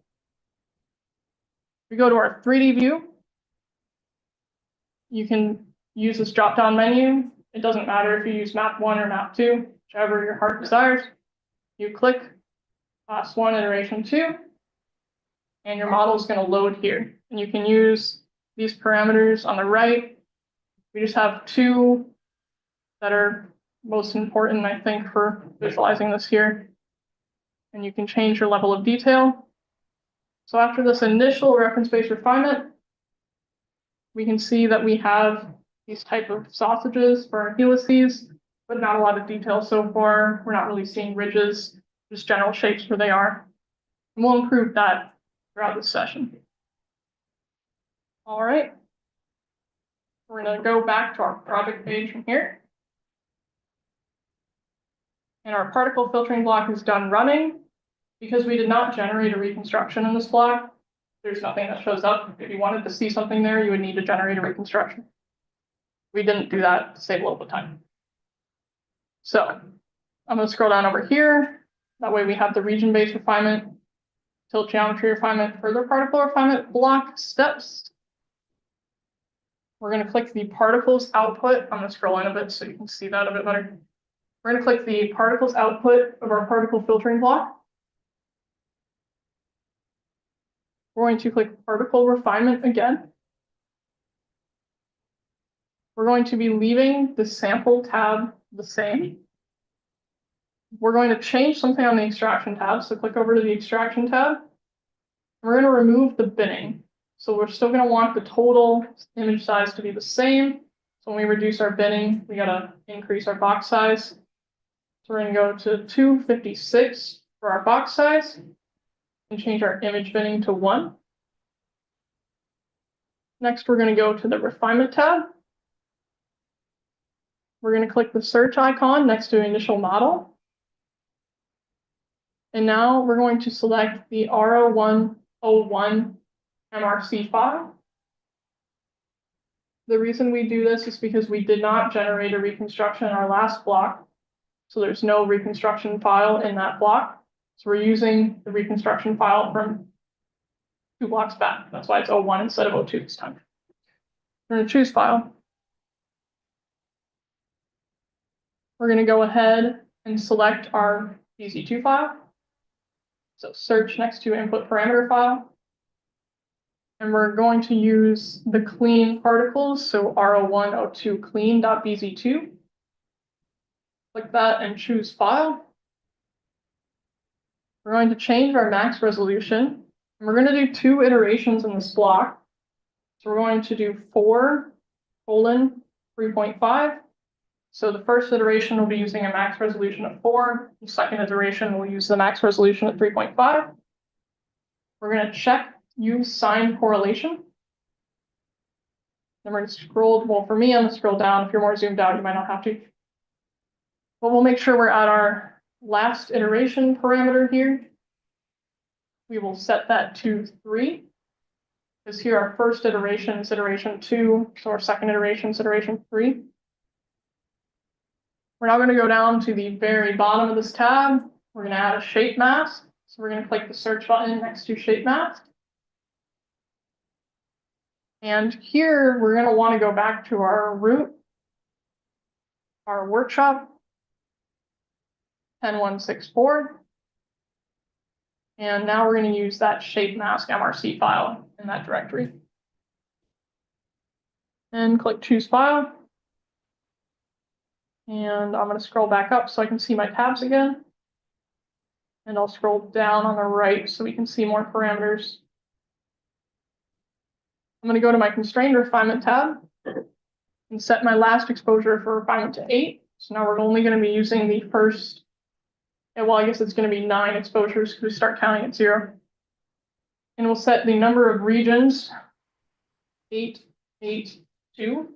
We go to our 3D view. You can use this drop-down menu. It doesn't matter if you use map 1 or map 2, whichever your heart desires. You click class 1 iteration 2, and your model is going to load here. And you can use these parameters on the right. We just have 2 that are most important, I think, for visualizing this here. And you can change your level of detail. So after this initial reference-based refinement, we can see that we have these type of sausages for our helices, but not a lot of detail so far. We're not really seeing ridges, just general shapes where they are. And we'll improve that throughout this session. All right. We're going to go back to our project page from here. And our particle filtering block is done running. Because we did not generate a reconstruction in this block, there's nothing that shows up. If you wanted to see something there, you would need to generate a reconstruction. We didn't do that to save a little bit of time. So I'm going to scroll down over here. That way we have the region-based refinement, tilt geometry refinement, further particle refinement block steps. We're going to click the particles output. I'm going to scroll in a bit so you can see that a bit better. We're going to click the particles output of our particle filtering block. We're going to click particle refinement again. We're going to be leaving the sample tab the same. We're going to change something on the extraction tab. So click over to the extraction tab. We're going to remove the binning. So we're still going to want the total image size to be the same. So when we reduce our binning, we got to increase our box size. So we're going to go to 256 for our box size and change our image binning to 1. Next, we're going to go to the refinement tab. We're going to click the search icon next to initial model. And now we're going to select the R0101 MRC file. The reason we do this is because we did not generate a reconstruction in our last block. So there's no reconstruction file in that block. So we're using the reconstruction file from 2 blocks back. That's why it's 01 instead of 02 this time. We're going to choose file. We're going to go ahead and select our BZ2 file. So search next to input parameter file. And we're going to use the clean particles. So R0102 clean.bz2. Click that and choose file. We're going to change our max resolution. And we're going to do 2 iterations in this block. So we're going to do 4:3.5. So the first iteration will be using a max resolution of 4. The second iteration will use the max resolution of 3.5. We're going to check use sign correlation. Then we're gonna scroll, well, for me, I'm gonna scroll down. If you're more zoomed out, you might not have to. But we'll make sure we're at our last iteration parameter here. We will set that to 3. Because here our first iteration is iteration 2, so our second iteration is iteration 3. We're now going to go down to the very bottom of this tab. We're going to add a shape mask. So we're going to click the search button next to shape mask. And here we're going to want to go back to our root, our workshop, 10164. And now we're going to use that shape mask MRC file in that directory. And click choose file. And I'm going to scroll back up so I can see my tabs again. And I'll scroll down on the right so we can see more parameters. I'm going to go to my constrained refinement tab and set my last exposure for refinement to 8. So now we're only going to be using the first, well, I guess it's going to be 9 exposures because we start counting at 0. And we'll set the number of regions 8, 8, 2.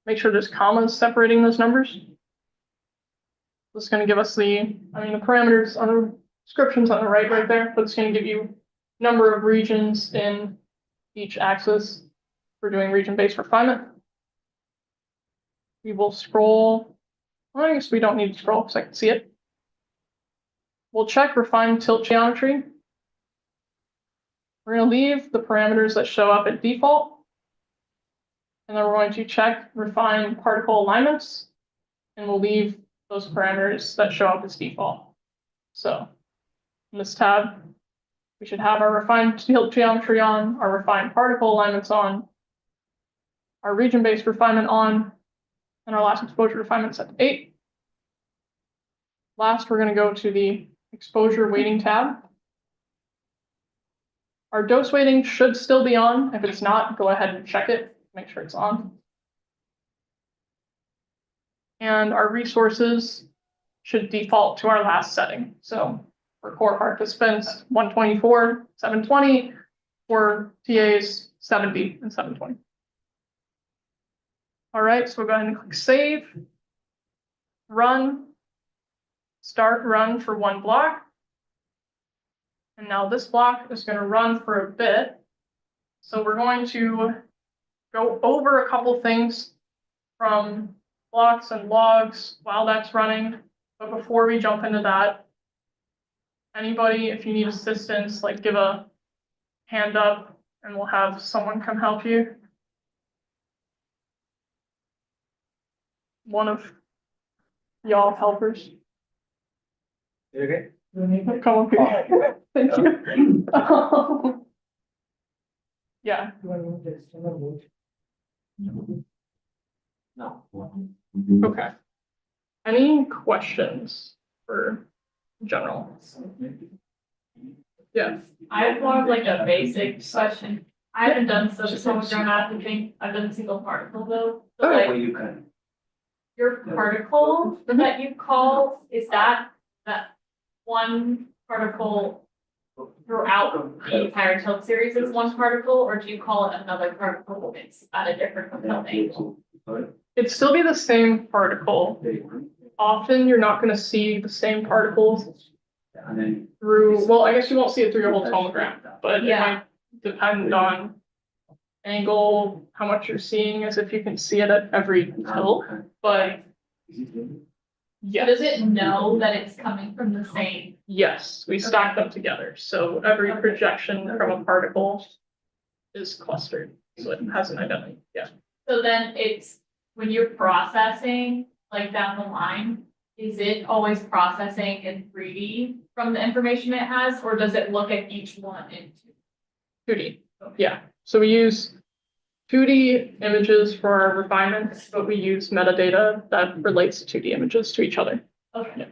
Make sure there's commas separating those numbers. This is going to give us the parameters on the descriptions on the right there, but it's going to give you number of regions in each axis for doing region-based refinement. We will scroll. Well, I guess we don't need to scroll because I can see it. We'll check refine tilt geometry. We're going to leave the parameters that show up at default. And then we're going to check refine particle alignments. And we'll leave those parameters that show up as default. So in this tab, we should have our refined tilt geometry on, our refined particle alignments on, our region-based refinement on, and our last exposure refinement set to 8. Last, we're going to go to the exposure weighting tab. Our dose weighting should still be on. If it's not, go ahead and check it, make sure it's on. And our resources should default to our last setting. So for core participants, 124, 720, for TAs, 70 and 720. All right, so we'll go ahead and click save, run, start run for 1 block. And now this block is going to run for a bit. So we're going to go over a couple things from blocks and logs while that's running. But before we jump into that, anybody, if you need assistance, like give a hand up and we'll have someone come help you. One of y'all helpers. Okay. Come up here. Thank you. Yeah. No. Okay. Any questions for general? Yeah. I have more of like a basic question. I haven't done tomogram mapping. I've done single particle though. So Well, like you can. your particle that you call, is that one particle throughout the entire tilt series is one particle, or do you call it another particle when it's at a different tilt angle? It'd still be the same particle. Often you're not going to see the same particles through, well, I guess you won't see it through your whole tomogram, but it might depend on angle, how much you're seeing, as if you can see it at every tilt, but yes. Does it know that it's coming from the same? Yes, we stack them together. So every projection from a particle is clustered, so it has an identity. Yeah. So then it's, when you're processing, like down the line, is it always processing in 3D from the information it has, or does it look at each one in 2D? Yeah. So we use 2D images for our refinements, but we use metadata that relates 2D images to each other. Okay.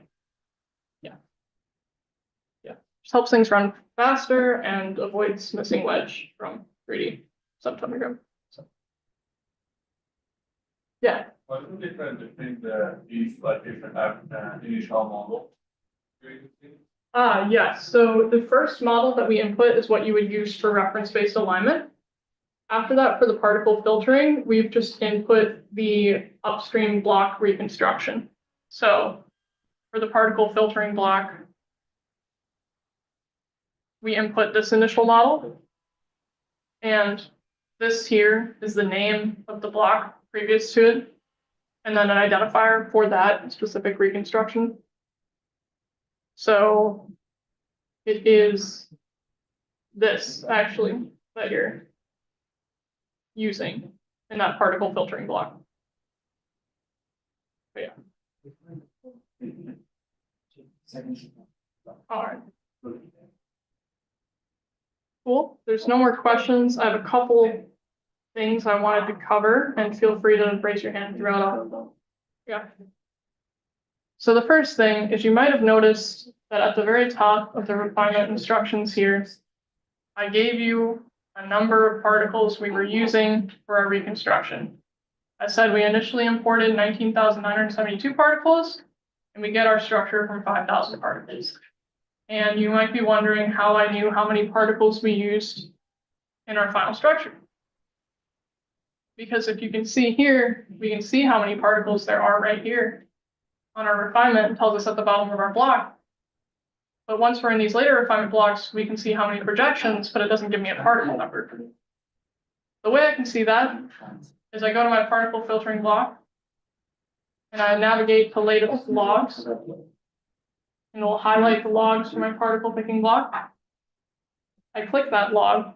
Just helps things run faster and avoids missing wedge from 3D subtomogram. So. Yeah. What's the difference between these different initial models? Yes. So the first model that we input is what you would use for reference-based alignment. After that, for the particle filtering, we've just input the upstream block reconstruction. So for the particle filtering block, we input this initial model. And this here is the name of the block previous to it, and then an identifier for that specific reconstruction. So it is this actually that you're using in that particle filtering block. But yeah. All right. Cool. There's no more questions. I have a couple things I wanted to cover, and feel free to raise your hand throughout. Yeah. So the first thing is you might have noticed that at the very top of the refinement instructions here, I gave you a number of particles we were using for our reconstruction. I said we initially imported 19,972 particles, and we get our structure from 5,000 particles. And you might be wondering how I knew how many particles we used in our final structure. Because if you can see here, we can see how many particles there are right here on our refinement. It tells us at the bottom of our block. But once we're in these later refinement blocks, we can see how many projections, but it doesn't give me a particle number. The way I can see that is I go to my particle filtering block, and I navigate to latest logs, and it will highlight the logs for my particle picking block. I click that log,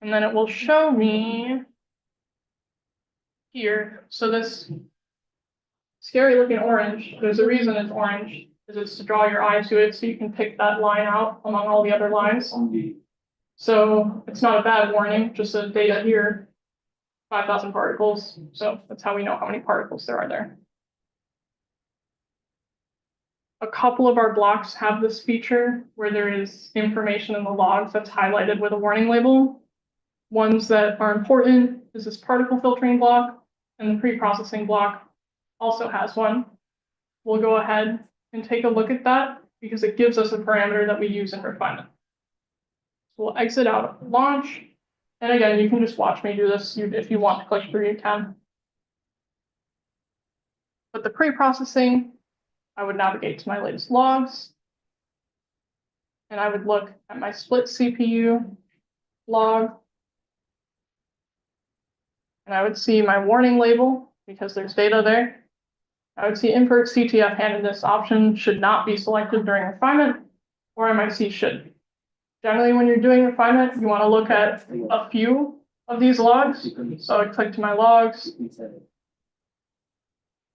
and then it will show me here. So this scary looking orange, there's a reason it's orange, is it's to draw your eye to it so you can pick that line out among all the other lines. So it's not a bad warning, just the data here, 5,000 particles. So that's how we know how many particles there are there. A couple of our blocks have this feature where there is information in the logs that's highlighted with a warning label. Ones that are important is this particle filtering block, and the pre-processing block also has one. We'll go ahead and take a look at that because it gives us a parameter that we use in refinement. So we'll exit out of launch. And again, you can just watch me do this. If you want to click through, you can. But the pre-processing, I would navigate to my latest logs. And I would look at my split CPU log. And I would see my warning label because there's data there. I would see invert CTF handedness option should not be selected during refinement, or I might see should. Generally, when you're doing refinement, you want to look at a few of these logs. So I click to my logs,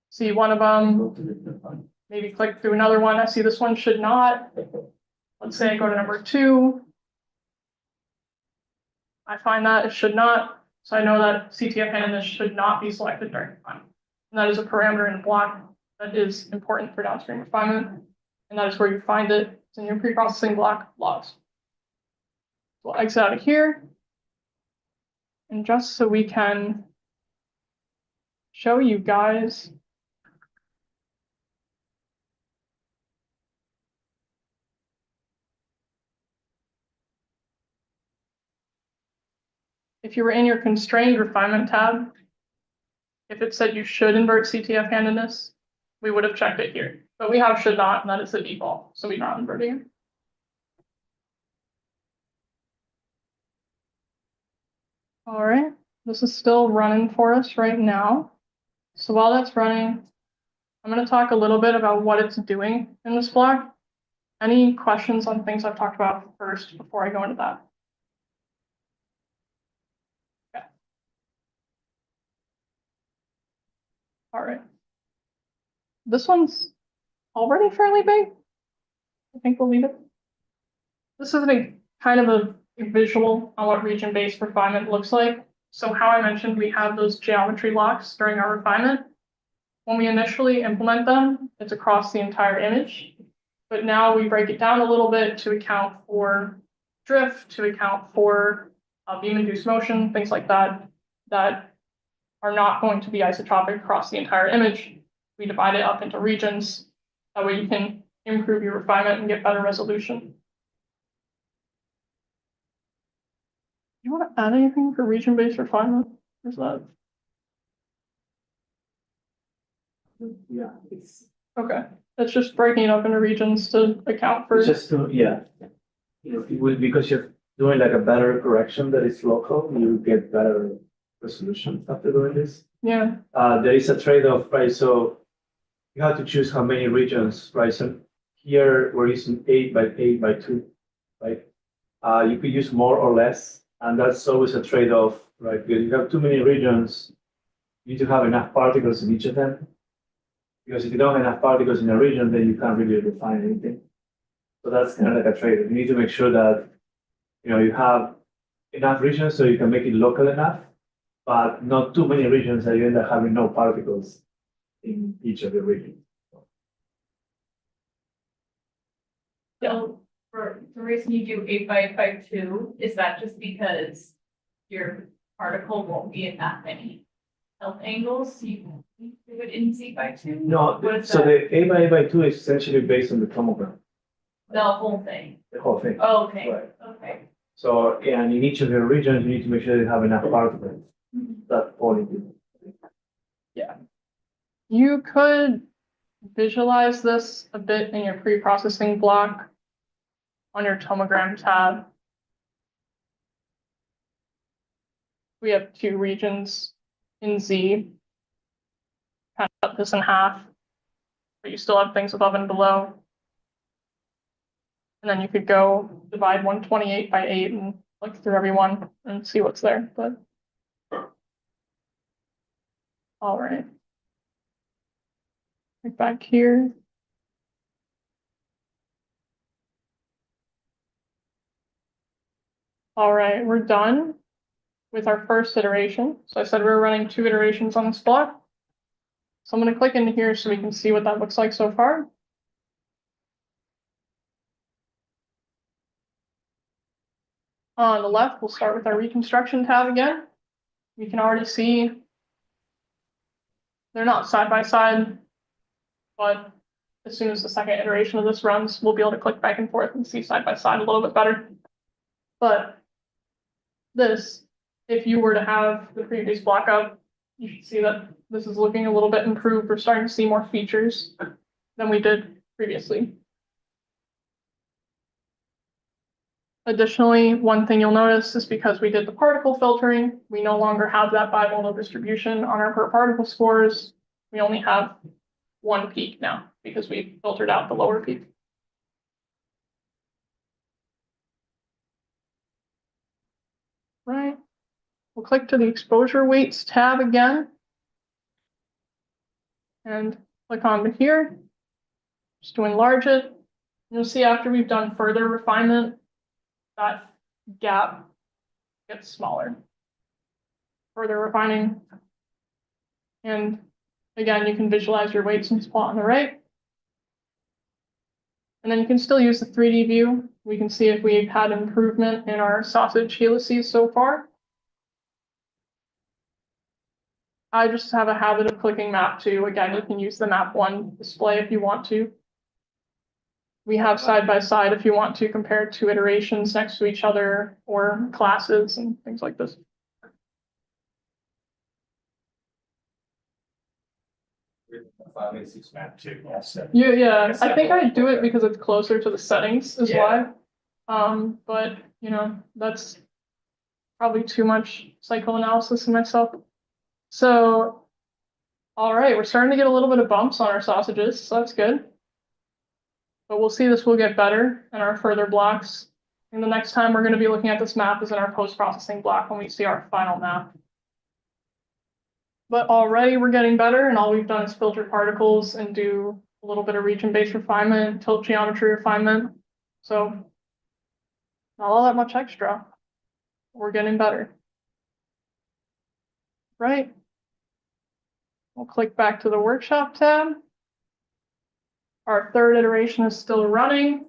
see one of them, maybe click through another one. I see this one should not. Let's say I go to number 2. I find that it should not. So I know that CTF handedness should not be selected during refinement. And that is a parameter in a block that is important for downstream refinement. And that is where you find it. It's in your pre-processing block logs. We'll exit out of here. And just so we can show you guys if you were in your constrained refinement tab, if it said you should invert CTF handedness, we would have checked it here. But we have should not, and that is the default. So we're not inverting it. All right, this is still running for us right now. So while that's running, I'm going to talk a little bit about what it's doing in this block. Any questions on things I've talked about first before I go into that? Okay. All right. This one's already fairly big. I think we'll leave it. This is a kind of a visual on what region-based refinement looks like. So how I mentioned, we have those geometry locks during our refinement. When we initially implement them, it's across the entire image. But now we break it down a little bit to account for drift, to account for beam-induced motion, things like that, that are not going to be isotropic across the entire image. We divide it up into regions. That way you can improve your refinement and get better resolution. You want to add anything for region-based refinement? Is that, Yeah, it's okay, it's just breaking it up into regions to account for, just to, yeah. You know, it will, because you're doing like a better correction that is local, you get better resolution after doing this. yeah, There is a trade-off, right? So you have to choose how many regions, right? So here we're using 8 by 2, right? You could use more or less, and that's always a trade-off, right? Because you have too many regions, you need to have enough particles in each of them. Because if you don't have enough particles in a region, then you can't really refine anything. So that's kind of like a trade-off. You need to make sure that, you know, you have enough regions so you can make it local enough, but not too many regions that you end up having no particles in each of the regions. So for the reason you do 8 by 2, is that just because your particle won't be in that many health angles? You do it in Z/2? No, What is so that? the 8 by 2 is essentially based on the tomogram, The whole thing? the whole thing. Oh, okay, Right. okay. So, and in each of your regions, you need to make sure you have enough particles that fall into. you could visualize this a bit in your pre-processing block on your tomogram tab. We have 2 regions in Z. Kind of cut this in half, but you still have things above and below. And then you could go divide 128 by 8 and look through every one and see what's there, but. All right. Right back here. All right, we're done with our first iteration. So I said we were running 2 iterations on this block. So I'm going to click into here so we can see what that looks like so far. On the left, we'll start with our reconstruction tab again. We can already see they're not side by side, but as soon as the second iteration of this runs, we'll be able to click back and forth and see side by side a little bit better. But this, if you were to have the previous block up, you should see that this is looking a little bit improved. We're starting to see more features than we did previously. Additionally, one thing you'll notice is because we did the particle filtering, we no longer have that bimodal distribution on our per particle scores. We only have 1 peak now because we filtered out the lower peak. Right. We'll click to the exposure weights tab again. And click on here. Just to enlarge it. You'll see after we've done further refinement, that gap gets smaller. Further refining. And again, you can visualize your weights and plot on the right. And then you can still use the 3D view. We can see if we've had improvement in our sausage helices so far. I just have a habit of clicking map 2. Again, you can use the map 1 display if you want to. We have side by side if you want to compare 2 iterations next to each other or classes and things like this. map 2 also. Yeah, I think I do it because it's closer to the settings is why. But you know, that's probably too much psychoanalysis in myself. So, all right, we're starting to get a little bit of bumps on our sausages, so that's good. But we'll see this will get better in our further blocks. And the next time we're going to be looking at this map is in our post-processing block when we see our final map. But already we're getting better, and all we've done is filter particles and do a little bit of region-based refinement, tilt geometry refinement. So not all that much extra. We're getting better. Right. We'll click back to the workshop tab. Our 3rd iteration is still running.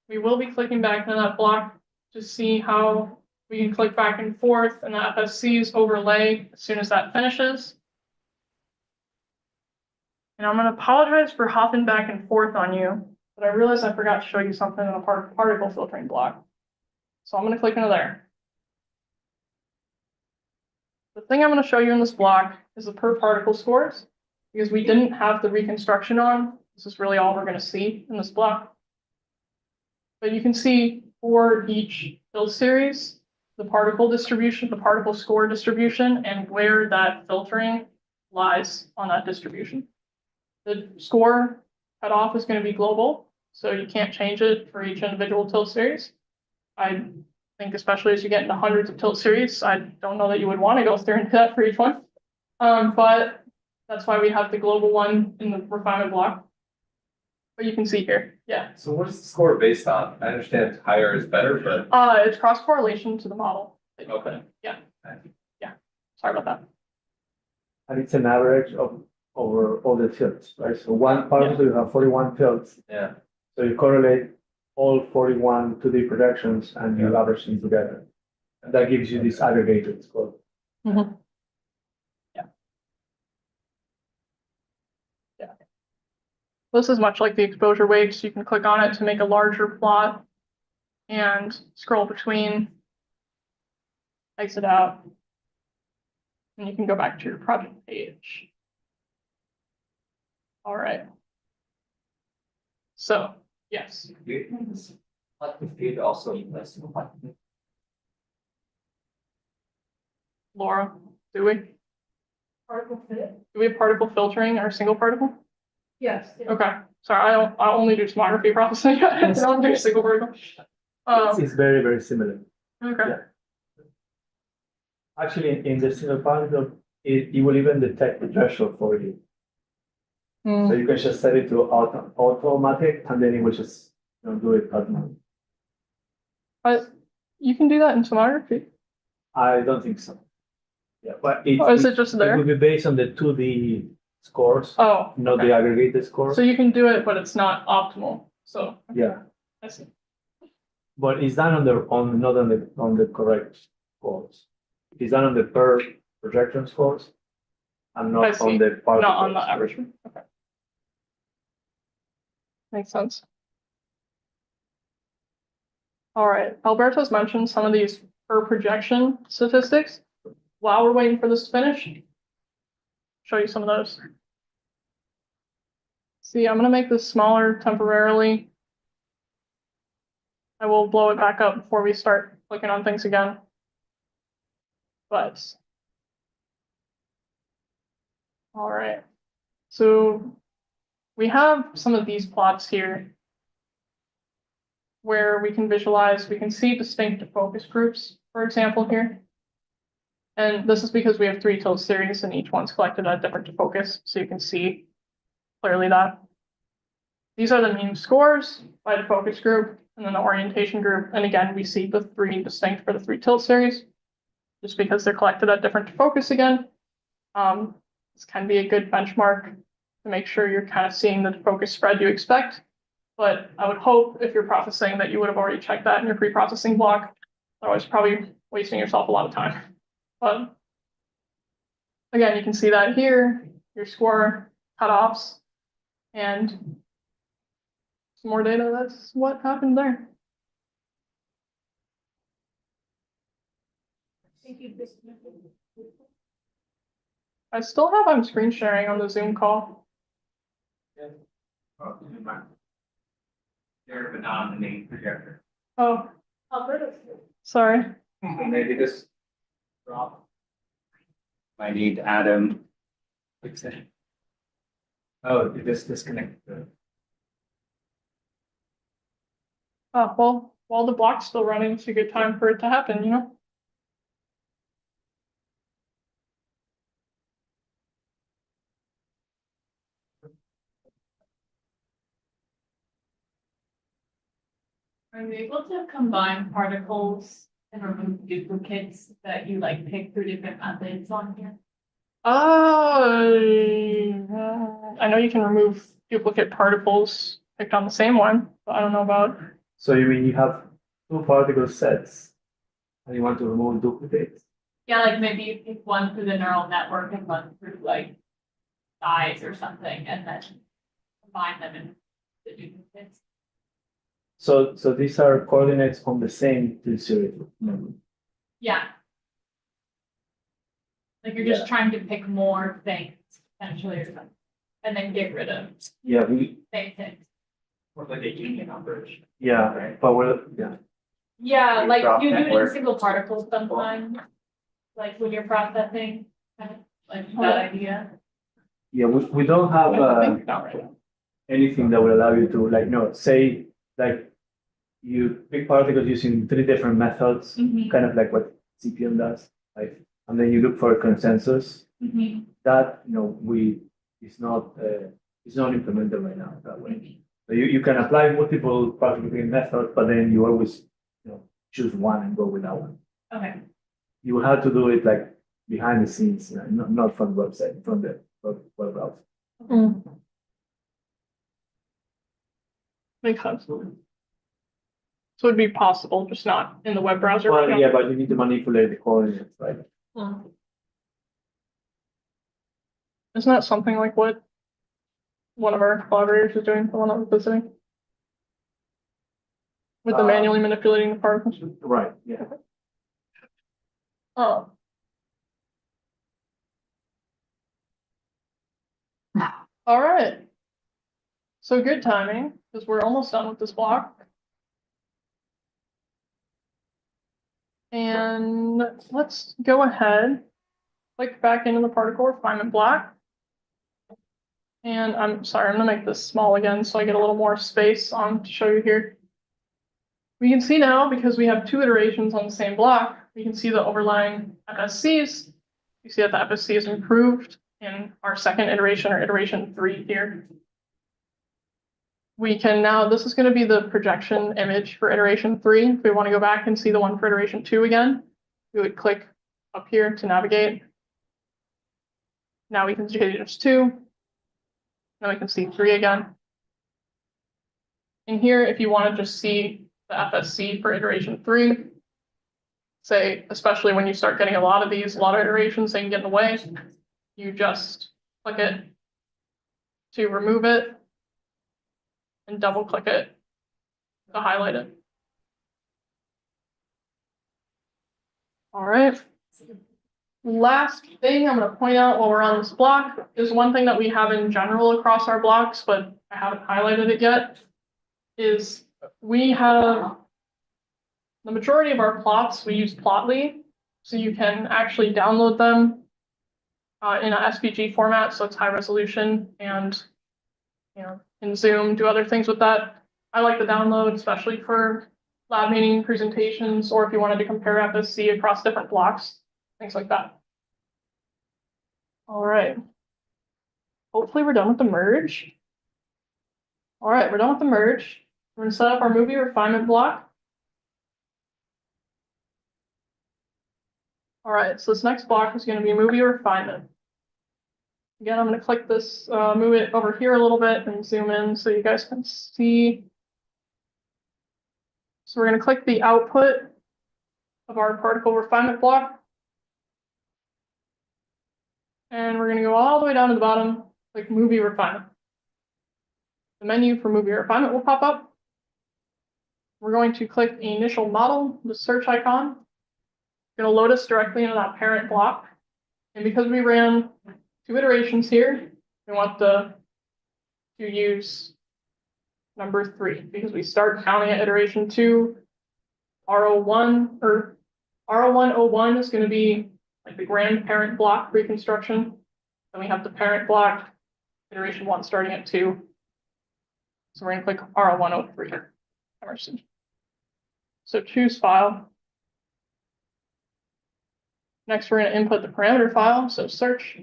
We will be clicking back into that block to see how we can click back and forth and the FSCs overlay as soon as that finishes. And I'm going to apologize for hopping back and forth on you, but I realized I forgot to show you something in a particle filtering block. So I'm going to click into there. The thing I'm going to show you in this block is the per particle scores, because we didn't have the reconstruction on. This is really all we're going to see in this block. But you can see for each field series, the particle distribution, the particle score distribution, and where that filtering lies on that distribution. The score cutoff is going to be global, so you can't change it for each individual tilt series. I think especially as you get into hundreds of tilt series, I don't know that you would want to go through into that for each one. But that's why we have the global one in the refinement block. But you can see here, yeah. So what's the score based on? I understand higher is better, but It's cross correlation to the model. that you put in. Yeah. Sorry about that. And it's an average of over all the fields, right? So one particle, you have 41 fields. yeah. So you correlate all 41 2D projections and you average them together. And that gives you this aggregated score. This is much like the exposure weights. You can click on it to make a larger plot and scroll between, exit out, and you can go back to your project page. All right. So, yes. But the field also invests in what? Laura, do we? Particle fit? Do we have particle filtering or single particle? Yes. Okay, sorry, I only do tomography processing. I don't do single particle. It's very, very similar. Okay. Yeah. Actually, in the single particle, it will even detect the threshold for you. So you can just set it to automatic and then it will just do it automatically. You can do that in tomography. I don't think so. Yeah, but Is it just it there? will be based on the 2D scores, Oh, not okay. the aggregated scores. So you can do it, but it's not optimal. So Yeah, I see. but it's done not on the correct scores. It's done on the per projection scores and I not see. on the particle. Not on the average one. Okay. Makes sense. All right, Alberto's mentioned some of these per projection statistics. While we're waiting for this to finish, show you some of those. See, I'm gonna make this smaller temporarily. I will blow it back up before we start clicking on things again. But, all right, so we have some of these plots here where we can visualize, we can see distinct focus groups, for example, here. And this is because we have 3 tilt series and each one's collected at different focus, so you can see clearly that. These are the mean scores by the focus group and then the orientation group. And again, we see the 3 distinct for the 3 tilt series, just because they're collected at different focus again. This can be a good benchmark to make sure you're kind of seeing the focus spread you expect. But I would hope if you're processing that you would have already checked that in your pre-processing block. Otherwise, probably wasting yourself a lot of time. But again, you can see that here, your score cutoffs, and some more data. That's what happened there. I still have I'm screen sharing on the Zoom call. There, but not on the main projector. Oh, sorry. Maybe this drop. I need Adam. Fix it. Oh, did this disconnect? Oh, well, while the block's still running, it's a good time for it to happen, you know? Are you able to combine particles and remove duplicates that you like pick through different methods on here? I know you can remove duplicate particles picked on the same one, but I don't know about. So you mean you have 2 particle sets and you want to remove duplicates? Yeah, like maybe you pick one through the neural network and one through like size or something, and then combine them in the duplicates. So these are coordinates on the same tilt series. Yeah. Like you're just trying to pick more things potentially or something, and then get rid of Yeah, same things. Or like a union operation. yeah, but yeah. Yeah, like Drop you do it in network. single particles sometimes, like when you're processing, kind of like that idea. Yeah, we don't have, anything that will allow you to, like, no, say, like, you pick particles using 3 different methods, Mhm. kind of like what CPM does, like, and then you look for a consensus. Mhm. That, it's not implemented right now that way. So you can apply multiple particle picking methods, but then you always, choose one and go with that one. Okay, You will have to do it like behind the scenes, not from the website, from the web browser. Makes sense. So it'd be possible, just not in the web browser. Well, yeah, but you need to manipulate the coordinates, right? Isn't that something like what one of our collaborators is doing, the one that was visiting? With the manually manipulating the particles? Right, yeah. Oh. All right. So good timing, because we're almost done with this block. And let's go ahead, click back into the particle refinement block. And I'm sorry, I'm gonna make this small again so I get a little more space on to show you here. We can see now, because we have 2 iterations on the same block, we can see the overlying FSCs. You see that the FSC is improved in our second iteration, or iteration 3 here. We can now, this is going to be the projection image for iteration 3. If we want to go back and see the one for iteration 2 again, we would click up here to navigate. Now we can see iteration 2. Now we can see 3 again. And here, if you want to just see the FSC for iteration 3, say, especially when you start getting a lot of iterations saying get in the way, you just click it to remove it and double click it to highlight it. All right. Last thing I'm going to point out while we're on this block is one thing that we have in general across our blocks, but I haven't highlighted it yet, is we have the majority of our plots, we use Plotly, so you can actually download them in a SVG format, so it's high resolution, and in Zoom, do other things with that. I like the download, especially for lab meeting presentations, or if you wanted to compare FSC across different blocks, things like that. All right. Hopefully we're done with the merge. All right, we're done with the merge. We're gonna set up our movie refinement block. All right, so this next block is gonna be movie refinement. Again, I'm going to click this, move it over here a little bit and zoom in so you guys can see. So we're going to click the output of our particle refinement block. And we're going to go all the way down to the bottom, click movie refinement. The menu for movie refinement will pop up. We're going to click initial model, the search icon. It's going to load us directly into that parent block. And because we ran 2 iterations here, we want to use number 3 because we start counting at iteration 2. R01 or R0101 is going to be like the grandparent block reconstruction. Then we have the parent block, iteration 1 starting at 2. So we're going to click R0103. Emerson. So choose file. Next, we're going to input the parameter file, so search.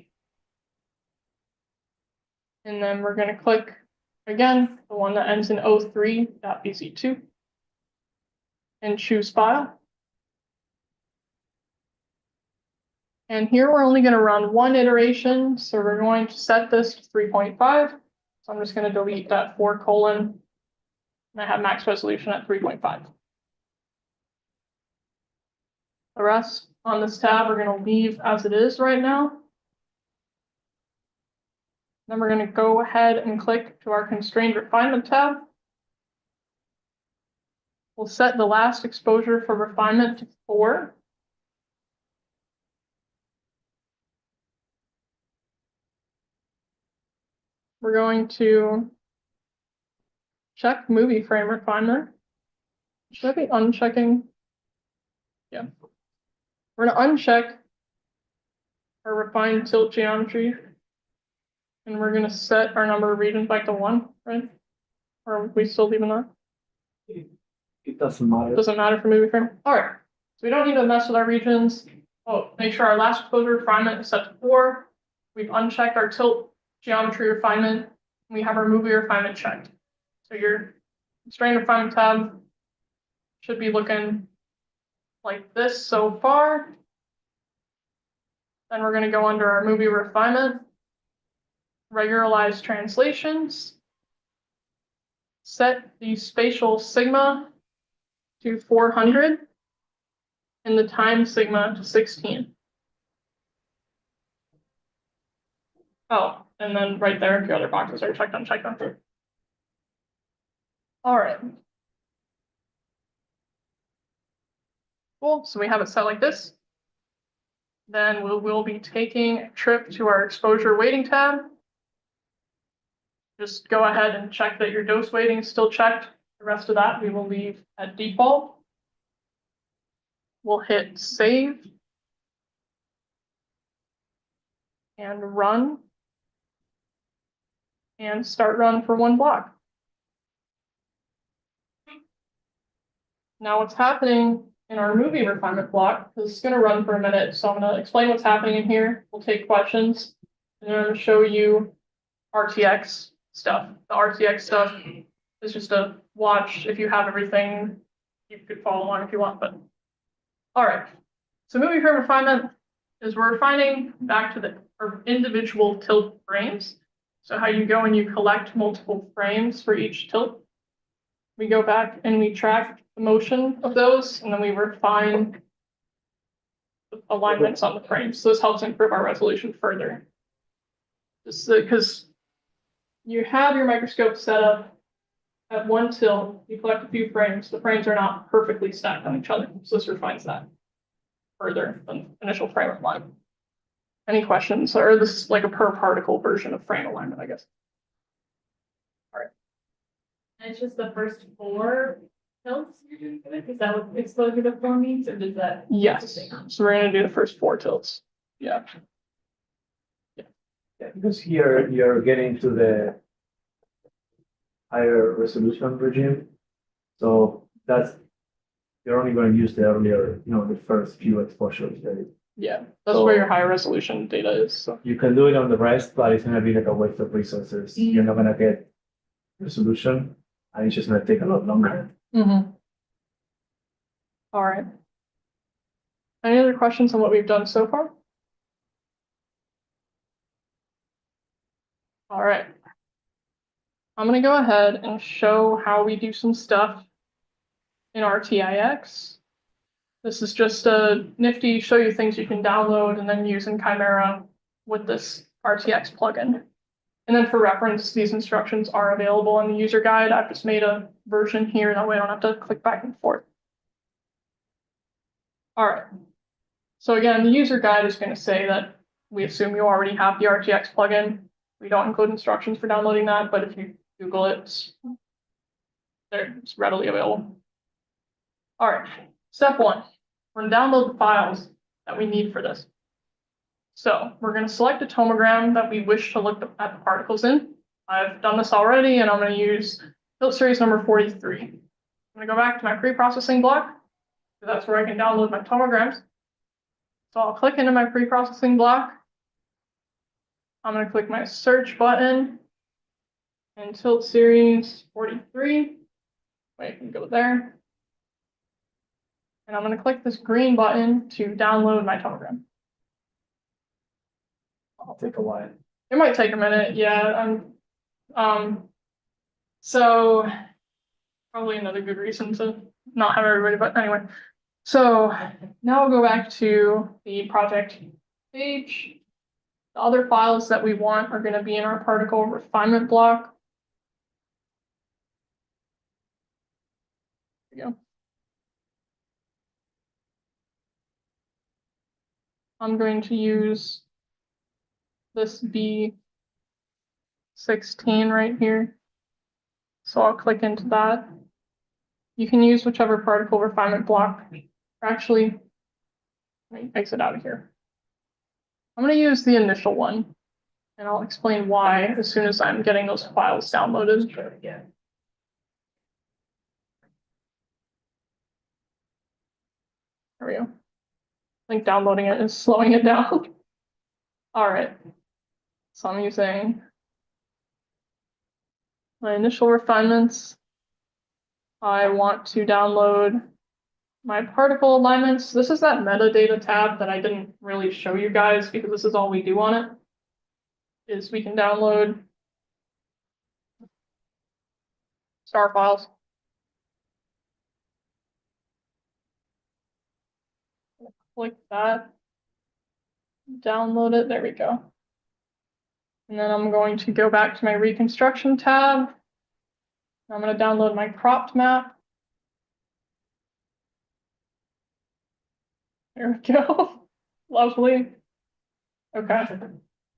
And then we're going to click, again, the one that ends in 03.bz2. And choose file. And here we're only going to run 1 iteration, so we're going to set this to 3.5. So I'm just going to delete that 4 colon, and I have max resolution at 3.5. The rest on this tab we're going to leave as it is right now. Then we're going to go ahead and click to our constrained refinement tab. We'll set the last exposure for refinement to 4. we're going to check movie frame refinement. Should I be unchecking? Yeah. We're gonna uncheck our refined tilt geometry. And we're gonna set our number of regions back to 1, right? Or are we still leaving that? It doesn't matter. Doesn't matter for movie frame. All right. So we don't need to mess with our regions. Oh, make sure our last exposure refinement is set to 4. We've unchecked our tilt geometry refinement. We have our movie refinement checked. So your strain refinement tab should be looking like this so far. Then we're going to go under our movie refinement, regularize translations, set the spatial sigma to 400 and the time sigma to 16. Oh, and then right there, a few other boxes are checked, unchecked, unchecked. All right. Cool, so we have it set like this. Then we'll be taking a trip to our exposure weighting tab. Just go ahead and check that your dose weighting is still checked. The rest of that we will leave at default. We'll hit save and run and start run for 1 block. Now what's happening in our movie refinement block, this is going to run for a minute, so I'm going to explain what's happening in here. We'll take questions, and then I'm going to show you RTX stuff. The RTX stuff is just a watch. If you have everything, you could follow along if you want, but all right. So movie frame refinement is we're refining back to the individual tilt frames. So how you go and you collect multiple frames for each tilt. We go back and we track the motion of those, and then we refine the alignments on the frames. So this helps improve our resolution further. Just because you have your microscope set up at 1 tilt, you collect a few frames. The frames are not perfectly stacked on each other, so this refines that further than initial frame alignment. Any questions? Or this is like a per particle version of frame alignment, I guess. And it's just the first 4 tilts you're doing for it? Is that what exposure to 4 means, or does that? Yes. So we're going to do the first 4 tilts. Yeah. Yeah, because here you're getting to the higher resolution regime. So you're only going to use the earlier, the first few exposures. Yeah, that's So- where your high resolution data is. So. You can do it on the rest, but it's going to be like a waste of resources. You're not going to get resolution, and it's just going to take a lot longer. All right. Any other questions on what we've done so far? All right. I'm going to go ahead and show how we do some stuff in RTIX. This is just a nifty show you things you can download and then use in Chimera with this RTX plugin. And then for reference, these instructions are available in the user guide. I've just made a version here, that way I don't have to click back and forth. All right. So again, the user guide is going to say that we assume you already have the RTX plugin. We don't include instructions for downloading that, but if you Google it, it's readily available. All right, step 1, we're going to download the files that we need for this. So we're going to select a tomogram that we wish to look at the particles in. I've done this already, and I'm going to use tilt series number 43. I'm going to go back to my pre-processing block, so that's where I can download my tomograms. So I'll click into my pre-processing block. I'm going to click my search button and tilt series 43. Wait, I can go there. And I'm going to click this green button to download my tomogram. It'll take a while. It might take a minute, yeah. So probably another good reason to not have everybody, but anyway. So now we'll go back to the project page. The other files that we want are going to be in our particle refinement block. There we go. I'm going to use this B 16 right here. So I'll click into that. You can use whichever particle refinement block. Actually, let me exit out of here. I'm going to use the initial one, and I'll explain why as soon as I'm getting those files downloaded. There we go. I think downloading it is slowing it down. All right. So I'm using my initial refinements. I want to download my particle alignments. This is that metadata tab that I didn't really show you guys because this is all we do on it. Is we can download star files. Click that, download it, there we go. And then I'm going to go back to my reconstruction tab. I'm going to download my cropped map. There we go. Lovely. Okay.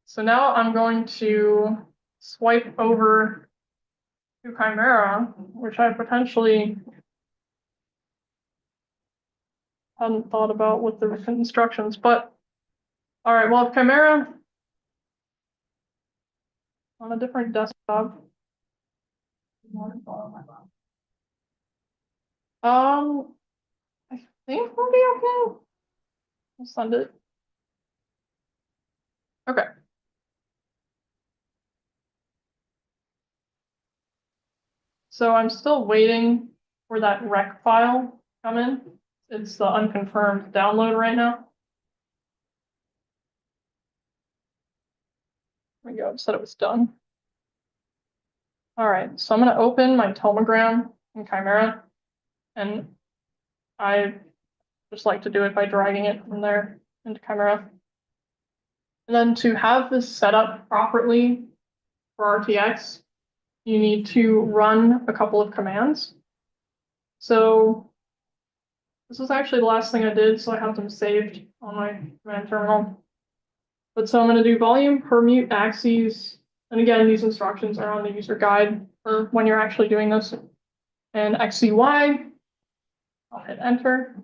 So now I'm going to swipe over to Chimera, which I potentially hadn't thought about with the instructions, but all right, well, Chimera on a different desktop. I think we'll be okay. I'll send it. Okay. So I'm still waiting for that rec file to come in. It's the unconfirmed download right now. There we go, it said it was done. All right, so I'm going to open my tomogram in Chimera, and I just like to do it by dragging it from there into Chimera. And then to have this set up properly for RTX, you need to run a couple of commands. So this was actually the last thing I did, so I have them saved on my command terminal. But so I'm going to do volume permute axes. And again, these instructions are on the user guide for when you're actually doing this. And XCY, I'll hit enter.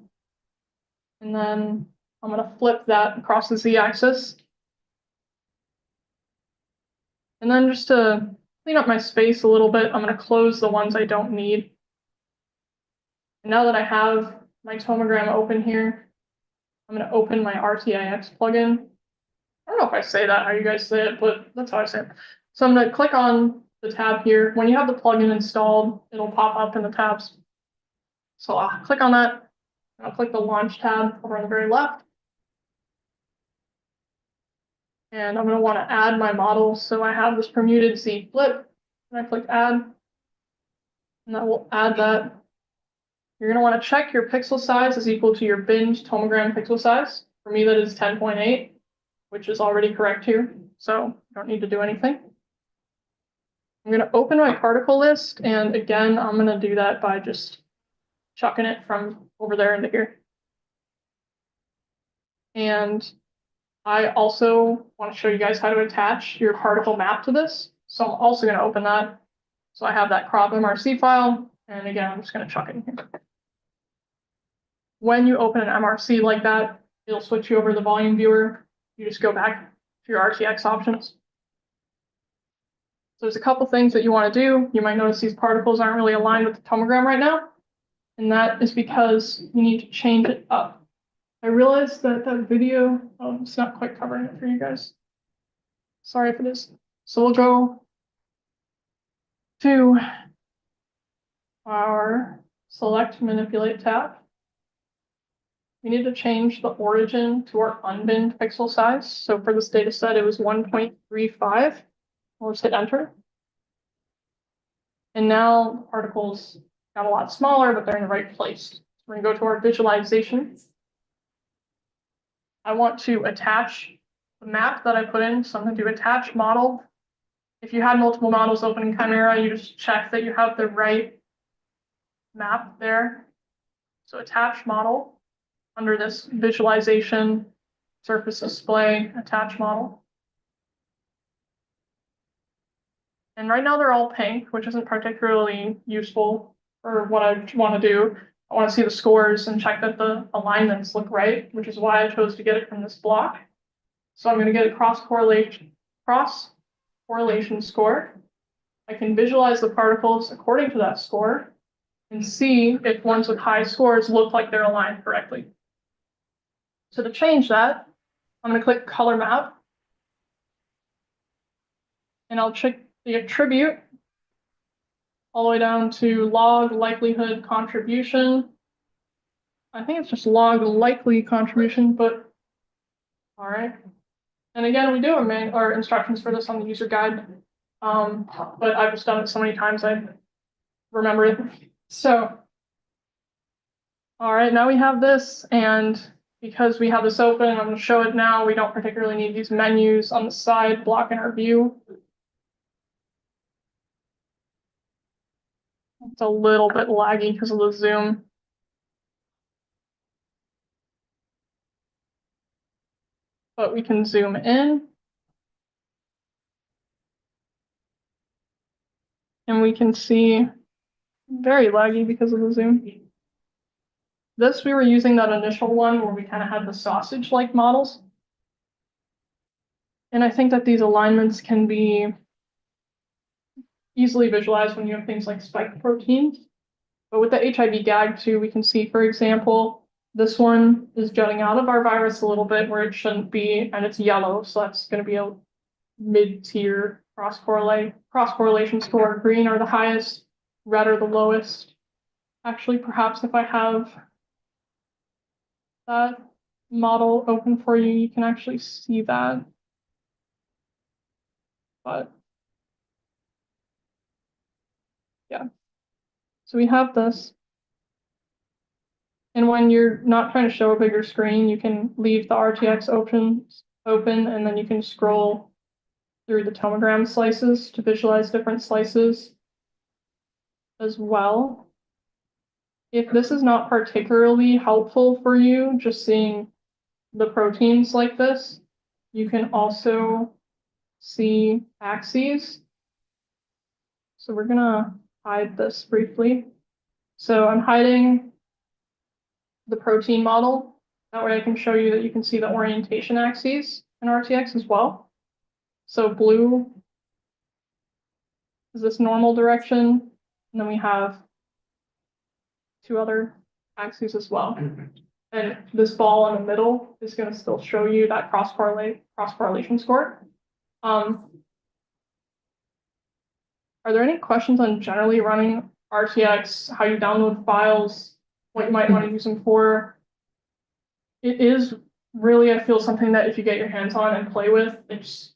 And then I'm going to flip that across the Z-axis. And then just to clean up my space a little bit, I'm going to close the ones I don't need. And now that I have my tomogram open here, I'm going to open my RTIX plugin. I don't know if I say that how you guys say it, but that's how I say it. So I'm going to click on the tab here. When you have the plugin installed, it'll pop up in the tabs. So I'll click on that. I'll click the launch tab over on the very left. And I'm going to want to add my model. So I have this permuted Z flip, and I click add. And that will add that. You're going to want to check your pixel size is equal to your binned tomogram pixel size. For me, that is 10.8, which is already correct here. So you don't need to do anything. I'm going to open my particle list. And again, I'm going to do that by just chucking it from over there into here. And I also want to show you guys how to attach your particle map to this. So I'm also going to open that. So I have that crop MRC file. And again, I'm just going to chuck it in here. When you open an MRC like that, it'll switch you over to the volume viewer. You just go back to your RTX options. So there's a couple things that you want to do. You might notice these particles aren't really aligned with the tomogram right now. And that is because you need to change it up. I realized that that video, it's not quite covering it for you guys. Sorry if it is. So we'll go to our select manipulate tab. We need to change the origin to our unbinned pixel size. So for this data set, it was 1.35. We'll just hit enter. And now the particles got a lot smaller, but they're in the right place. So we're going to go to our visualization. I want to attach the map that I put in. So I'm going to do attach model. If you had multiple models open in Chimera, you just check that you have the right map there. So attach model under this visualization, surface display, attach model. And right now they're all pink, which isn't particularly useful for what I want to do. I want to see the scores and check that the alignments look right, which is why I chose to get it from this block. So I'm going to get a cross correlation score. I can visualize the particles according to that score and see if ones with high scores look like they're aligned correctly. So to change that, I'm going to click color map. And I'll check the attribute all the way down to log likelihood contribution. I think it's just log likely contribution, but all right. And again, we do our instructions for this on the user guide. But I've just done it so many times I remember it. So, all right, now we have this, and because we have this open, I'm going to show it now. We don't particularly need these menus on the side blocking our view. It's a little bit laggy because of the zoom. But we can zoom in. And we can see very laggy because of the zoom. This, we were using that initial one where we kind of had the sausage-like models. And I think that these alignments can be easily visualized when you have things like spike proteins. But with the HIV gag too, we can see, for example, this one is jutting out of our virus a little bit where it shouldn't be, and it's yellow, so that's going to be a mid-tier cross-correlation score. Green are the highest, red are the lowest. Actually, perhaps if I have that model open for you, you can actually see that. But yeah, so we have this. And when you're not trying to show a bigger screen, you can leave the RTX open, and then you can scroll through the tomogram slices to visualize different slices as well. If this is not particularly helpful for you, just seeing the proteins like this, you can also see axes. So we're gonna hide this briefly. So I'm hiding the protein model. That way I can show you that you can see the orientation axes in RTX as well. So blue is this normal direction, and then we have two other axes as well. And this ball in the middle is going to still show you that cross correlation score. Are there any questions on generally running RTX, how you download files, what you might want to use them for? It is really, I feel, something that if you get your hands on and play with, it just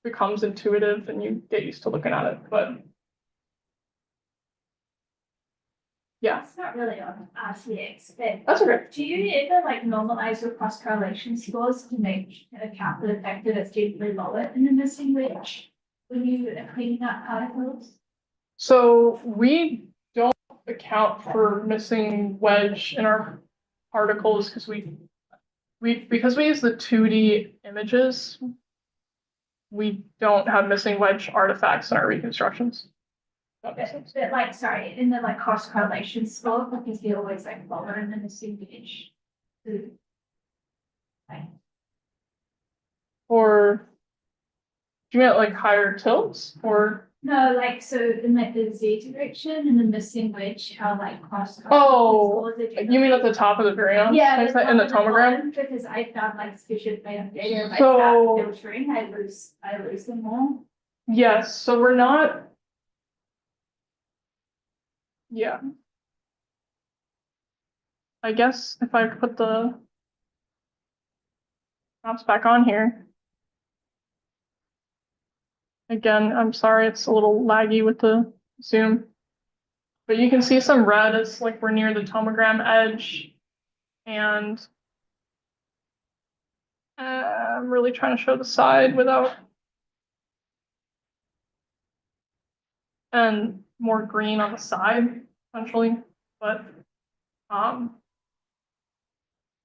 becomes intuitive and you get used to looking at it. But yeah. It's not really on RTX, but That's okay. do you ever like normalize your cross correlation scores to make an account for the fact that it's deeply lower in the missing wedge when you are cleaning up particles? So we don't account for missing wedge in our particles because because we use the 2D images, we don't have missing wedge artifacts in our reconstructions. That makes sense. But like, sorry, in the like cross correlation score, because they're always like lower in the missing wedge. Or do you mean like higher tilts or? No, like, so in like the Z direction and the missing wedge, how like cross. Oh, you mean at the top of the virion? Yeah, in the tomogram? because I found like especially if data like So- start filtering, I lose them all. Yes, so we're not. Yeah. I guess if I put the maps back on here. Again, I'm sorry, it's a little laggy with the zoom. But you can see some red as like we're near the tomogram edge. And I'm really trying to show the side without. And more green on the side, essentially. But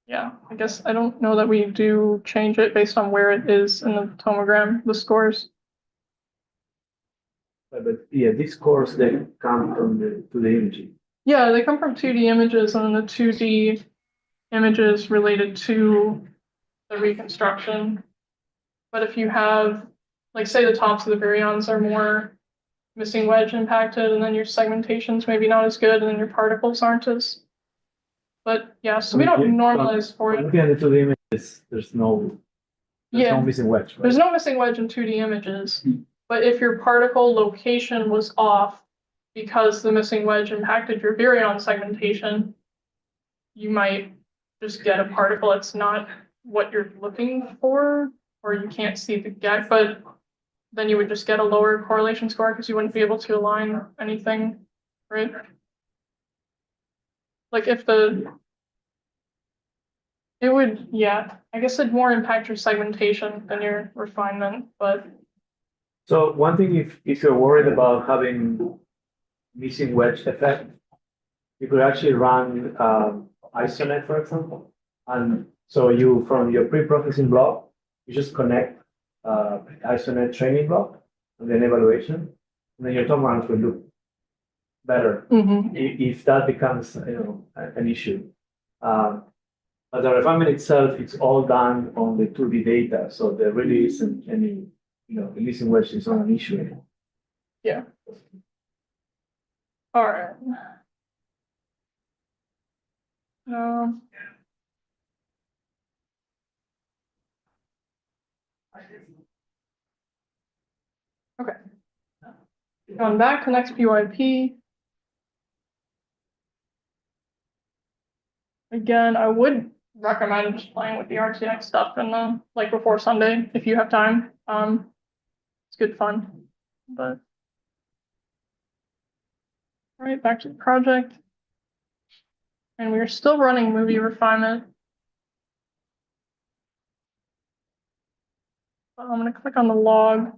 yeah, I guess I don't know that we do change it based on where it is in the tomogram, the scores. But yeah, these scores, they come from the, to the imaging. Yeah, they come from 2D images and the 2D images related to the reconstruction. But if you have, like, say the tops of the virions are more missing wedge impacted, and then your segmentation's maybe not as good, and then your particles aren't as. But yeah, so we don't normalize for it. Looking at the 2D images, there's no missing wedge, right? There's no missing wedge in 2D images, but if your particle location was off because the missing wedge impacted your virion segmentation, you might just get a particle that's not what you're looking for, or you can't see the gap, but then you would just get a lower correlation score because you wouldn't be able to align anything, right? Like if it would, yeah, I guess it'd more impact your segmentation than your refinement, but. So one thing, if you're worried about having missing wedge effect, you could actually run ISONET, for example. And so you, from your pre-processing block, you just connect ISONET training block and then evaluation, and then your top runs will look better if that becomes an issue. But the refinement itself, it's all done on the 2D data, so there really isn't any, the missing wedge is not an issue. Yeah. All right. Okay. Going back to nextPYP. Again, I would recommend just playing with the RTX stuff in the like before Sunday if you have time. It's good fun. But all right, back to the project. And we are still running movie refinement. I'm going to click on the log.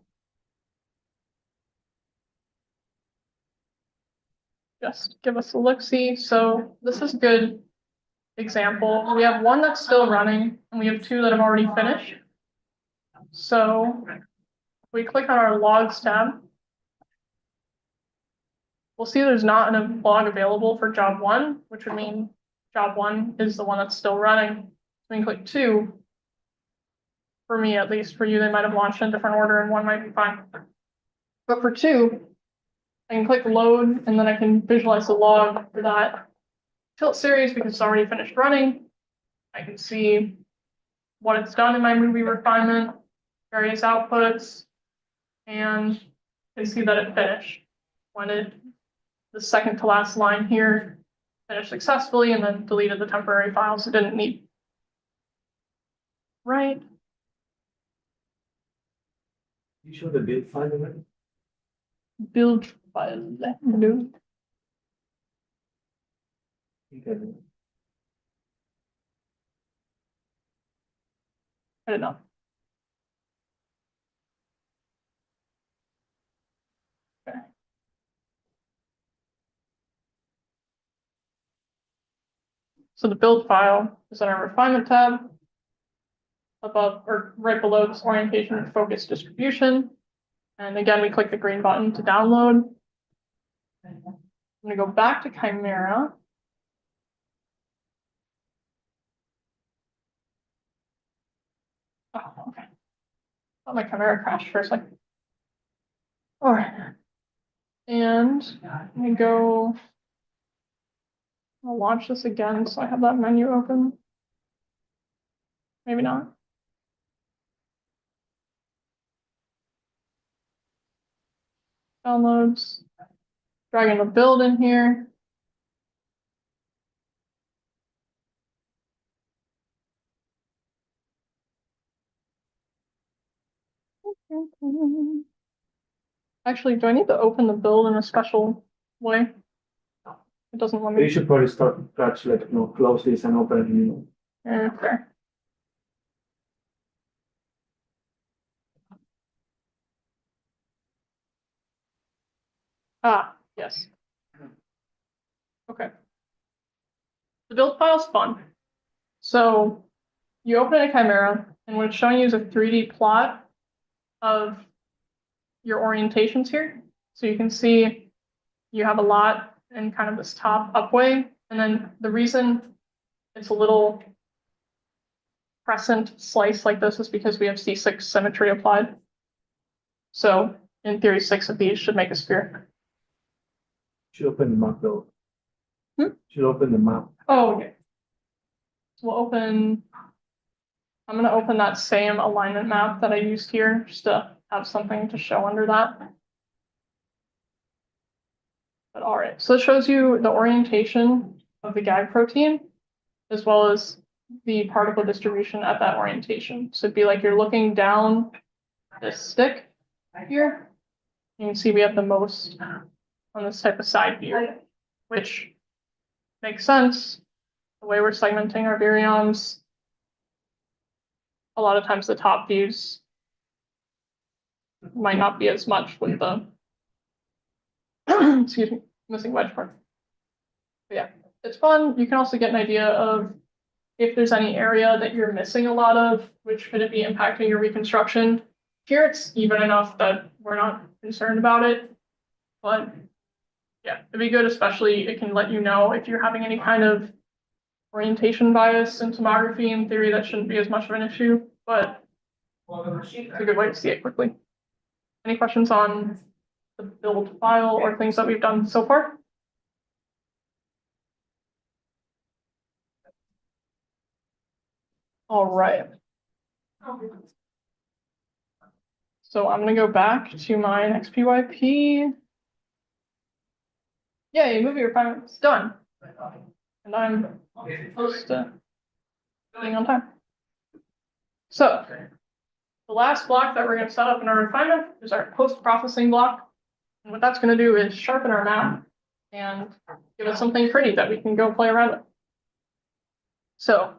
Just give us a look-see. So this is a good example. We have one that's still running, and we have two that have already finished. So if we click on our logs tab, we'll see there's not enough log available for job one, which would mean job one is the one that's still running. We can click two. For me, at least. For you, they might have launched in a different order, and one might be fine. But for two, I can click load, and then I can visualize the log for that tilt series because it's already finished running. I can see what it's done in my movie refinement, various outputs, and I see that it finished when the second to last line here finished successfully and then deleted the temporary files it didn't need. Right. You show the build file already? Build file, no. I did not. Okay. So the build file is in our refinement tab above or right below this orientation and focus distribution. And again, we click the green button to download. I'm going to go back to Chimera. Oh, okay. Thought my Chimera crashed for a second. All right. And let me go. I'll launch this again so I have that menu open. Maybe not. Downloads. Dragging the build in here. Actually, do I need to open the build in a special way? It doesn't let me. You should probably start scratch, like, close this and open it new. Okay. Ah, yes. Okay. The build file is fun. So you open a Chimera, and what it's showing you is a 3D plot of your orientations here. So you can see you have a lot in kind of this top upway. And then the reason it's a little crescent slice like this is because we have C6 symmetry applied. So in theory, 6 of these should make a sphere. Should open the map though. Hmm? Should open the map. Oh, okay. So we'll open, I'm gonna open that same alignment map that I used here, just to have something to show under that. But all right, so it shows you the orientation of the gag protein, as well as the particle distribution at that orientation. So it'd be like you're looking down this stick here. You can see we have the most on this type of side view, which makes sense. The way we're segmenting our virions, a lot of times the top views might not be as much with the excuse me, missing wedge part. But yeah, it's fun. You can also get an idea of if there's any area that you're missing a lot of, which could it be impacting your reconstruction. Here it's even enough that we're not concerned about it, but yeah, it'd be good, especially it can let you know if you're having any kind of orientation bias in tomography. In theory, that shouldn't be as much of an issue, but it's a good way to see it quickly. Any questions on the build file or things that we've done so far? All right. So I'm gonna go back to my nextPYP. Yay, movie refinement's done. And I'm close to being on time. So the last block that we're gonna set up in our refinement is our post-processing block. And what that's gonna do is sharpen our map and give us something pretty that we can go play around with. So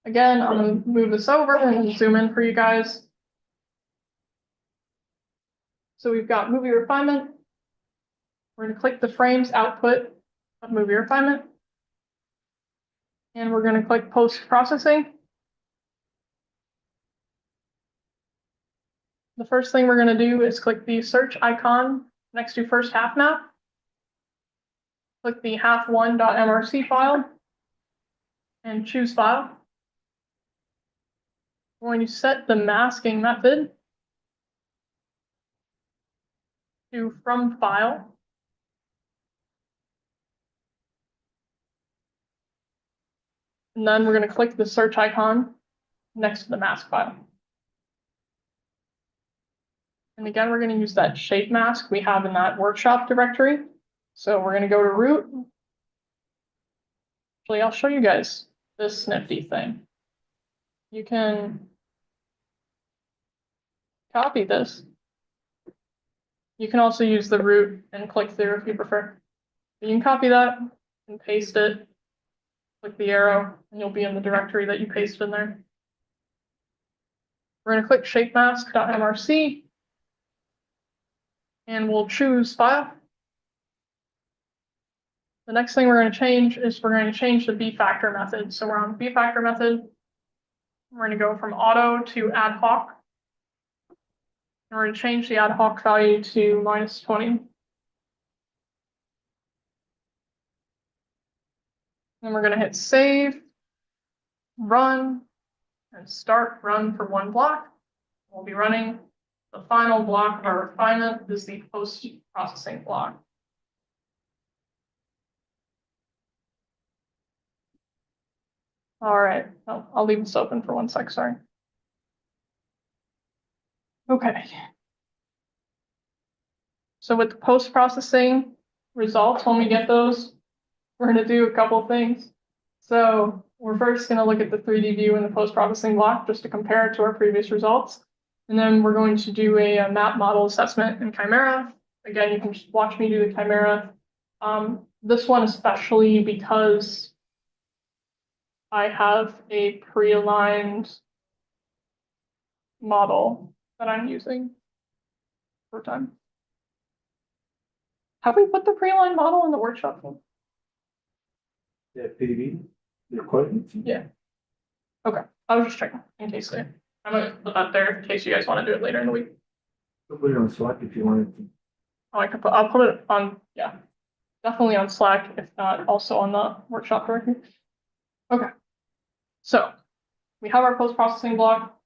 again, I'm gonna move this over and zoom in for you guys. So we've got movie refinement. We're gonna click the frames output of movie refinement. And we're gonna click post-processing. The first thing we're gonna do is click the search icon next to first half map. Click the half1.mrc file and choose file. We're going to set the masking method to from file. And then we're going to click the search icon next to the mask file. And again, we're going to use that shape mask we have in that workshop directory. So we're going to go to root. Actually, I'll show you guys this nifty thing. You can copy this. You can also use the root and click through if you prefer. You can copy that and paste it. Click the arrow and you'll be in the directory that you pasted in there. We're going to click shapemask.mrc and we'll choose file. The next thing we're going to change is we're going to change the B-factor method. So we're on the B-factor method. We're going to go from auto to ad hoc. And we're going to change the ad hoc value to -20. Then we're going to hit save, run, and start run for one block. We'll be running the final block of our refinement. This is the post-processing block. All right, I'll leave this open for 1 sec, sorry. Okay. So with the post-processing results, when we get those, we're going to do a couple things. So we're first going to look at the 3D view in the post-processing block just to compare it to our previous results. And then we're going to do a map model assessment in Chimera. Again, you can just watch me do the Chimera. This one especially because I have a pre-aligned model that I'm using for time. Have we put the pre-aligned model in the workshop? Yeah, PDB, the recording. Yeah. Okay, I was just checking in case they, I'm gonna put that there in case you guys want to do it later in the week. Put it on Slack if you wanted to. Oh, I'll put it on, yeah, definitely on Slack, if not also on the workshop directory. Okay, so we have our post-processing block.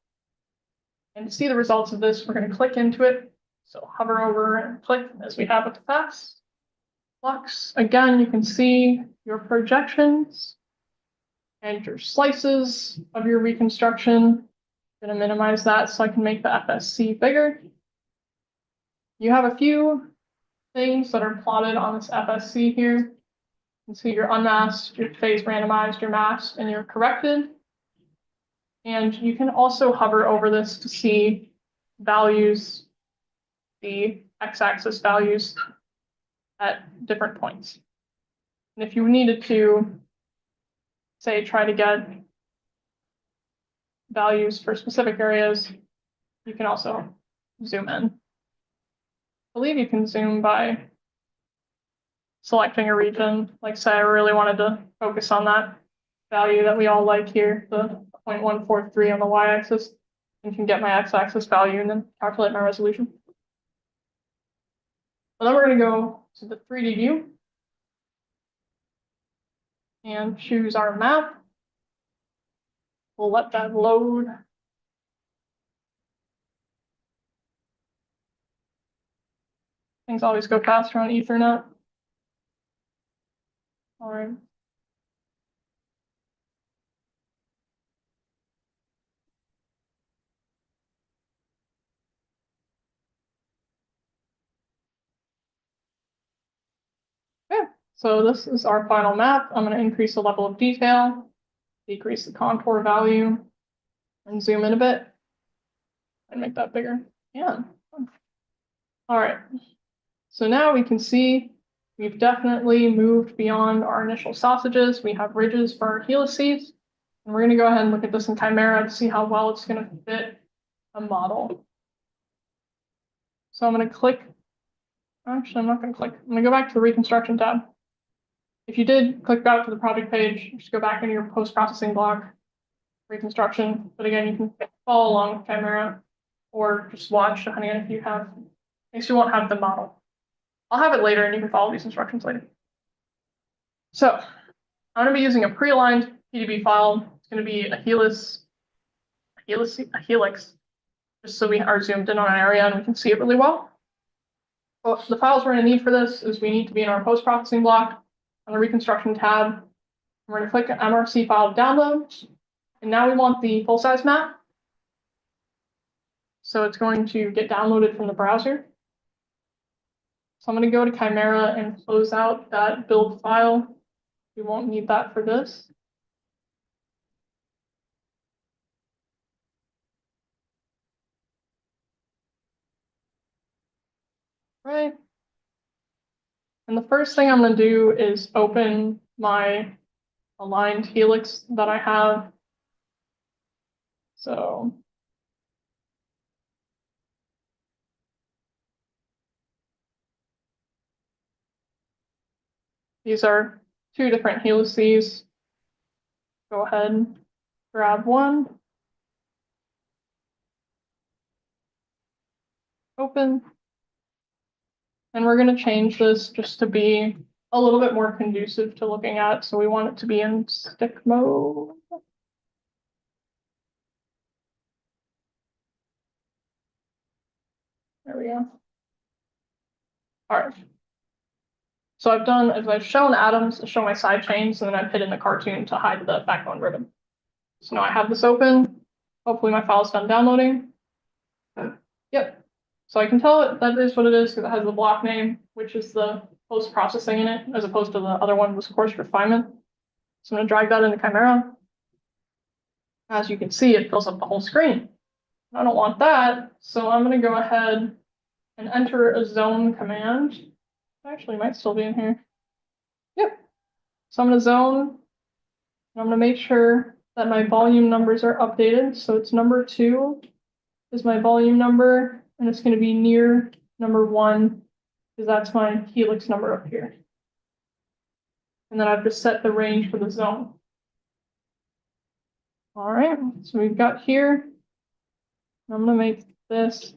And to see the results of this, we're going to click into it. So hover over and click as we have with the past blocks. Again, you can see your projections and your slices of your reconstruction. I'm going to minimize that so I can make the FSC bigger. You have a few things that are plotted on this FSC here. You can see your unmasked, your phase randomized, your masked, and your corrected. And you can also hover over this to see values, the x-axis values at different points. And if you needed to, say, try to get values for specific areas, you can also zoom in. I believe you can zoom by selecting a region. Like say I really wanted to focus on that value that we all like here, the 0.143 on the y-axis, and can get my x-axis value and then calculate my resolution. And then we're going to go to the 3D view and choose our map. We'll let that load. Things always go faster on Ethernet. All right. Okay, so this is our final map. I'm going to increase the level of detail, decrease the contour value, and zoom in a bit and make that bigger. Yeah. All right. So now we can see we've definitely moved beyond our initial sausages. We have ridges for our helices. And we're going to go ahead and look at this in Chimera to see how well it's going to fit a model. So I'm going to click. Actually, I'm not going to click. I'm going to go back to the reconstruction tab. If you did click back to the project page, just go back into your post-processing block, reconstruction. But again, you can follow along with Chimera or just watch depending on if you have, if you won't have the model. I'll have it later and you can follow these instructions later. So I'm going to be using a pre-aligned PDB file. It's going to be a helix, just so we are zoomed in on an area and we can see it really well. Well, the files we're going to need for this is we need to be in our post-processing block on the reconstruction tab. We're going to click MRC file download. And now we want the full-size map. So it's going to get downloaded from the browser. So I'm going to go to Chimera and close out that build file. We won't need that for this. Right. And the first thing I'm going to do is open my aligned helix that I have. So these are two different helices. Go ahead and grab one. Open. And we're going to change this just to be a little bit more conducive to looking at. So we want it to be in stick mode. There we go. All right. So I've done, as I've shown atoms to show my side chains, and then I've hidden the cartoon to hide the backbone ribbon. So now I have this open. Hopefully my file's done downloading. Yep. So I can tell it that is what it is because it has the block name, which is the post-processing in it, as opposed to the other one was coarse refinement. So I'm going to drag that into Chimera. As you can see, it fills up the whole screen. I don't want that, so I'm going to go ahead and enter a zone command. Actually, it might still be in here. Yep. So I'm going to zone, and I'm going to make sure that my volume numbers are updated. So it's number 2 is my volume number, and it's going to be near number 1, because that's my helix number up here. And then I've just set the range for the zone. All right, so we've got here. I'm going to make this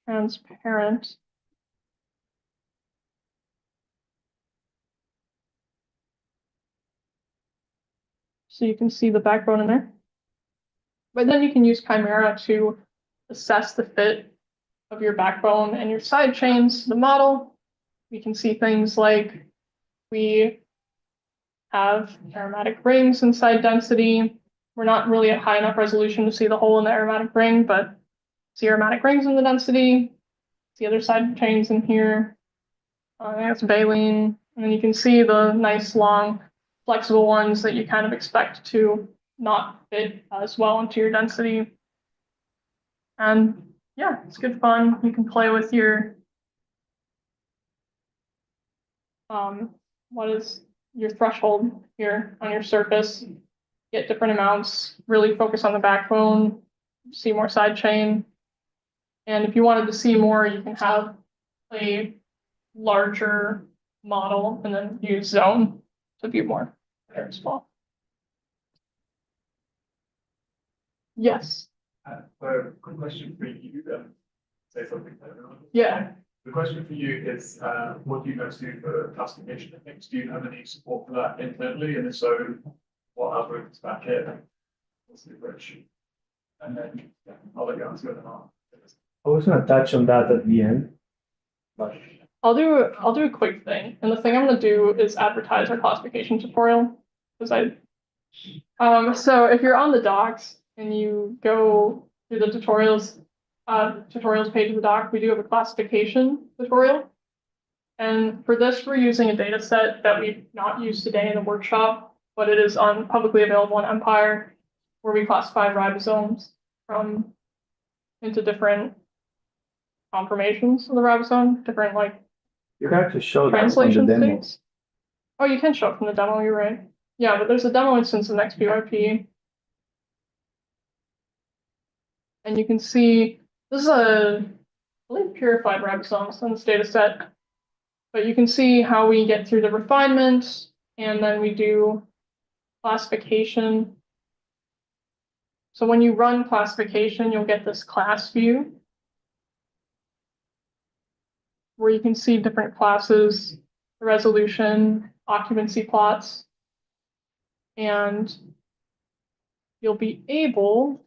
transparent. So you can see the backbone in there. But then you can use Chimera to assess the fit of your backbone and your side chains, the model. We can see things like we have aromatic rings inside density. We're not really at high enough resolution to see the hole in the aromatic ring, but see aromatic rings in the density. See other side chains in here. That's baleen. And then you can see the nice long flexible ones that you kind of expect to not fit as well into your density. And yeah, it's good fun. You can play with your what is your threshold here on your surface, get different amounts, really focus on the backbone, see more side chain. And if you wanted to see more, you can have a larger model and then use zone to view more there as well. Yes. Quick question for you, say something. Yeah. The question for you is, what do you guys do for classification of things? Do you have any support for that internally? And if so, what algorithms back here? What's the approach? And then, yeah, I'll let you answer it now. I was gonna touch on that at the end. But I'll do a quick thing. And the thing I'm gonna do is advertise our classification tutorial. Because so if you're on the docs and you go through the tutorials page of the doc, we do have a classification tutorial. And for this, we're using a data set that we've not used today in the workshop, but it is on publicly available on Empire, where we classify ribosomes into different conformations of the ribosome, different like you can actually show that on translation the demo. states. Oh, you can show it from the demo, you're right. Yeah, but there's a demo instance of nextPYP. And you can see this is I believe purified ribosomes in this data set. But you can see how we get through the refinement and then we do classification. So when you run classification, you'll get this class view where you can see different classes, resolution, occupancy plots, and you'll be able,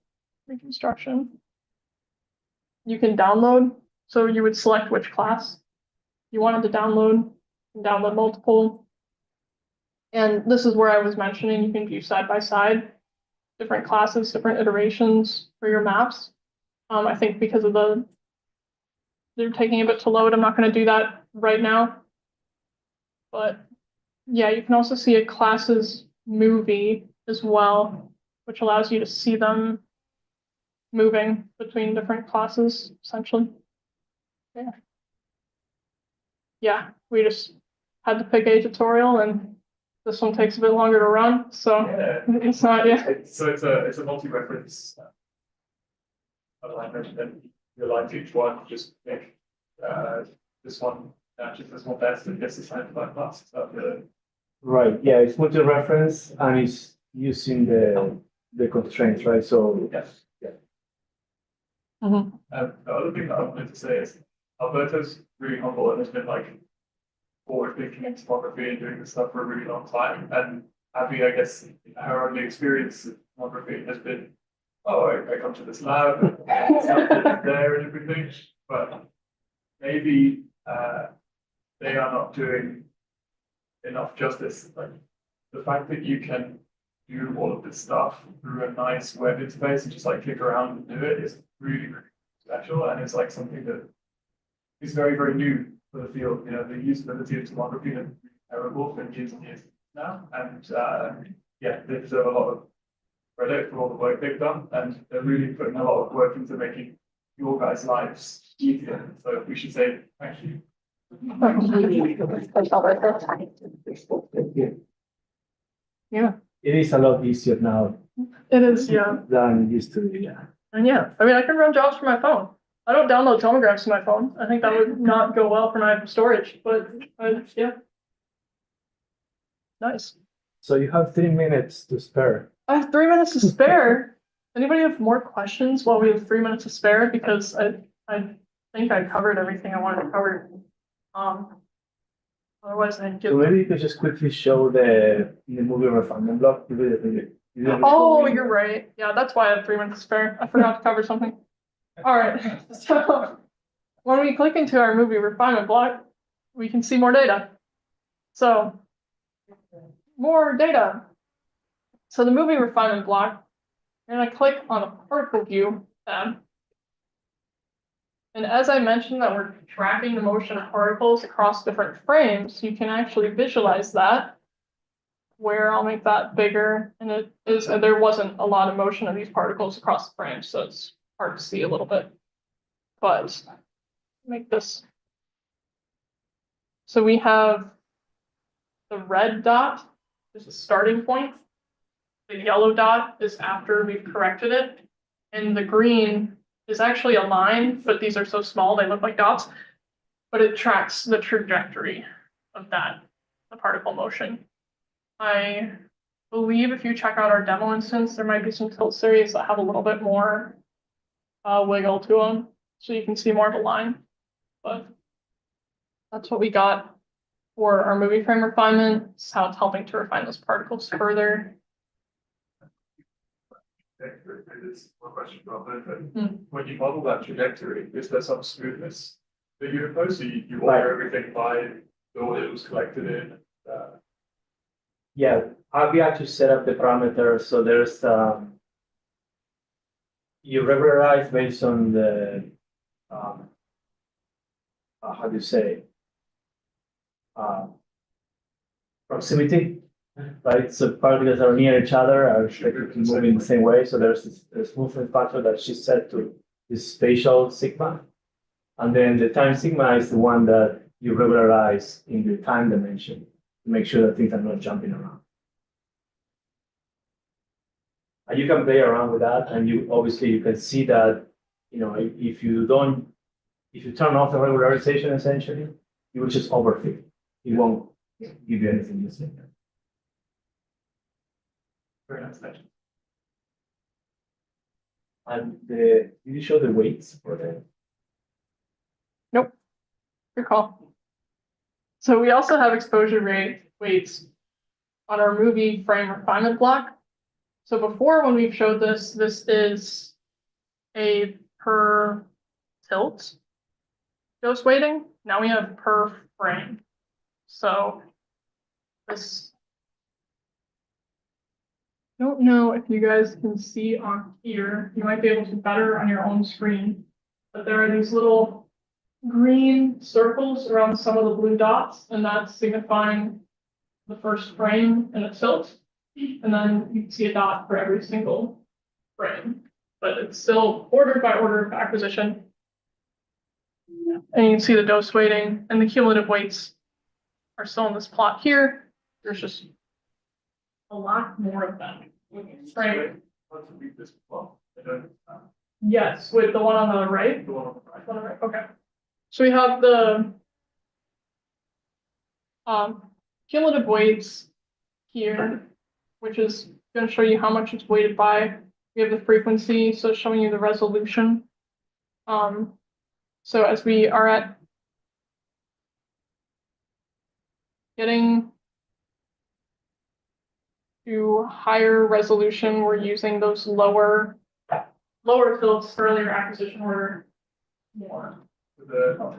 reconstruction, you can download. So you would select which class you wanted to download, and download multiple. And this is where I was mentioning you can view side by side, different classes, different iterations for your maps. I think because of they're taking a bit to load, I'm not going to do that right now. But yeah, you can also see a classes movie as well, which allows you to see them moving between different classes, essentially. Yeah. Yeah, we just had to pick a tutorial and this one takes a bit longer to run, so Yeah. it's not, yeah. It's a multi-reference alignment, and you align each one, just pick this one matches this one best and gets assigned to that class. So Right, yeah, it's multi-reference and it's using the constraints, right? So yes. Yeah. Mhm. The other thing that I wanted to say is Alberto's really humble and has been like forward thinking in topography and doing this stuff for a really long time. And Abby, I guess her only experience in topography has been, oh, I come to this lab and stuff there and everything. But maybe they are not doing enough justice. Like the fact that you can do all of this stuff through a nice web interface and just like click around and do it is really, really special. And it's like something that is very, very new for the field. You know, the usability of tomography has been terrible for years and years now. And yeah, they deserve a lot of credit for all the work they've done. And they're really putting a lot of work into making your guys' lives easier. So we should say thank you. Yeah, it is a lot easier now it is, yeah. than it used to be, yeah. And yeah, I mean, I can run jobs from my phone. I don't download tomographs to my phone. I think that would not go well for my storage, but yeah. Nice. So you have 3 minutes to spare. I have 3 minutes to spare. Anybody have more questions while we have 3 minutes to spare? Because I think I covered everything I wanted to cover. Otherwise I So get. maybe you could just quickly show the movie refinement block. Oh, you're right. Yeah, that's why I had 3 minutes to spare. I forgot to cover something. All right, so when we click into our movie refinement block, we can see more data. So more data. So the movie refinement block, I'm gonna click on the particle view tab. And as I mentioned that we're tracking the motion of particles across different frames, you can actually visualize that. Where I'll make that bigger, and it is, there wasn't a lot of motion of these particles across the frame, so it's hard to see a little bit. But make this. So we have the red dot is the starting point. The yellow dot is after we've corrected it, and the green is actually a line, but these are so small they look like dots. But it tracks the trajectory of that, the particle motion. I believe if you check out our demo instance, there might be some tilt series that have a little bit more wiggle to them, so you can see more of a line. But that's what we got for our movie frame refinement. It's how it's helping to refine those particles further. This one question about that. When you model that trajectory, is there some smoothness that you impose? So you order everything by the order it was collected in? Yeah, we actually set up the parameters, so there's you regularize based on the how do you say proximity, right? So particles that are near each other are expected to move in the same way. So there's this movement factor that she's set to this spatial sigma, and then the time sigma is the one that you regularize in the time dimension to make sure that things are not jumping around. And you can play around with that, and you obviously you can see that, you know, if you turn off the regularization, essentially, you will just overfit. It won't give you anything useful. Very nice, thank you. And did you show the weights for the? Nope. Good call. So we also have exposure rate weights on our movie frame refinement block. So before, when we've showed this, this is a per tilt dose weighting. Now we have per frame. So this, I don't know if you guys can see on here. You might be able to better on your own screen, but there are these little green circles around some of the blue dots, and that's signifying the first frame in a tilt. And then you can see a dot for every single frame, but it's still ordered by order of acquisition. And you can see the dose weighting and the cumulative weights are still in this plot here. There's just a lot more of them. Frame. Let's read this well. I don't, Yes, with the one on the right. the one on the right. On the right. Okay. So we have the cumulative weights here, which is going to show you how much it's weighted by. We have the frequency, so it's showing you the resolution. So as we are at getting to higher resolution, we're using those lower tilts, earlier acquisition order more. The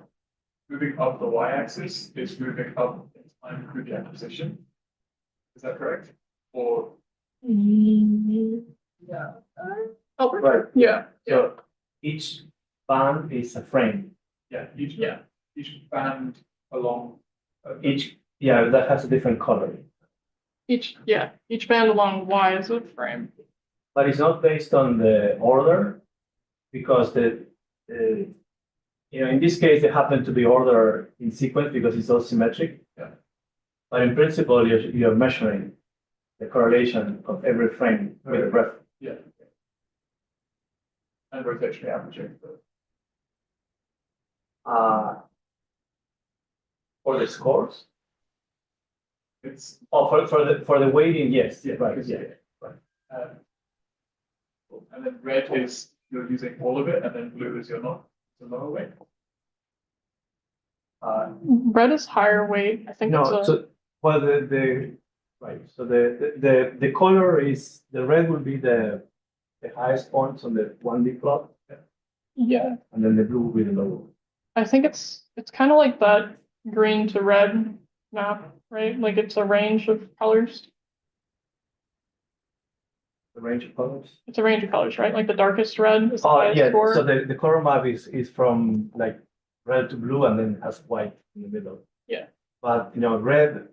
moving up the y-axis is moving up in time through the acquisition. Is that correct? Or Yeah. Oh, Right. yeah. So each band is a frame. each band along That has a different color. Each band along Y is a frame. But it's not based on the order, because in this case, they happen to be ordered in sequence because it's all symmetric. Yeah. But in principle, you're measuring the correlation of every frame with the reference. Yeah. And rotationally averaging. For the scores? It's For the weighting, yes. Yeah, Right, because- yeah. and then red is you're using all of it, and then blue is you're not. It's a lower weight. Red is higher weight. I think it's No, a, so, well, right, so the color is, the red will be the highest points on the 1D plot, yeah. and then the blue will be the lower. I think it's kind of like that green to red map, right? Like it's a range of colors. The range of colors. It's a range of colors, right? Like the darkest red is the Oh, highest yeah, score. so the color map is from like red to blue and then has white in the middle. Yeah. But, red,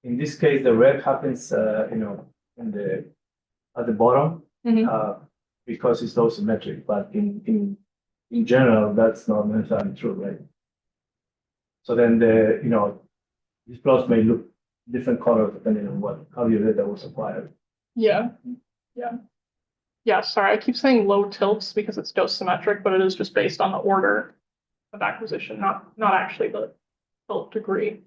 in this case, the red happens, at the bottom, Mhm. because it's low symmetric, but in general, that's not necessarily true, right? So then these plots may look different colors depending on how your data was acquired. Yeah. Yeah. Yeah, sorry, I keep saying low tilts because it's dose symmetric, but it is just based on the order of acquisition, not actually the tilt degree.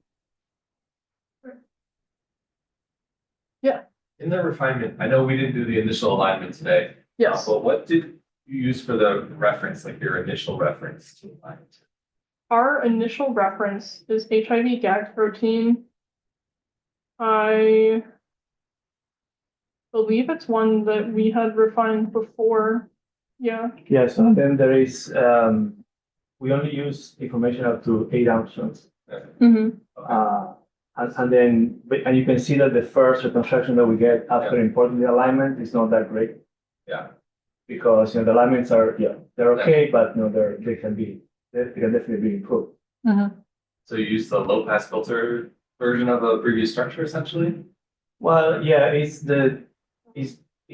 Yeah. In the refinement, I know we didn't do the initial alignment today. Yes. But what did you use for the reference, like your initial reference to alignment? Our initial reference is HIV gag protein. I believe it's one that we had refined before. Yeah. Yeah, so then there is, we only use information up to 8 angstroms. Mm-hmm. And you can see that the first reconstruction that we get after importing the alignment is not that great. Yeah. Because the alignments are, they're okay, but they can definitely be improved. Mm-hmm. So you use the low pass filter version of a previous structure essentially? Well, yeah, it's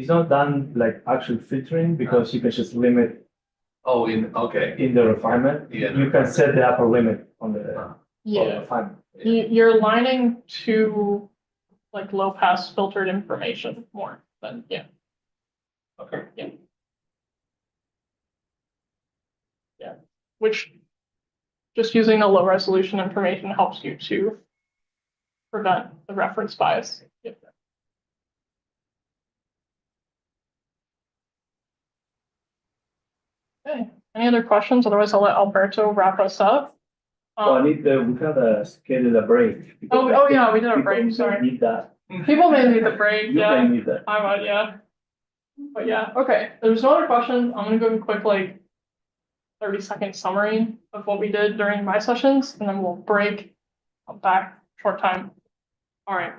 not done like actual filtering because you can just limit Oh, okay. in the refinement. Yeah. You can set the upper limit on the Yeah. refinement. You're aligning to like low pass filtered information more than, yeah. Okay. Yeah. Yeah. Which just using the low resolution information helps you to prevent the reference bias. Yeah. Okay, any other questions? Otherwise, I'll let Alberto wrap us up. We had a schedule a break. Oh, yeah, we did a People break, sorry. Need that. People may need the break, You yeah. may need that. I would, yeah. But yeah, okay, there's no other questions. I'm gonna go quick, like 30-second summary of what we did during my sessions, and then we'll break. Come back, short time. All right.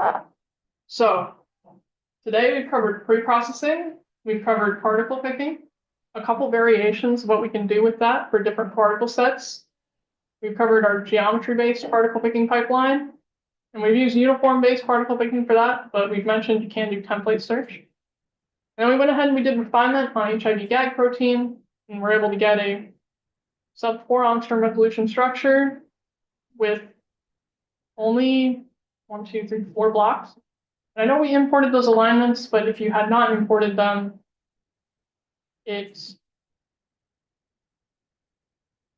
So today we've covered pre-processing, we've covered particle picking, a couple variations of what we can do with that for different particle sets. We've covered our geometry-based particle picking pipeline, and we've used uniform-based particle picking for that, but we've mentioned you can do template search. And we went ahead and we did refinement on HIV gag protein, and we're able to get a sub 4 angstrom resolution structure with only 1, 2, 3, 4 blocks. And I know we imported those alignments, but if you had not imported them, it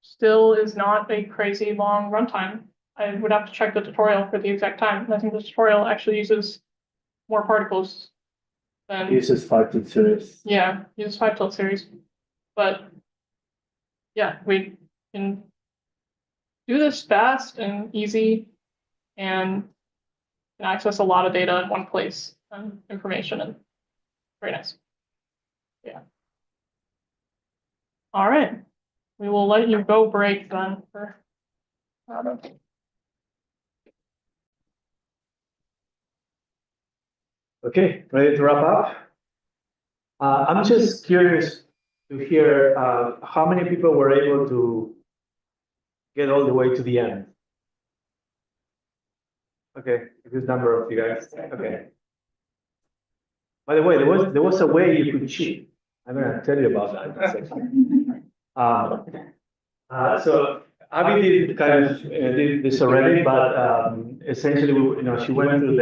still is not a crazy long runtime. I would have to check the tutorial for the exact time. I think the tutorial actually uses more particles than. This is 5 tilt series. Yeah, uses 5 tilt series. But yeah, we can do this fast and easy and can access a lot of data in one place and information, and very nice. Yeah. All right. We will let you go break then for. Okay, ready to wrap up? I'm just curious to hear how many people were able to get all the way to the end. Okay, a good number of you guys. Okay. By the way, there was a way you could cheat. I'm gonna tell you about that in a second. So Abby did kind of did this already, but essentially, she went through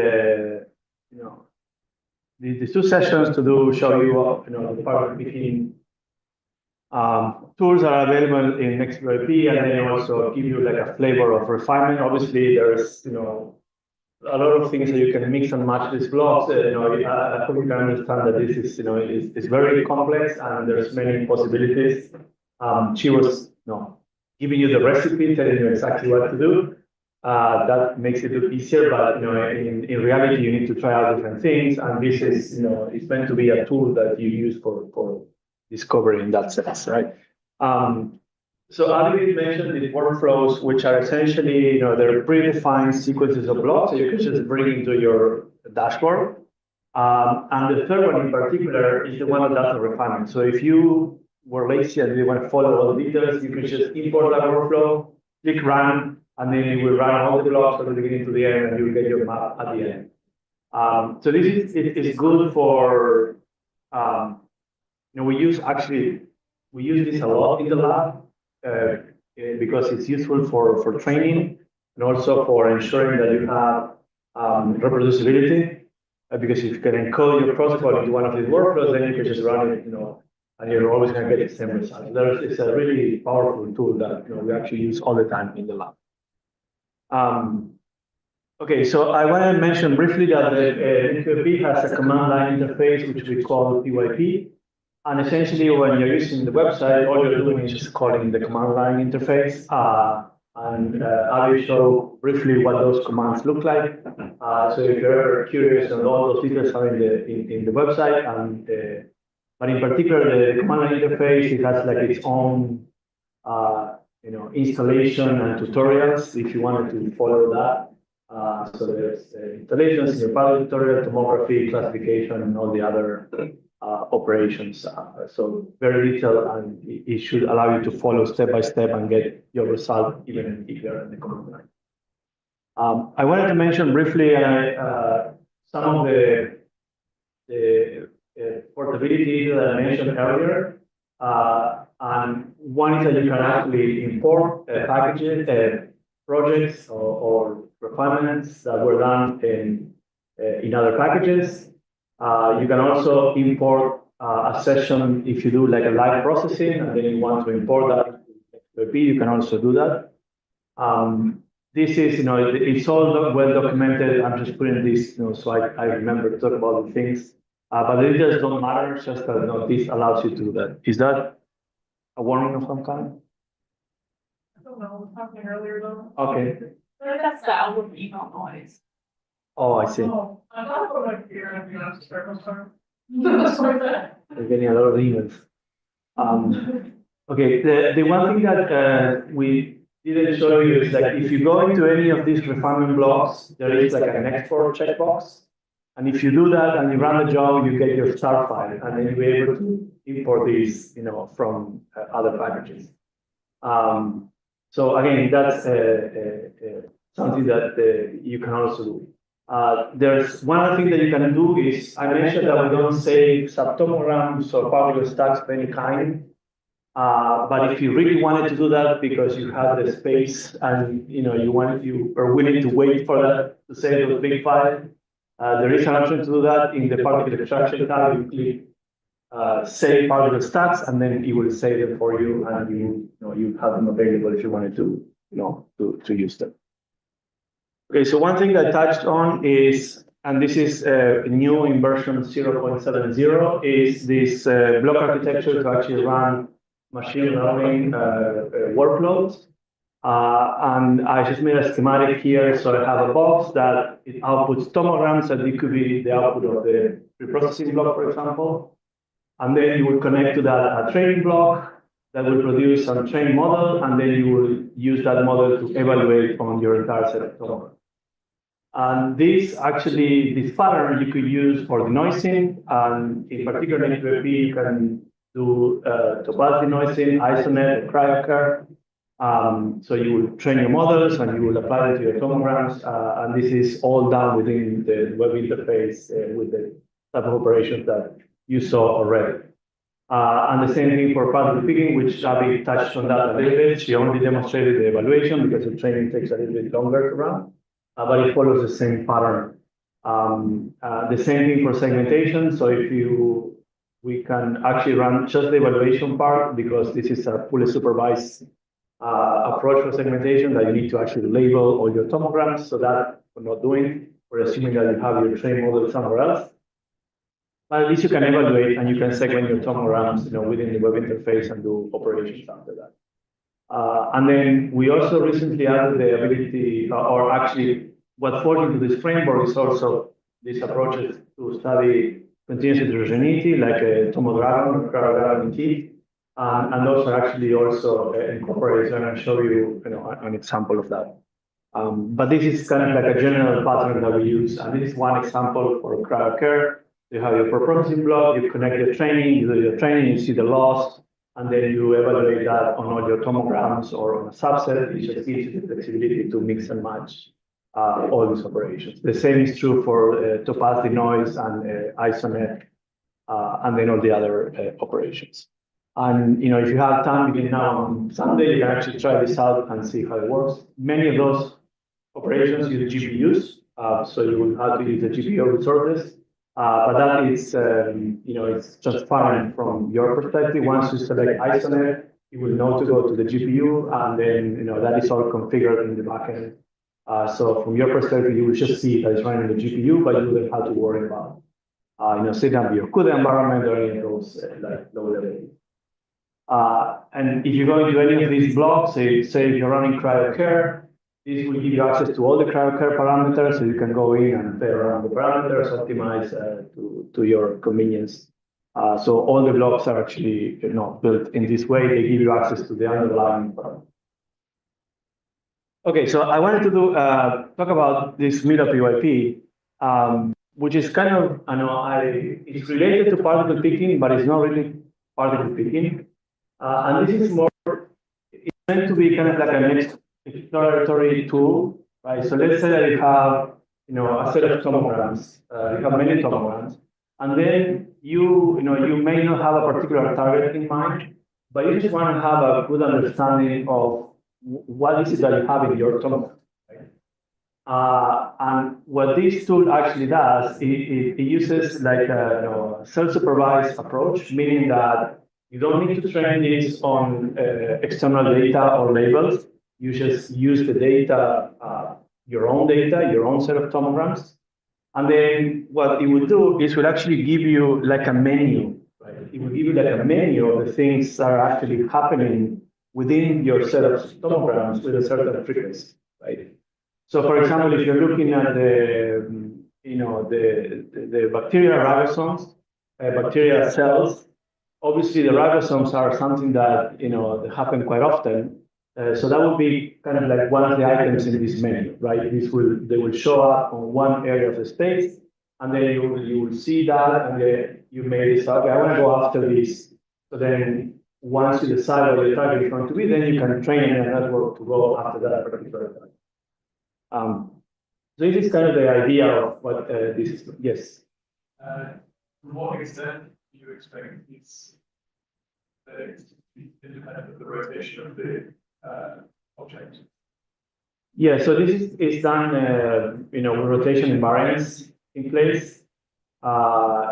the 2 sessions to show you, the part between tools are available in nextPYP, and then also give you like a flavor of refinement. Obviously, there's a lot of things that you can mix and match these blocks. I hope you can understand that this is is very complex and there's many possibilities. She was giving you the recipe, telling you exactly what to do. That makes it a bit easier, but in reality, you need to try out different things, and this is it's meant to be a tool that you use for discovery in that sense, right? So David mentioned the workflows, which are essentially they're predefined sequences of blocks that you can just bring into your dashboard. And the third one in particular is the one that does the refinement. So if you were lazy and you want to follow all the details, you can just import that workflow, click run, and then it will run all the blocks from the beginning to the end, and you'll get your map at the end. So this is good for, we use this a lot in the lab because it's useful for training and also for ensuring that you have reproducibility. Because if you can encode your protocol into one of these workflows, then you can just run it, and you're always going to get the same results. It's a really powerful tool that we actually use all the time in the lab. Okay, so I want to mention briefly that the NCPYP has a command line interface, which we call PYP. And essentially, when you're using the website, all you're doing is just calling the command line interface. And I will show briefly what those commands look like. So if you're ever curious, and all those details are in the website. And but in particular, the command line interface, it has like its own installation and tutorials if you wanted to follow that. So there's installations, your pilot tutorial, tomography, classification, and all the other operations. So very detailed, and it should allow you to follow step by step and get your result even if you're in the command line. I wanted to mention briefly some of the portability that I mentioned earlier. And one is that you can actually import packages, projects, or refinements that were done in other packages. You can also import a session if you do like a live processing and then you want to import that into NCPYP, you can also do that. This is, it's all well documented. I'm just putting this, so I remember to talk about the things. But the details don't matter, just that this allows you to do that. Is that a warning of some kind? I don't know, happening earlier though. Okay. That's the album email noise. Oh, I see. Oh, I thought it was like here and the circle time. That's like that. We're getting a lot of emails. Okay, the one thing that we didn't show you is that if you go into any of these refinement blocks, there is like an export checkbox. And if you do that and you run the job, you get your start file, and then you'll be able to import these, from other packages. So again, that's something that you can also do. There's one other thing that you can do is, I mentioned that we don't save subtomograms or particle stacks of any kind. But if you really wanted to do that because you have the space and you are willing to wait for that to save those big files, there is an option to do that in the particle extraction tab. You click save particle stacks, and then it will save them for you, and you have them available if you wanted to to use them. Okay, so one thing that I touched on is, and this is new in version 0.70, is this block architecture to actually run machine learning workloads. And I just made a schematic here. So I have a box that it outputs tomograms, and it could be the output of the preprocessing block, for example. And then you will connect to that a training block that will produce some training model, and then you will use that model to evaluate on your entire set of tomograms. And this pattern you could use for denoising, and in particular in NCPYP, you can do topology denoising, isonet, or cryo-ET. So you will train your models and you will apply it to your tomograms, and this is all done within the web interface with the type of operations that you saw already. And the same thing for particle picking, which Abby touched on that a little bit. She only demonstrated the evaluation because the training takes a little bit longer to run, but it follows the same pattern. The same thing for segmentation. So we can actually run just the evaluation part, because this is a fully supervised approach for segmentation that you need to actually label all your tomograms. So that we're not doing. We're assuming that you have your trained model somewhere else. But at least you can evaluate and you can segment your tomograms, within the web interface and do operations after that. And then we also recently added the ability, or actually what falls into this framework is also these approaches to study continuous heterogeneity, like a TOMO-DRAGON or Cryo-ET. And those are actually also incorporated, and I'll show you, an example of that. But this is kind of like a general pattern that we use, and this is one example for cryo-care. You have your preprocessing block, you connect your training, you do your training, you see the loss, and then you evaluate that on all your tomograms or on a subset. It just gives you the flexibility to mix and match all these operations. The same is true for topaz denoise and ISONET, and then all the other operations. And if you have time between now and Sunday, you can actually try this out and see how it works. Many of those operations use GPUs, so you will have to use the GPU resources. But that is, it's just fine from your perspective. Once you select ISONET, you will know to go to the GPU, and then that is all configured in the backend. So from your perspective, you will just see that it's running the GPU, but you wouldn't have to worry about, setting up your CUDA environment or any of those like low level. And if you're going to do any of these blocks, say if you're running cryo-care, this will give you access to all the cryo-care parameters, so you can go in and play around the parameters, optimize to your convenience. So all the blocks are actually built in this way. They give you access to the underlying parameters. Okay, so I wanted to talk about this nextPYP, which is kind of, it's related to particle picking, but it's not really particle picking. And this is more, it's meant to be kind of like a next exploratory tool, right? So let's say that you have, a set of tomograms, you have many tomograms, and then you may not have a particular target in mind, but you just want to have a good understanding of what is it that you have in your tomogram, right? And what this tool actually does, it uses like a self-supervised approach, meaning that you don't need to train this on external data or labels. You just use the data, your own set of tomograms. And then what it will do is will actually give you like a menu, right? It will give you like a menu of the things that are actually happening within your set of tomograms with a certain frequency, right? So for example, if you're looking at the bacterial ribosomes, bacterial cells, obviously the ribosomes are something that, that happen quite often. So that would be kind of like one of the items in this menu, right? They will show up on one area of the space, and then you will see that, and then you may decide, okay, I want to go after this. So then once you decide what your target is going to be, then you can train a network to go after that particular target. So this is kind of the idea of what this is. Yes. To what extent do you expect it's independent of the rotation of the object? Yeah, so this is done, with rotation invariance in place.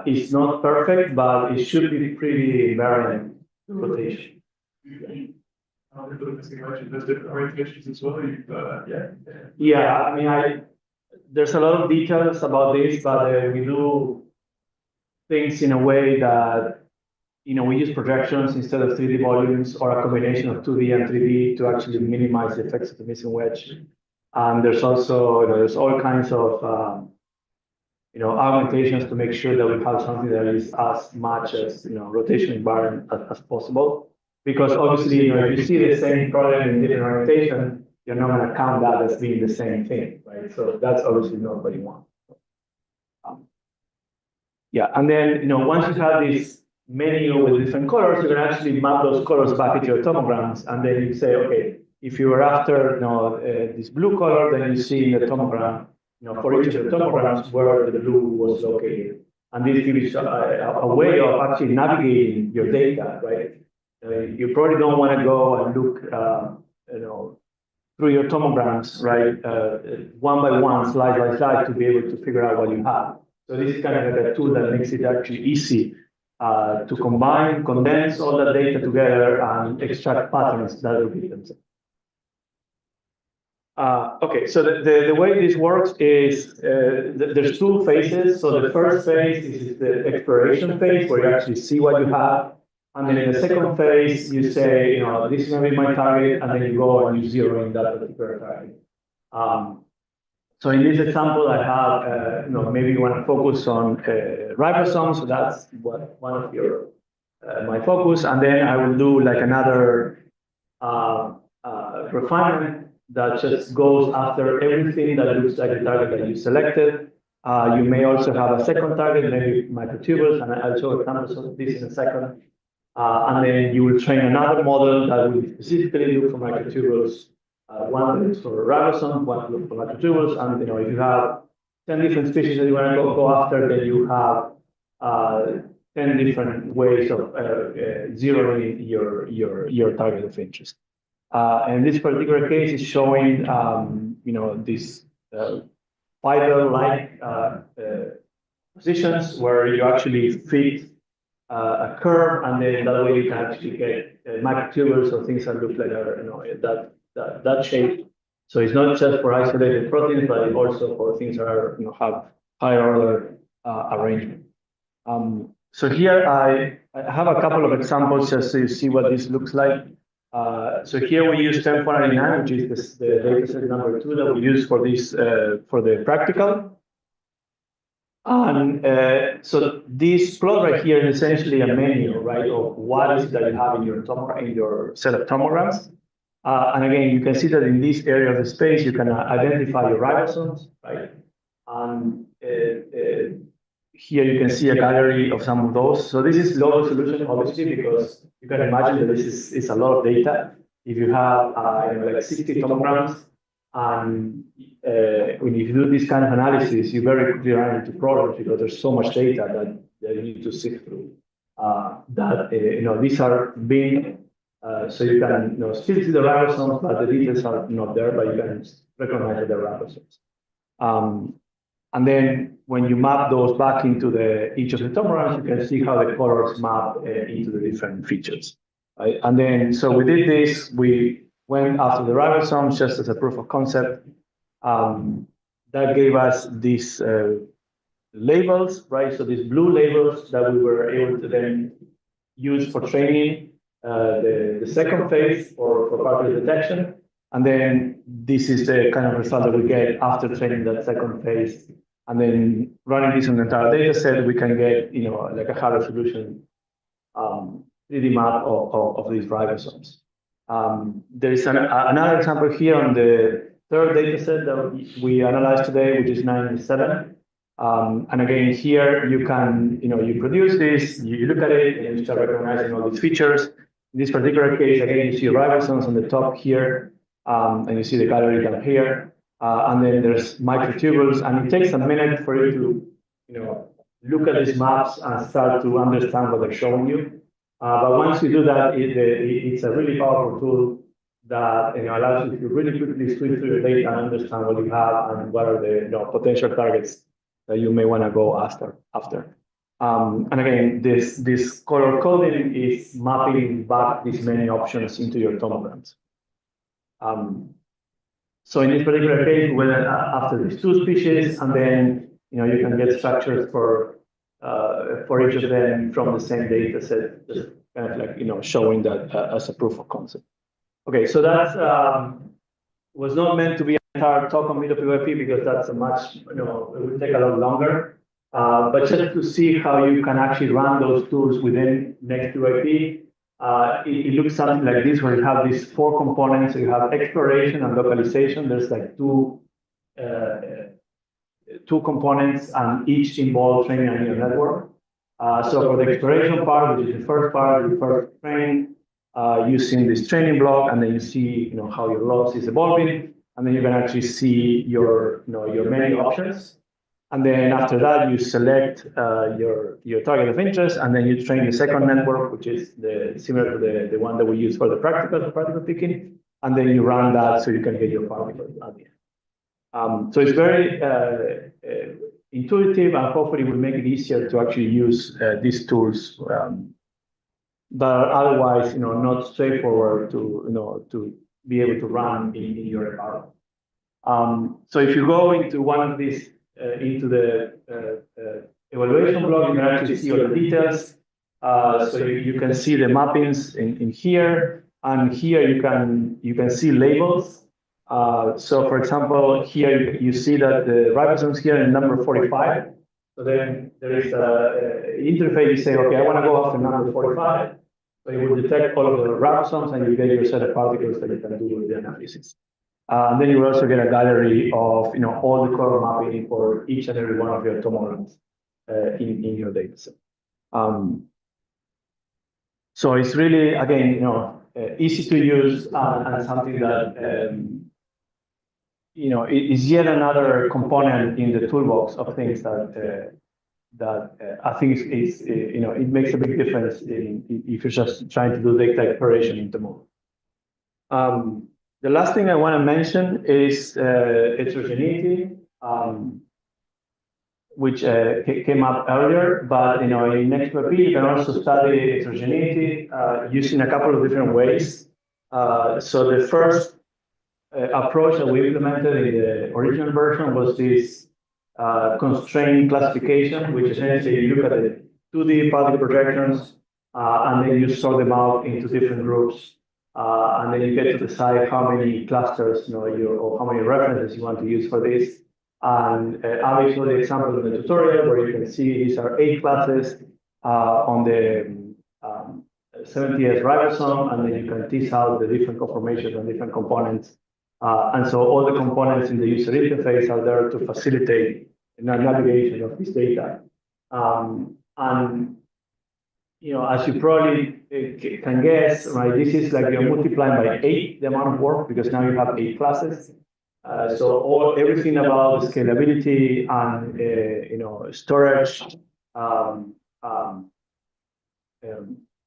It's not perfect, but it should be pretty invariant rotation. There's different orientations as well. Yeah, I mean, there's a lot of details about this, but we do things in a way that, we use projections instead of 3D volumes, or a combination of 2D and 3D to actually minimize the effects of the missing wedge. And there's also, there's all kinds of, augmentations to make sure that we have something that is as much as, rotation invariant as possible. Because obviously, if you see the same problem in different orientation, you're not going to count that as being the same thing, right? So that's obviously not what you want. Yeah, and then, once you have this menu with different colors, you can actually map those colors back into your tomograms, and then you say, okay, if you were after, this blue color, then you see in the tomogram, for each of the tomograms where the blue was located. And this gives you a way of actually navigating your data, right? You probably don't want to go and look, through your tomograms, right, one by one, slide by slide, to be able to figure out what you have. So this is kind of like a tool that makes it actually easy to combine, condense all the data together, and extract patterns that repeat themselves. Okay, so the way this works is there's two phases. So the first phase is the exploration phase, where you actually see what you have. And then in the second phase, you say, this is going to be my target, and then you go and you zero in that particular target. So in this example, I have, maybe you want to focus on ribosomes, so that's one of your my focus, and then I will do like another refinement that just goes after everything that looks like the target that you selected. You may also have a second target, maybe microtubules, and I'll show examples of this in a second. And then you will train another model that will specifically look for microtubules. One looks for ribosomes, one looks for microtubules, and if you have 10 different species that you want to go after, then you have 10 different ways of zeroing your target of interest. And this particular case is showing, this fiber-like positions where you actually fit a curve, and then that way you can actually get microtubules or things that look like that shape. So it's not just for isolated proteins, but also for things that are have higher order arrangement. So here I have a couple of examples just so you see what this looks like. So here we use 1049, which is the dataset number 2 that we use for this for the practical. And so this plot right here is essentially a menu, right, of what is that you have in your set of tomograms. And again, you can see that in this area of the space, you can identify your ribosomes, right? And here you can see a gallery of some of those. So this is low resolution, obviously, because you can imagine that this is a lot of data. If you have like 60 tomograms, and when you do this kind of analysis, you very quickly run into problems because there's so much data that you need to sift through. These are being so you can still see the ribosomes, but the details are not there, but you can recognize that they're ribosomes. And then when you map those back into each of the tomograms, you can see how the colors map into the different features. Right? And then, so we did this, we went after the ribosomes just as a proof of concept. That gave us these labels, right? So these blue labels that we were able to then use for training the second phase for particle detection. And then this is the kind of result that we get after training that second phase. And then running this on the entire data set, we can get, like a high resolution 3D map of these ribosomes. There is another example here on the third data set that we analyzed today, which is 97. And again, here you can, you produce this, you look at it, and you start recognizing all these features. In this particular case, again, you see ribosomes on the top here, and you see the gallery down here. And then there's microtubules, and it takes a minute for you to, look at these maps and start to understand what they're showing you. But once you do that, it's a really powerful tool that allows you to really quickly sweep through your data and understand what you have and what are the potential targets that you may want to go after. And again, this color coding is mapping back these many options into your tomograms. So in this particular case, we went after these 2 species, and then you can get structures for each of them from the same data set, just kind of like showing that as a proof of concept. Okay, so that was not meant to be an entire talk on nextPYP because that's a much it will take a lot longer. But just to see how you can actually run those tools within nextPYP. It looks something like this, where you have these 4 components. You have exploration and localization. There's like two components, and each involve training a neural network. So for the exploration part, which is the first part, you first train using this training block, and then you see how your loss is evolving, and then you can actually see your many options. And then after that, you select your target of interest, and then you train the second network, which is similar to the one that we use for the particle picking, and then you run that so you can get your particles at the end. So it's very intuitive, and hopefully will make it easier to actually use these tools that are otherwise not straightforward to be able to run in your environment. So if you go into one of these into the evaluation block, you can actually see all the details. So you can see the mappings in here, and here you can see labels. So for example, here you see that the ribosomes here in number 45. So then there is a interface, you say, okay, I want to go after number 45. So you will detect all of the ribosomes and you get your set of particles that you can do with the analysis. And then you will also get a gallery of all the color mapping for each and every one of your tomograms in your data set. So it's really, again, easy to use and something that is yet another component in the toolbox of things that I think is it makes a big difference if you're just trying to do data exploration in Tomo. The last thing I want to mention is heterogeneity, which came up earlier, but in nextPYP you can also study heterogeneity using a couple of different ways. So the first approach that we implemented in the original version was this constraint classification, which essentially you look at the 2D particle projections and then you sort them out into different groups. And then you get to decide how many clusters, or how many references you want to use for this. And I showed the example in the tutorial where you can see these are 8 classes on the 70S ribosome, and then you can tease out the different conformations and different components. And so all the components in the user interface are there to facilitate navigation of this data. And as you probably can guess, right, this is like you're multiplying by 8 the amount of work because now you have 8 classes. So everything about scalability and storage,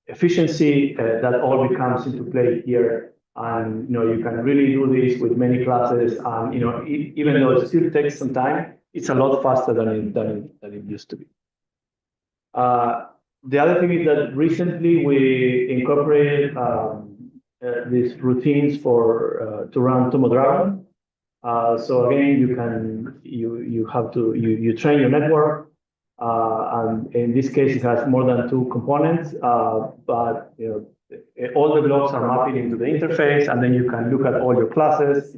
efficiency, that all becomes into play here. And you can really do this with many classes. And even though it still takes some time, it's a lot faster than it used to be. The other thing is that recently we incorporated these routines to run TomoDragon. So again, you train your network, and in this case it has more than 2 components, but all the blocks are mapping into the interface, and then you can look at all your classes.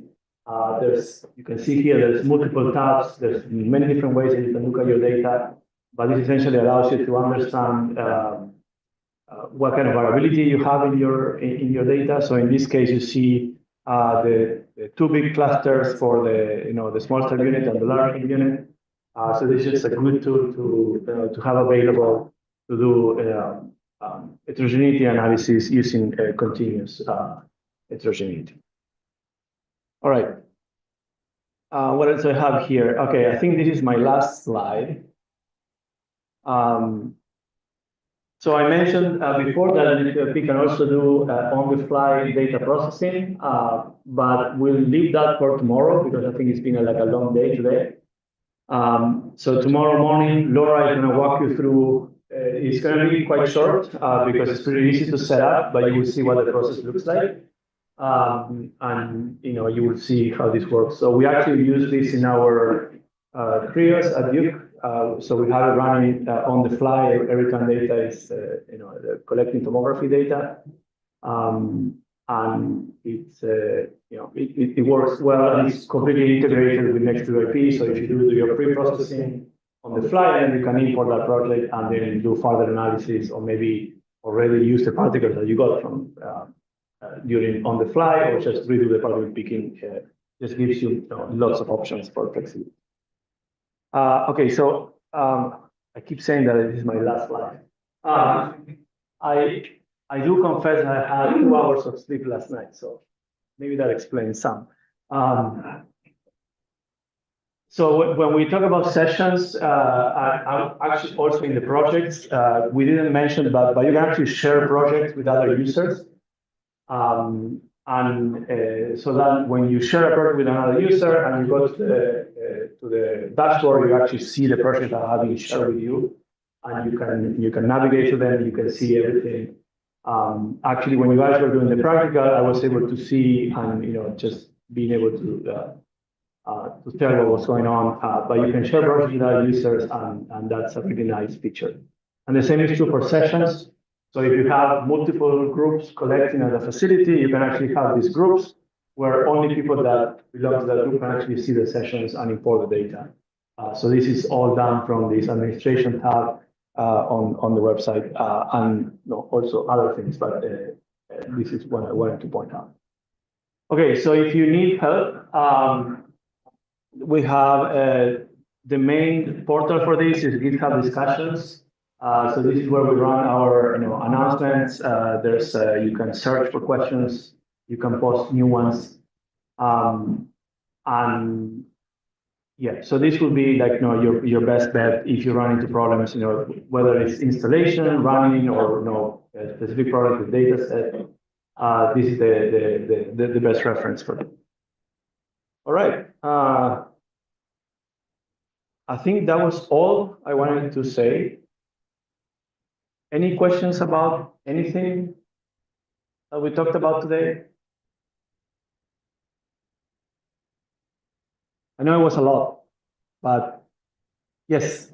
You can see here there's multiple tabs. There's many different ways that you can look at your data, but this essentially allows you to understand what kind of variability you have in your data. So in this case, you see the 2 big clusters for the small cell unit and the large cell unit. So this is a good tool to have available to do heterogeneity analysis using continuous heterogeneity. All right. What else I have here? Okay, I think this is my last slide. So I mentioned before that NCCAT can also do on-the-fly data processing, but we'll leave that for tomorrow because I think it's been like a long day today. So tomorrow morning, Laura is going to walk you through. It's going to be quite short because it's pretty easy to set up, but you will see what the process looks like. And you will see how this works. So we actually use this in our Cryos at Duke. So we have it running on the fly every time data is collecting tomography data, and it's it works well, and it's completely integrated with nextPYP. So if you do your pre-processing on the fly, then you can import that project and then do further analysis, or maybe already use the particles that you got from during on the fly, or just redo the particle picking. Just gives you lots of options for flexibility. Okay, so I keep saying that this is my last slide. I do confess that I had 2 hours of sleep last night, so maybe that explains some. So when we talk about sessions, I'm actually also in the projects. We didn't mention, but you can actually share projects with other users. So that when you share a project with another user and you go to the dashboard, you actually see the project that have been shared with you, and you can navigate to them. You can see everything. Actually, when you guys were doing the practical, I was able to see and just being able to tell what was going on. But you can share projects with other users, and that's a really nice feature. And the same is true for sessions. So if you have multiple groups collecting at a facility, you can actually have these groups where only people that belong to that group can actually see the sessions and import the data. So this is all done from this administration tab on the website and also other things, but this is what I wanted to point out. Okay, so if you need help, we have the main portal for this is GitHub discussions. So this is where we run our announcements. There's you can search for questions, you can post new ones, and yeah. So this will be like your best bet if you run into problems. Whether it's installation, running, or a specific product with data set. This is the best reference for them. All right. I think that was all I wanted to say. Any questions about anything that we talked about today? I know it was a lot, but yes.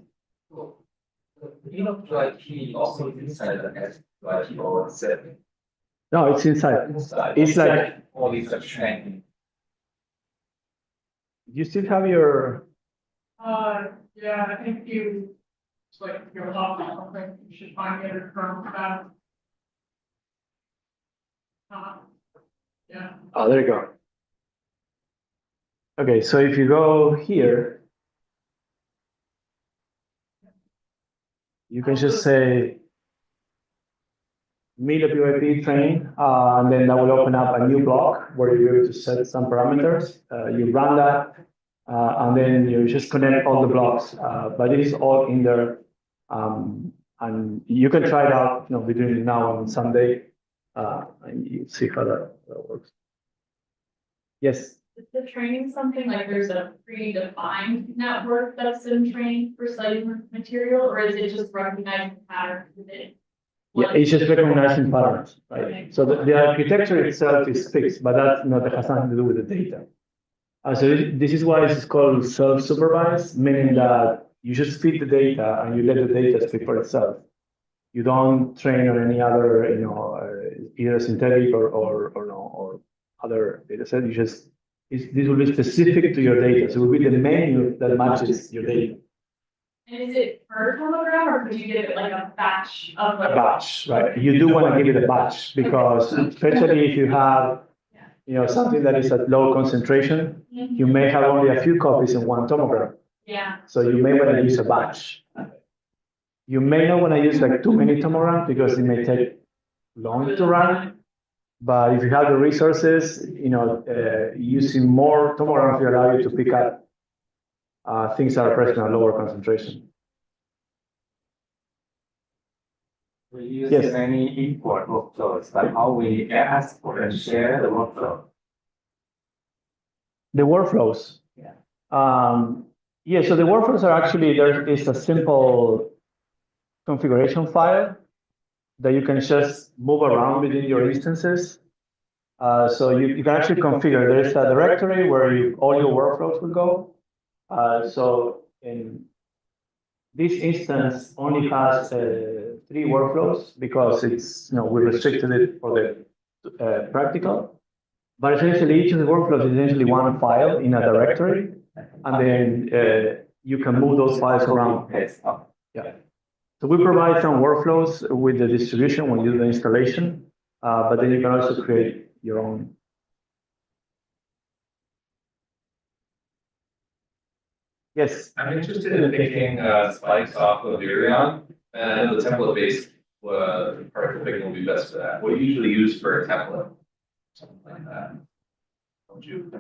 NCITU also inside the NCITU or setting. No, it's inside. It's like all these are training. You still have your. Yeah, I think it's like your top, I think you should find it from that. Yeah. Oh, there you go. Okay, so if you go here, you can just say meet a PYP training, and then that will open up a new block where you're able to set some parameters. You run that, and then you just connect all the blocks. But it is all in there, and you can try it out, between now and Sunday, and you see how that works. Yes. Is the training something like there's a predefined network that's been trained for studying material, or is it just recognizing patterns within? Yeah, it's just recognizing patterns, right? Okay. So the architecture itself is fixed, but that has nothing to do with the data. So this is why it's called self-supervised, meaning that you just feed the data and you let the data speak for itself. You don't train on any other, either synthetic or other data set. You just this will be specific to your data. So it will be the menu that matches your data. And is it per tomogram, or could you give it like a batch of A batch, right? You do want to give it a batch because especially if you have, something that is at low concentration, you may have only a few copies in one tomogram. Yeah. So you may want to use a batch. You may not want to use like too many tomograms because it may take long to run. But if you have the resources, using more tomograms will allow you to pick up things that are present at lower concentration. We use Yes. any import workflows, like how we export and share the workflow. The workflows. Yeah. So the workflows are actually, there is a simple configuration file that you can just move around within your instances. So you can actually configure, there's a directory where all your workflows will go. So in this instance only has 3 workflows because it's, we restricted it for the practical. But essentially each of the workflows is essentially one file in a directory, and then you can move those files around. Yeah. So we provide some workflows with the distribution when you do the installation, but then you can also create your own. Yes. I'm interested in picking spikes off of Virion, and the template-based particle picking will be best for that. What do you usually use for a template? Something like that. Don't you?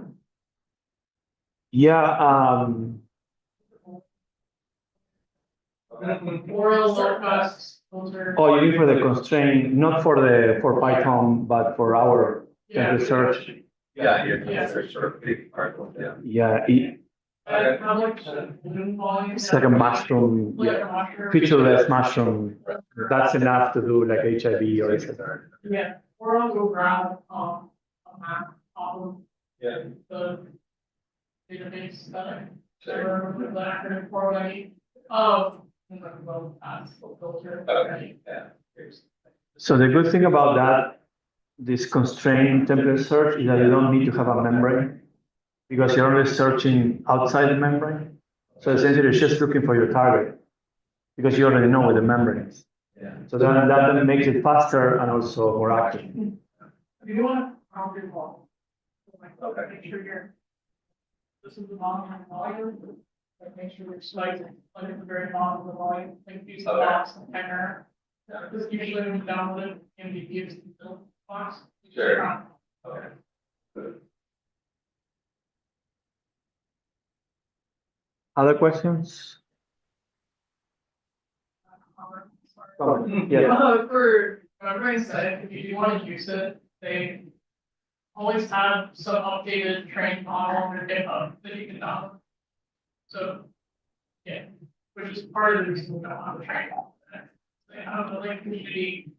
Yeah. Oral surface, those are. Oh, you mean for the constraint, not for Python, but for our template search. Yeah, your search for big particle, yeah. Yeah. It's like a mushroom, featureless mushroom. That's enough to do like HIV or etc. Yeah, or I'll go grab a map of Yeah. the database that I remember the acronym for already. Okay, yeah. So the good thing about that, this constrained template search is that you don't need to have a membrane because you're only searching outside the membrane. So essentially, you're just looking for your target because you already know where the membrane is. Yeah. So that makes it faster and also more accurate. If you want to count your wall. Okay. Make sure you're. This is the bottom of the volume. Like make sure you're slicing, like at the very bottom of the volume, like use the Okay. box and timer. Because usually when you download it, MVP is the build box. Sure. Okay. Other questions? Yeah. For membrane site, if you want to use it, they always have some updated trained model on their GitHub that you can download. So, yeah, which is part of the reason we don't have a trained model. They have a like community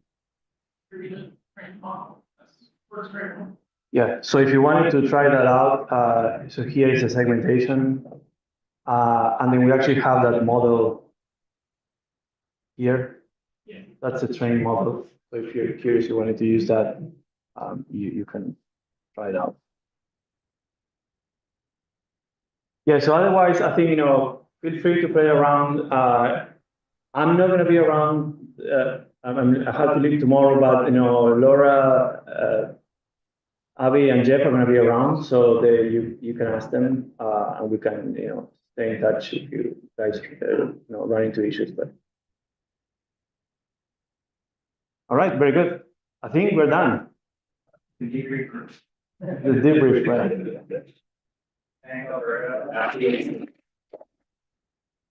created trained model. That's works very well. Yeah, so if you wanted to try that out, so here is a segmentation. And then we actually have that model here. Yeah. That's a trained model. So if you're curious, you wanted to use that, you can try it out. Yeah, so otherwise, I think, feel free to play around. I'm not going to be around. I have to leave tomorrow, but, Laura, Abby and Jeff are going to be around, so you can ask them, and we can, stay in touch if you guys, run into issues. But all right, very good. I think we're done. The debrief. The debrief, right? Thanks, Alberto.